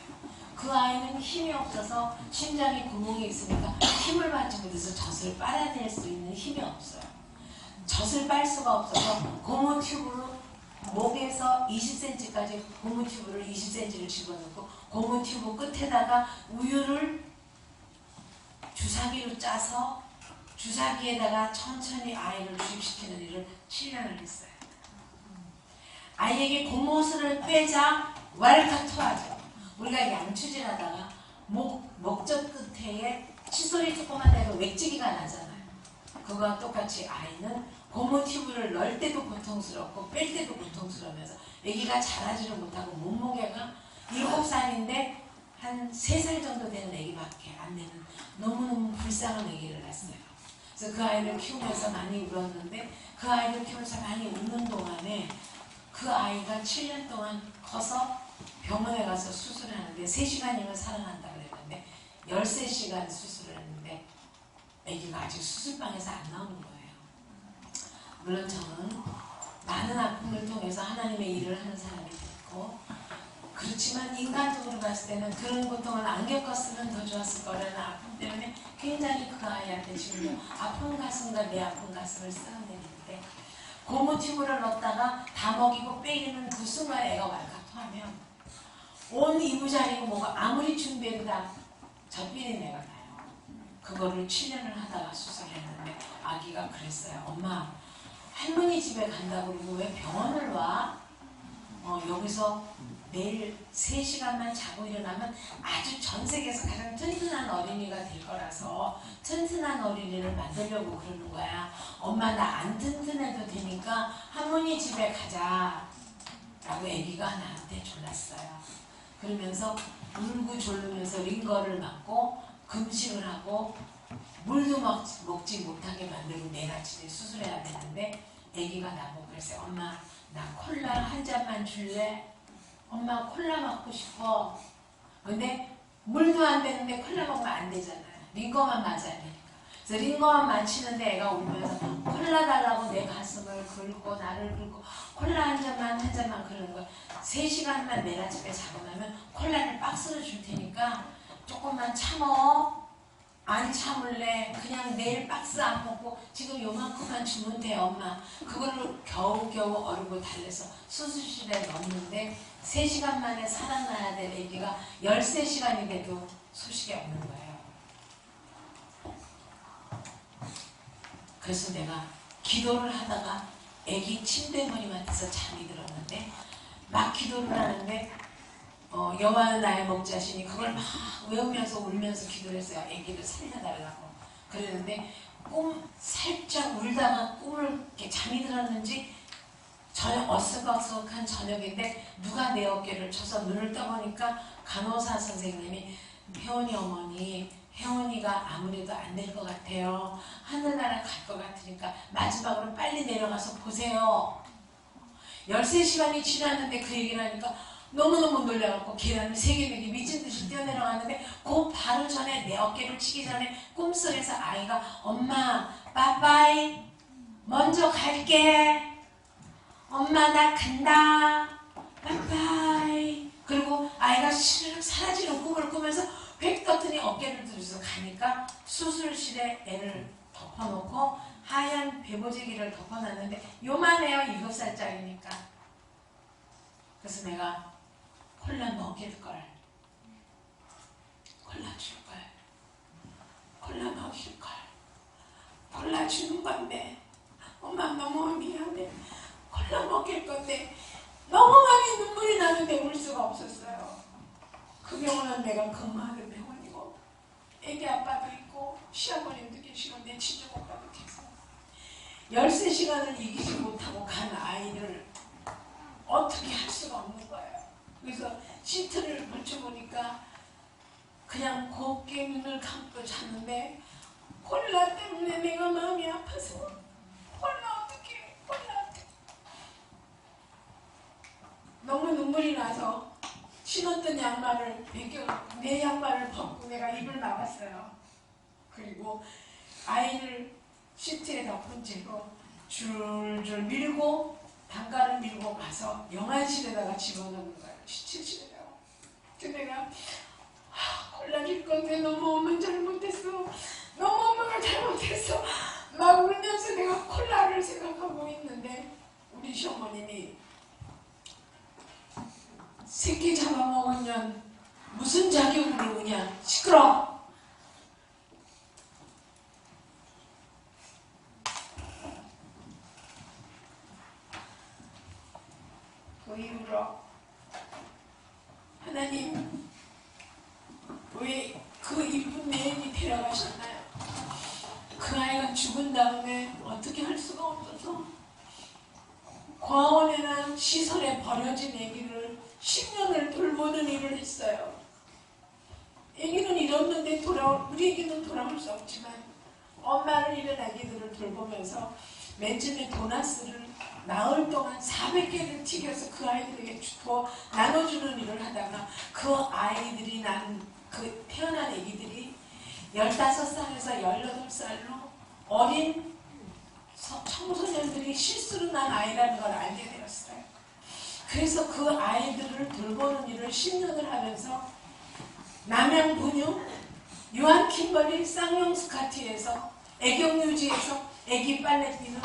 그 아이는 힘이 없어서 심장에 구멍이 있으니까 힘을 받지 못해서 젖을 빨아낼 수 있는 힘이 없어요. 젖을 빨 수가 없어서 고무 튜브로 목에서 20cm까지 고무 튜브를 20cm를 집어넣고 고무 튜브 끝에다가 우유를 주사기로 짜서 주사기에다가 천천히 아이를 주입시키는 일을 7년을 했어요. 아이에게 고무줄을 빼자 왈카토하죠. 우리가 양추질하다가 목젖 끝에 칫솔이 조금만 대도 웩지기가 나잖아요. 그거와 똑같이 아이는 고무 튜브를 넣을 때도 고통스럽고 뺄 때도 고통스러우면서 아기가 자라지를 못하고 몸무게가 7살인데 한 3살 정도 되는 아기밖에 안 되는 너무너무 불쌍한 아기를 낳았어요. 그래서 그 아이를 키우면서 많이 울었는데 그 아이를 키우면서 많이 웃는 동안에 그 아이가 7년 동안 커서 병원에 가서 수술을 하는데 3시간이면 살아난다 그랬는데 13시간 수술을 했는데 아기가 아직 수술방에서 안 나오는 거예요. 물론 저는 많은 아픔을 통해서 하나님의 일을 하는 사람이 됐고 그렇지만 인간적으로 봤을 때는 그런 고통을 안 겪었으면 더 좋았을 거라는 아픔 때문에 굉장히 그 아이한테 지금도 아픈 가슴과 내 아픈 가슴을 쌓아내는데 고무 튜브를 넣다가 다 먹이고 빼기는 그 순간 애가 왈칵토하면 온 이부자리고 뭐가 아무리 준비해도 다 젖비린 애가 나요. 그거를 7년을 하다가 수술했는데 아기가 그랬어요. 엄마 할머니 집에 간다고 그러고 왜 병원을 와? 여기서 매일 3시간만 자고 일어나면 아주 전 세계에서 가장 튼튼한 어린이가 될 거라서 튼튼한 어린이를 만들려고 그러는 거야. 엄마 나 안 튼튼해도 되니까 할머니 집에 가자 라고 아기가 나한테 졸랐어요. 그러면서 울고 졸르면서 링거를 맞고 금식을 하고 물도 먹지 못하게 만들고 내일 아침에 수술해야 되는데 아기가 나보고 그랬어요. 엄마 나 콜라 한 잔만 줄래? 엄마 콜라 먹고 싶어. 근데 물도 안 되는데 콜라 먹으면 안 되잖아요. 링거만 맞아야 되니까. 그래서 링거만 맞히는데 애가 울면서 콜라 달라고 내 가슴을 긁고 나를 긁고 콜라 한 잔만 그러는 거야. 3시간만 내일 아침에 자고 나면 콜라를 박스로 줄 테니까 조금만 참어. 안 참을래. 그냥 내일 박스 안 먹고 지금 요만큼만 주면 돼 엄마. 그거를 겨우겨우 어르고 달래서 수술실에 넣었는데 3시간 만에 살아나야 될 아기가 13시간이 돼도 소식이 없는 거예요. 그래서 내가 기도를 하다가 아기 침대머리맡에서 잠이 들었는데 막 기도를 하는데 여호와는 나의 목자시니 그걸 막 외우면서 울면서 기도를 했어요. 아기를 살려달라고. 그랬는데 살짝 울다가 꿈을 이렇게 잠이 들었는지 저녁 어둑어둑한 저녁인데 누가 내 어깨를 쳐서 눈을 떠보니까 간호사 선생님이 혜원이 어머니 혜원이가 아무래도 안 될 것 같아요. 하늘나라 갈 것 같으니까 마지막으로 빨리 내려가서 보세요. 13시간이 지났는데 그 얘기를 하니까 너무너무 놀라갖고 계단을 3개맥이 미친듯이 뛰어내려갔는데 그 바로 전에 내 어깨를 치기 전에 꿈속에서 아이가 엄마 빠빠이 먼저 갈게 엄마 나 간다 빠빠이 그리고 아이가 시르륵 사라지는 꿈을 꾸면서 획 떴더니 어깨를 들어서 가니까 수술실에 애를 덮어놓고 하얀 배보지기를 덮어놨는데 요만해요. 7살짜리니까. 그래서 내가 콜라 먹일걸, 콜라 줄걸, 콜라 먹일걸, 콜라 주는 건데 엄마 너무 미안해, 콜라 먹일 건데 너무 많이 눈물이 나는데 울 수가 없었어요. 그 병원은 내가 근무하는 병원이고 애기 아빠도 있고 시어머님도 계시고 내 친정 오빠도 계세요. 13시간을 이기지 못하고 간 아이를 어떻게 할 수가 없는 거예요. 그래서 시트를 걸쳐보니까 그냥 곱게 눈을 감고 잤는데 콜라 때문에 내가 마음이 아파서 콜라 어떡해, 콜라 어떡해. 너무 눈물이 나서 신었던 양말을 내 양말을 벗고 내가 입을 막았어요. 그리고 아이를 시트에 덮은 채로 줄줄 밀고 단가를 밀고 가서 영안실에다가 집어넣는 거예요. 시체실에다가. 근데 내가 콜라 줄 건데 너무 엄마는 잘못했어. 너무 엄마가 잘못했어. 막 울면서 내가 콜라를 생각하고 있는데 우리 시어머님이 새끼 잡아먹은 년 무슨 자격으로 우냐. 시끄러. 그 이후로 하나님 왜 그 이쁜 내인이 데려가셨나요? 그 아이가 죽은 다음에 어떻게 할 수가 없어서 과원이나 시설에 버려진 아기를 10년을 돌보는 일을 했어요. 아기는 잃었는데 우리 아기는 돌아올 수 없지만 엄마를 잃은 아기들을 돌보면서 맨 처음에 도나스를 나흘 동안 400개를 튀겨서 그 아이들에게 나눠주는 일을 하다가 그 아이들이 그 태어난 아기들이 15살에서 18살로 어린 청소년들이 실수로 난 아이라는 걸 알게 되었어요. 그래서 그 아이들을 돌보는 일을 10년을 하면서 남양분유, 유한 킴벌리, 쌍용 스카티에서 애경유지에서 애기 빨래비누,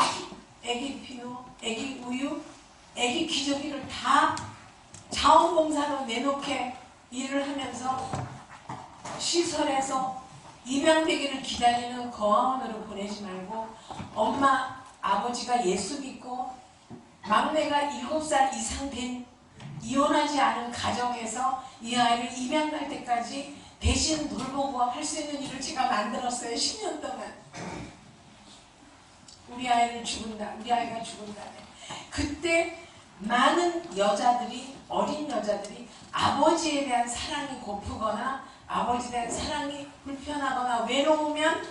애기 비누, 애기 우유, 애기 기저귀를 다 자원봉사로 내놓게 일을 하면서 시설에서 입양되기를 기다리는 거하원으로 보내지 말고 엄마, 아버지가 예수 믿고 막내가 7살 이상 된 이혼하지 않은 가정에서 이 아이를 입양 갈 때까지 대신 돌보고 할 수 있는 일을 제가 만들었어요. 10년 동안. 우리 아이가 죽은 다음에 그때 많은 여자들이, 어린 여자들이 아버지에 대한 사랑이 고프거나 아버지에 대한 사랑이 불편하거나 외로우면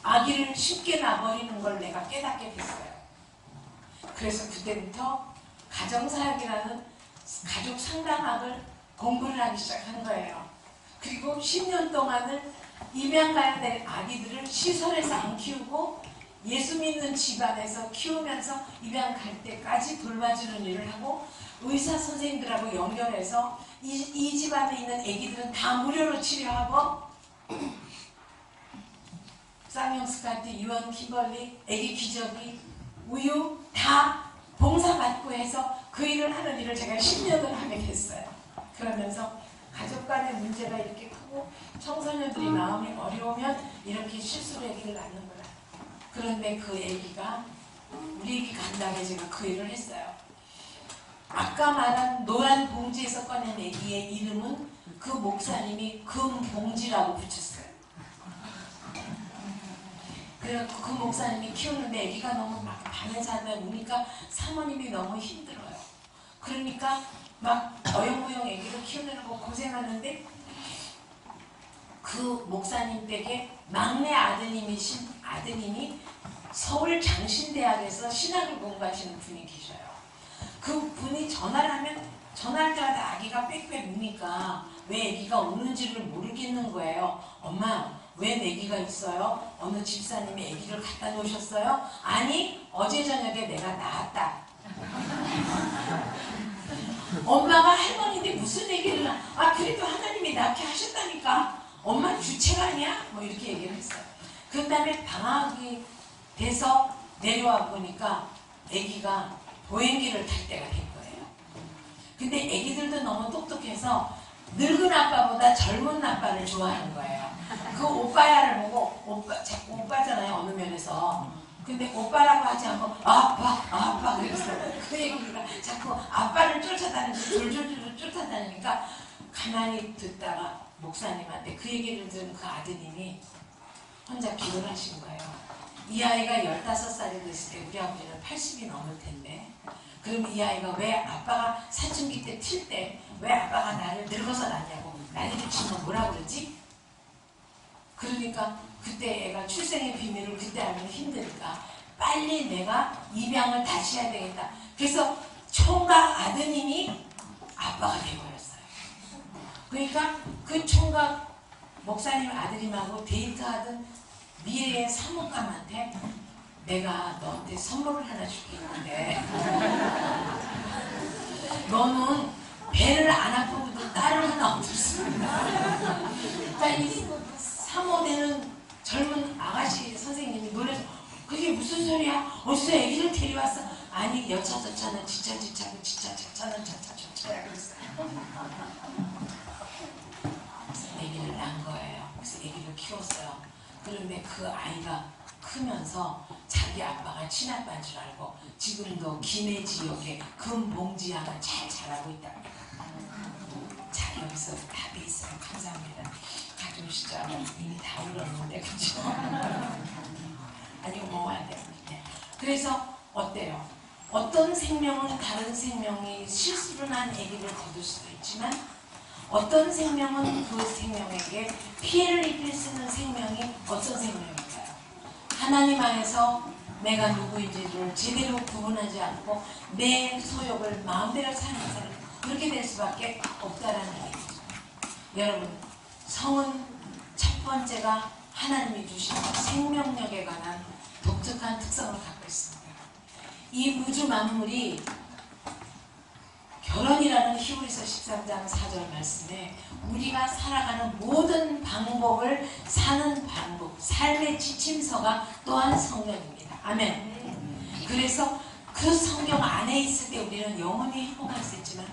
아기를 쉽게 놔버리는 걸 내가 깨닫게 됐어요. 그래서 그때부터 가정사역이라는 가족 상담학을 공부를 하기 시작한 거예요. 그리고 10년 동안을 입양 가야 될 아기들을 시설에서 안 키우고 예수 믿는 집안에서 키우면서 입양 갈 때까지 돌봐주는 일을 하고 의사 선생님들하고 연결해서 이 집안에 있는 아기들은 다 무료로 치료하고 쌍용스카티, 유한 킴벌리, 아기 기저귀, 우유 다 봉사받고 해서 그 일을 하는 일을 제가 10년을 하게 됐어요. 그러면서 가족 간의 문제가 이렇게 크고 청소년들이 마음이 어려우면 이렇게 실수로 아기를 낳는 거야. 그런데 그 아기가 우리 아기 간다고 제가 그 일을 했어요. 아까 말한 노란 봉지에서 꺼낸 아기의 이름은 그 목사님이 금봉지라고 붙였어요. 그래서 그 목사님이 키우는데 아기가 너무 막 밤에 자다 우니까 사모님이 너무 힘들어요. 그러니까 막 어영부영 아기를 키우느라고 고생하는데 그 목사님 댁에 막내 아드님이 서울 장신대학에서 신학을 공부하시는 분이 계셔요. 그 분이 전화할 때마다 아기가 빽빽 우니까 왜 아기가 우는지를 모르겠는 거예요. 엄마 왜 아기가 있어요? 어느 집사님이 아기를 갖다 놓으셨어요? 아니 어제 저녁에 내가 낳았다. 엄마가 할머니인데 무슨 아기를 낳아? 그래도 하나님이 낳게 하셨다니까. 엄마 주책 아니야? 뭐 이렇게 얘기를 했어요. 그 다음에 방학이 돼서 내려와 보니까 아기가 보행기를 탈 때가 된 거예요. 근데 애기들도 너무 똑똑해서 늙은 아빠보다 젊은 아빠를 좋아하는 거예요. 그 오빠야를 보고 오빠잖아요 어느 면에서. 근데 오빠라고 하지 않고 아빠 그랬어요. 그 얘기가 자꾸 아빠를 쫓아다니고 졸졸졸 쫓아다니니까 가만히 듣다가 목사님한테 그 얘기를 들은 그 아드님이 혼자 기도를 하신 거예요. 이 아이가 15살이 됐을 때 우리 아버지는 80이 넘을 텐데 그럼 이 아이가 왜 아빠가 사춘기 때 튈 때 왜 아빠가 나를 늙어서 낳냐고 난리를 치면 뭐라 그러지? 그러니까 그때 애가 출생의 비밀을 그때 알면 힘드니까 빨리 내가 입양을 다시 해야 되겠다. 그래서 총각 아드님이 아빠가 되어버렸어요. 그러니까 그 총각 목사님 아드님하고 데이트하던 미래의 사모감한테 내가 너한테 선물을 하나 줄게 있는데 너는 배를 안 아프고도 딸을 하나 얻었습니다. 그러니까 이 사모되는 젊은 아가씨 선생님이 놀라서 그게 무슨 소리야? 어디서 애기를 데려왔어? 아니 여차저차는 지차지차고 지차저차는 저차저차야 그랬어요. 애기를 낳은 거예요. 그래서 애기를 키웠어요. 그런데 그 아이가 크면서 자기 아빠가 친아빠인 줄 알고 지금도 김해 지역에 금봉지 하나 잘 자라고 있다. 자 여기서 답이 있어요. 감사합니다. 가져오시죠. 이미 다 울었는데 그죠? 아니 먹어야 돼요. 네. 그래서 어때요? 어떤 생명은 다른 생명이 실수를 한 아기를 거둘 수도 있지만 어떤 생명은 그 생명에게 피해를 입힐 수 있는 생명이 어떤 생명일까요? 하나님 안에서 내가 누구인지를 제대로 구분하지 않고 내 소욕을 마음대로 사는 사람 그렇게 될 수밖에 없다라는 얘기죠. 여러분 성은 첫 번째가 하나님이 주신 생명력에 관한 독특한 특성을 갖고 있습니다. 이 우주 만물이 결혼이라는 히브리서 13장 4절 말씀에 우리가 살아가는 모든 방법을 사는 방법, 삶의 지침서가 또한 성경입니다. 아멘. 그래서 그 성경 안에 있을 때 우리는 영원히 행복할 수 있지만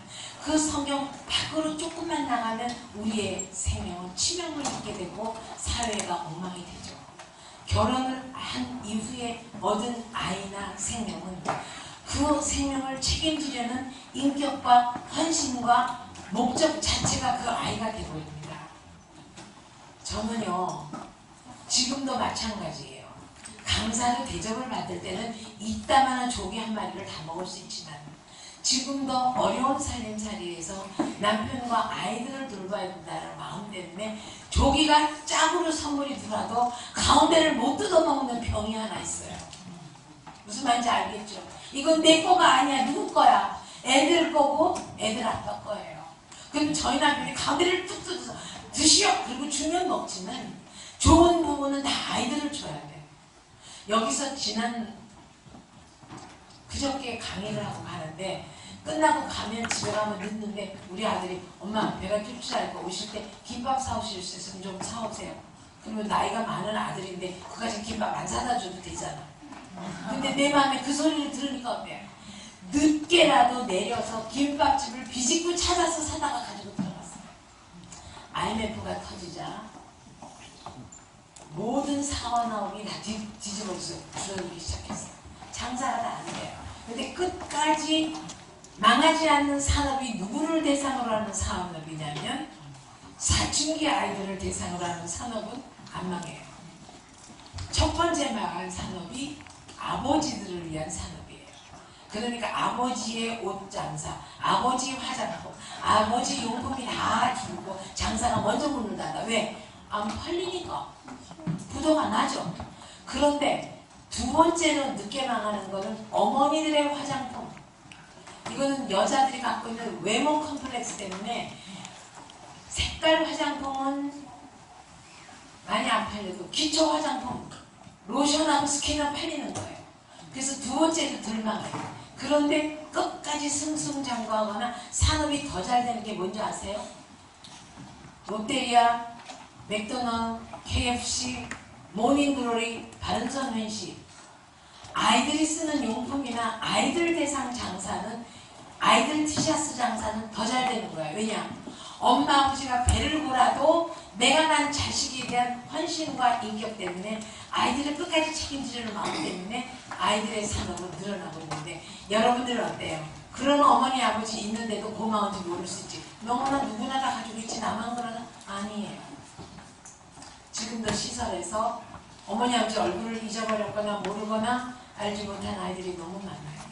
그 성경 밖으로 조금만 나가면 우리의 생명은 치명을 입게 되고 사회가 엉망이 되죠. 결혼을 한 이후에 얻은 아이나 생명은 그 생명을 책임지려는 인격과 헌신과 목적 자체가 그 아이가 되어버립니다. 저는요 지금도 마찬가지예요. 강사로 대접을 받을 때는 이따만한 조개 한 마리를 다 먹을 수 있지만 지금도 어려운 살림살이에서 남편과 아이들을 돌봐야 된다는 마음 때문에 조기가 짝으로 선물이 들어와도 가운데를 못 뜯어먹는 병이 하나 있어요. 무슨 말인지 알겠죠? 이건 내 거가 아니야. 누구 거야? 애들 거고 애들 아빠 거예요. 그럼 저희 남편이 가운데를 뚝 뜯어서 드시오! 그리고 주면 먹지만 좋은 부분은 다 아이들을 줘야 돼. 여기서 지난 그저께 강의를 하고 가는데 끝나고 가면 집에 가면 늦는데 우리 아들이 엄마 배가 쫓아갈거 오실 때 김밥 사오실 수 있으면 좀 사오세요. 그러면 나이가 많은 아들인데 그까지 김밥 안 사다 줘도 되잖아. 근데 내 마음에 그 소리를 들으니까 어때요? 늦게라도 내려서 김밥집을 비집고 찾아서 사다가 가지고 들어갔어요. IMF가 터지자 모든 사원업이 다 뒤집어져서 줄어들기 시작했어요. 장사가 다 안 돼요. 근데 끝까지 망하지 않는 산업이 누구를 대상으로 하는 산업이냐면 사춘기 아이들을 대상으로 하는 산업은 안 망해요. 첫 번째 망할 산업이 아버지들을 위한 산업이에요. 그러니까 아버지의 옷 장사, 아버지 화장품, 아버지 용품이 다 줄고 장사가 먼저 문을 닫아. 왜? 안 팔리니까. 부도가 나죠. 그런데 두 번째로 늦게 망하는 거는 어머니들의 화장품. 이거는 여자들이 갖고 있는 외모 컴플렉스 때문에 색깔 화장품은 많이 안 팔려도 기초 화장품, 로션하고 스킨은 팔리는 거예요. 그래서 두 번째도 덜 망해요. 그런데 끝까지 승승장구하거나 산업이 더 잘 되는 게 뭔지 아세요? 롯데리아, 맥도날드, KFC, 모닝글로리, 바른선 회식. 아이들이 쓰는 용품이나 아이들 대상 장사는 아이들 티셔츠 장사는 더 잘 되는 거야. 왜냐? 엄마 아버지가 배를 골아도 내가 난 자식에 대한 헌신과 인격 때문에 아이들을 끝까지 책임지려는 마음 때문에 아이들의 산업은 늘어나고 있는데 여러분들은 어때요? 그런 어머니 아버지 있는데도 고마운지 모를 수 있지. 너무나 누구나 다 가지고 있지 나만 그러나? 아니에요. 지금도 시설에서 어머니 아버지 얼굴을 잊어버렸거나 모르거나 알지 못한 아이들이 너무 많아요.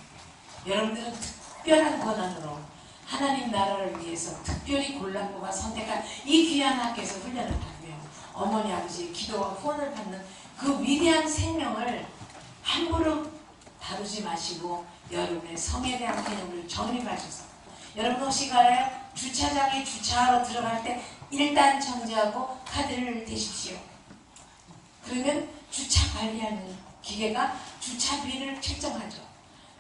여러분들은 특별한 권한으로 하나님 나라를 위해서 특별히 골라뽑아 선택한 이 귀한 학교에서 훈련을 받으며 어머니 아버지의 기도와 후원을 받는 그 위대한 생명을 함부로 다루지 마시고 여러분의 성에 대한 개념을 정립하셔서 여러분 혹시 알아요? 주차장에 주차하러 들어갈 때 일단 정지하고 카드를 대십시오. 그러면 주차 관리하는 기계가 주차비를 측정하죠.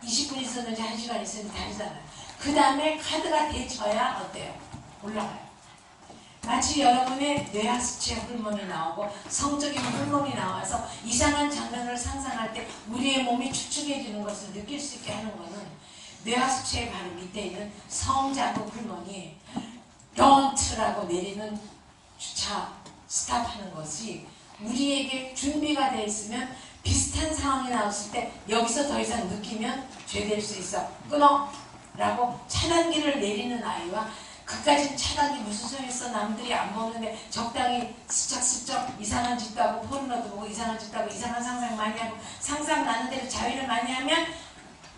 20분 있었는지 1시간 있었는지 다르잖아요. 그 다음에 카드가 대쳐야 어때요? 올라가요. 마치 여러분의 뇌하수체 호르몬이 나오고 성적인 호르몬이 나와서 이상한 장면을 상상할 때 우리의 몸이 축축해지는 것을 느낄 수 있게 하는 것은 뇌하수체의 바로 밑에 있는 성자극 호르몬이 DON'T라고 내리는 주차 스탑하는 것이 우리에게 준비가 되어 있으면 비슷한 상황이 나왔을 때 여기서 더 이상 느끼면 죄될 수 있어. 끊어! 라고 차단기를 내리는 아이와 그까진 차단기 무슨 소용있어 남들이 안 보는데 적당히 슬쩍슬쩍 이상한 짓도 하고 포르노도 보고 이상한 짓도 하고 이상한 상상 많이 하고 상상 나는 대로 자위를 많이 하면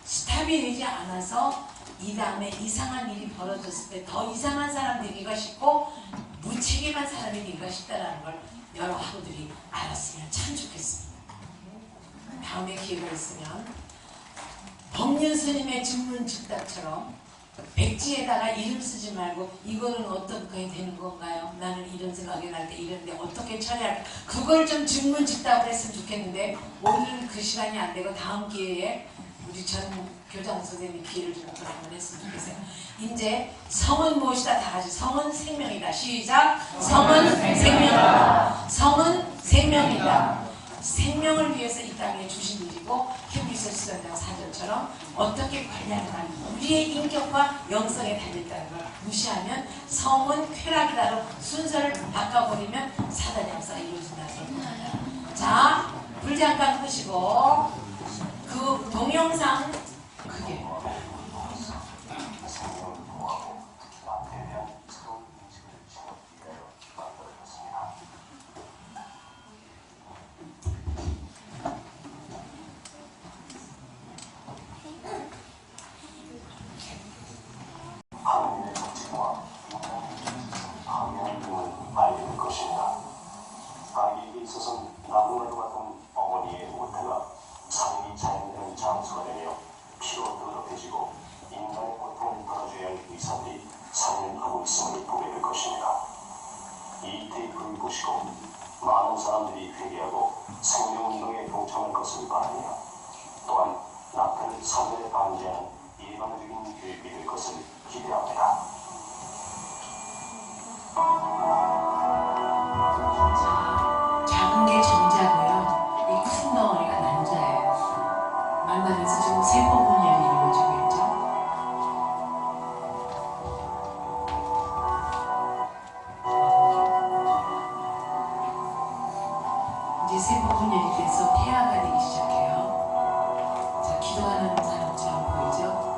스탑이 되지 않아서 이 다음에 이상한 일이 벌어졌을 때 더 이상한 사람이 되기가 쉽고 무책임한 사람이 되기가 쉽다는 걸 여러 학우들이 알았으면 참 좋겠습니다. 다음에 기회가 있으면 법륜 스님의 증문즉답처럼 백지에다가 이름 쓰지 말고 이거는 어떻게 되는 건가요? 나는 이런 생각이 날 때 이런데 어떻게 처리할까? 그걸 좀 증문즉답을 했으면 좋겠는데 오늘은 그 시간이 안 되고 다음 기회에 우리 전 교장 선생님이 기회를 주고 한번 했으면 좋겠어요. 이제 성은 무엇이다? 다 같이 성은 생명이다. 시작! 성은 생명이다. 성은 생명이다. 생명을 위해서 이 땅에 주신 일이고 히브리서 13장 4절처럼 어떻게 관리하는가 우리의 인격과 영성에 달려있다는 걸 무시하면 성은 쾌락이다로 순서를 바꿔버리면 사단 역사가 이루어진다는 겁니다. 자, 불 잠깐 끄시고 그 동영상 그게 하나님의 법칙과 하나님을 알리는 것입니다. 아이에게 있어서는 나무라도 같은 어머니의 모태가 사랑이 자연되는 장수가 되며 피로 더럽혀지고 인간의 고통을 덜어줘야 할 의사들이 상연하고 있음을 보게 될 것입니다. 이 테이프를 보시고 많은 사람들이 회개하고 생명운동에 동참할 것을 바라며 또한 낙태를 사전에 방지하는 일반적인 교육이 될 것을 기대합니다. 작은 게 정자고요. 이 큰 덩어리가 난자예요. 만나면서 지금 세포분열이 이루어지고 있죠. 이제 세포분열이 돼서 폐하가 되기 시작해요. 자, 기도하는 사람처럼 보이죠?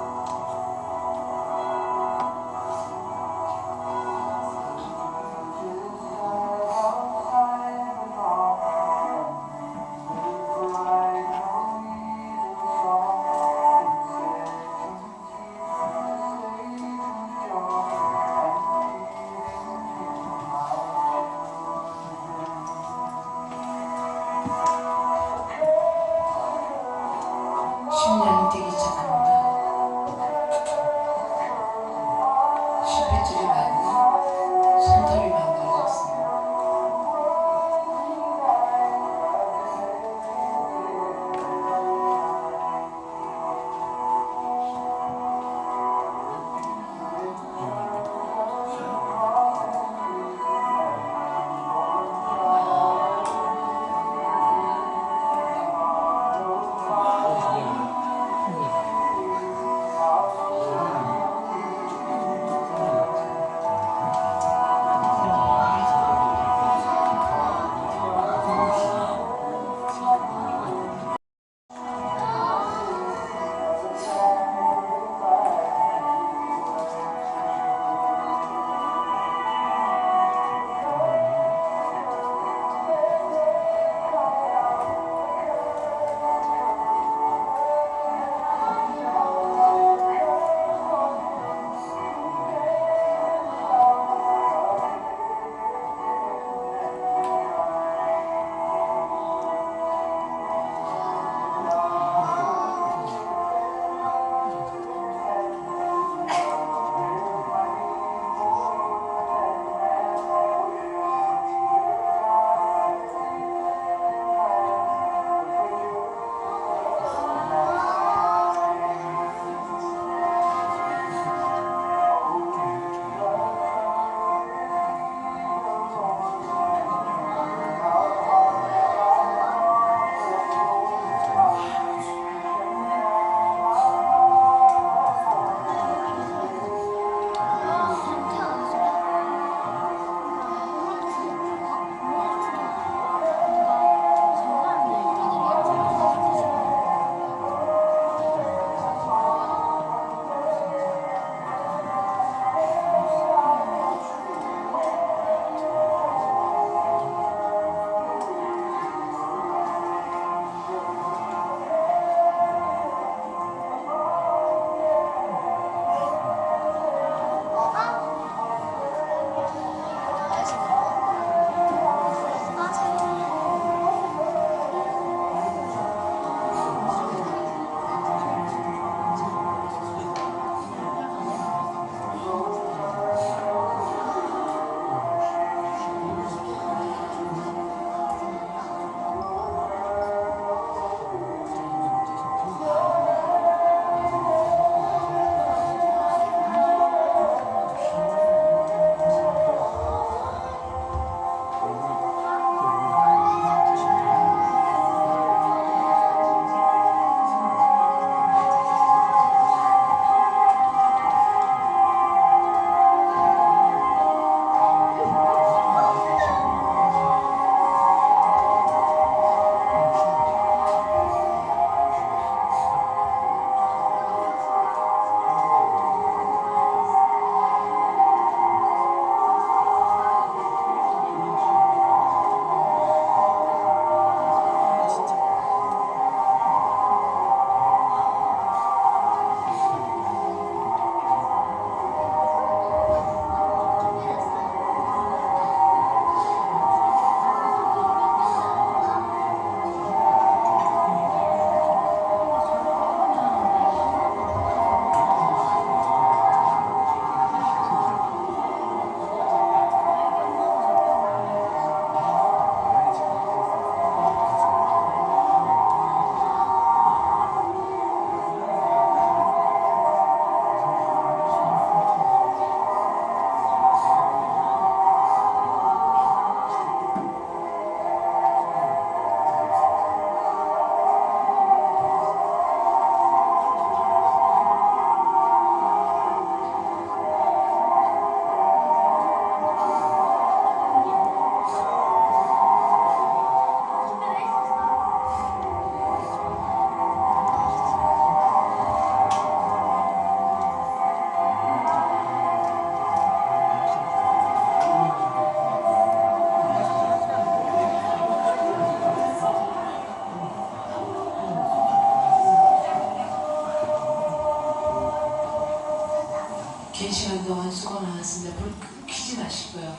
그동안 수고 많았습니다. 불 켜지 마시고요.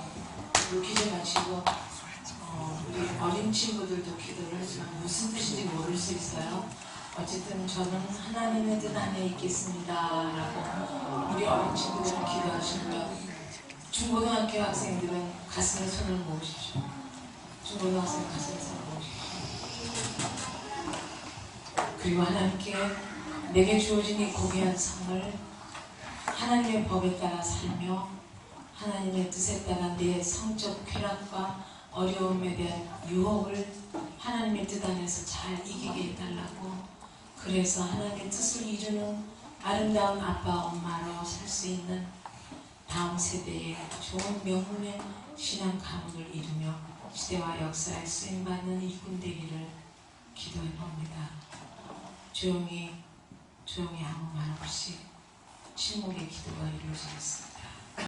불 켜지 마시고 우리 어린 친구들도 기도를 하지만 무슨 뜻인지 모를 수 있어요. 어쨌든 저는 하나님의 뜻 안에 있겠습니다 라고 우리 어린 친구들은 기도하시고요. 중고등학교 학생들은 가슴에 손을 모으십시오. 중고등학생 가슴에 손을 모으십시오. 그리고 하나님께 내게 주어진 이 고귀한 성을 하나님의 법에 따라 살며 하나님의 뜻에 따라 내 성적 쾌락과 어려움에 대한 유혹을 하나님의 뜻 안에서 잘 이기게 해달라고, 그래서 하나님의 뜻을 이루는 아름다운 아빠 엄마로 살 수 있는 다음 세대에 좋은 명문의 신앙 가문을 이루며 시대와 역사에 쓰임받는 일꾼 되기를 기도해 봅니다. 조용히 아무 말 없이 침묵의 기도가 이루어지겠습니다.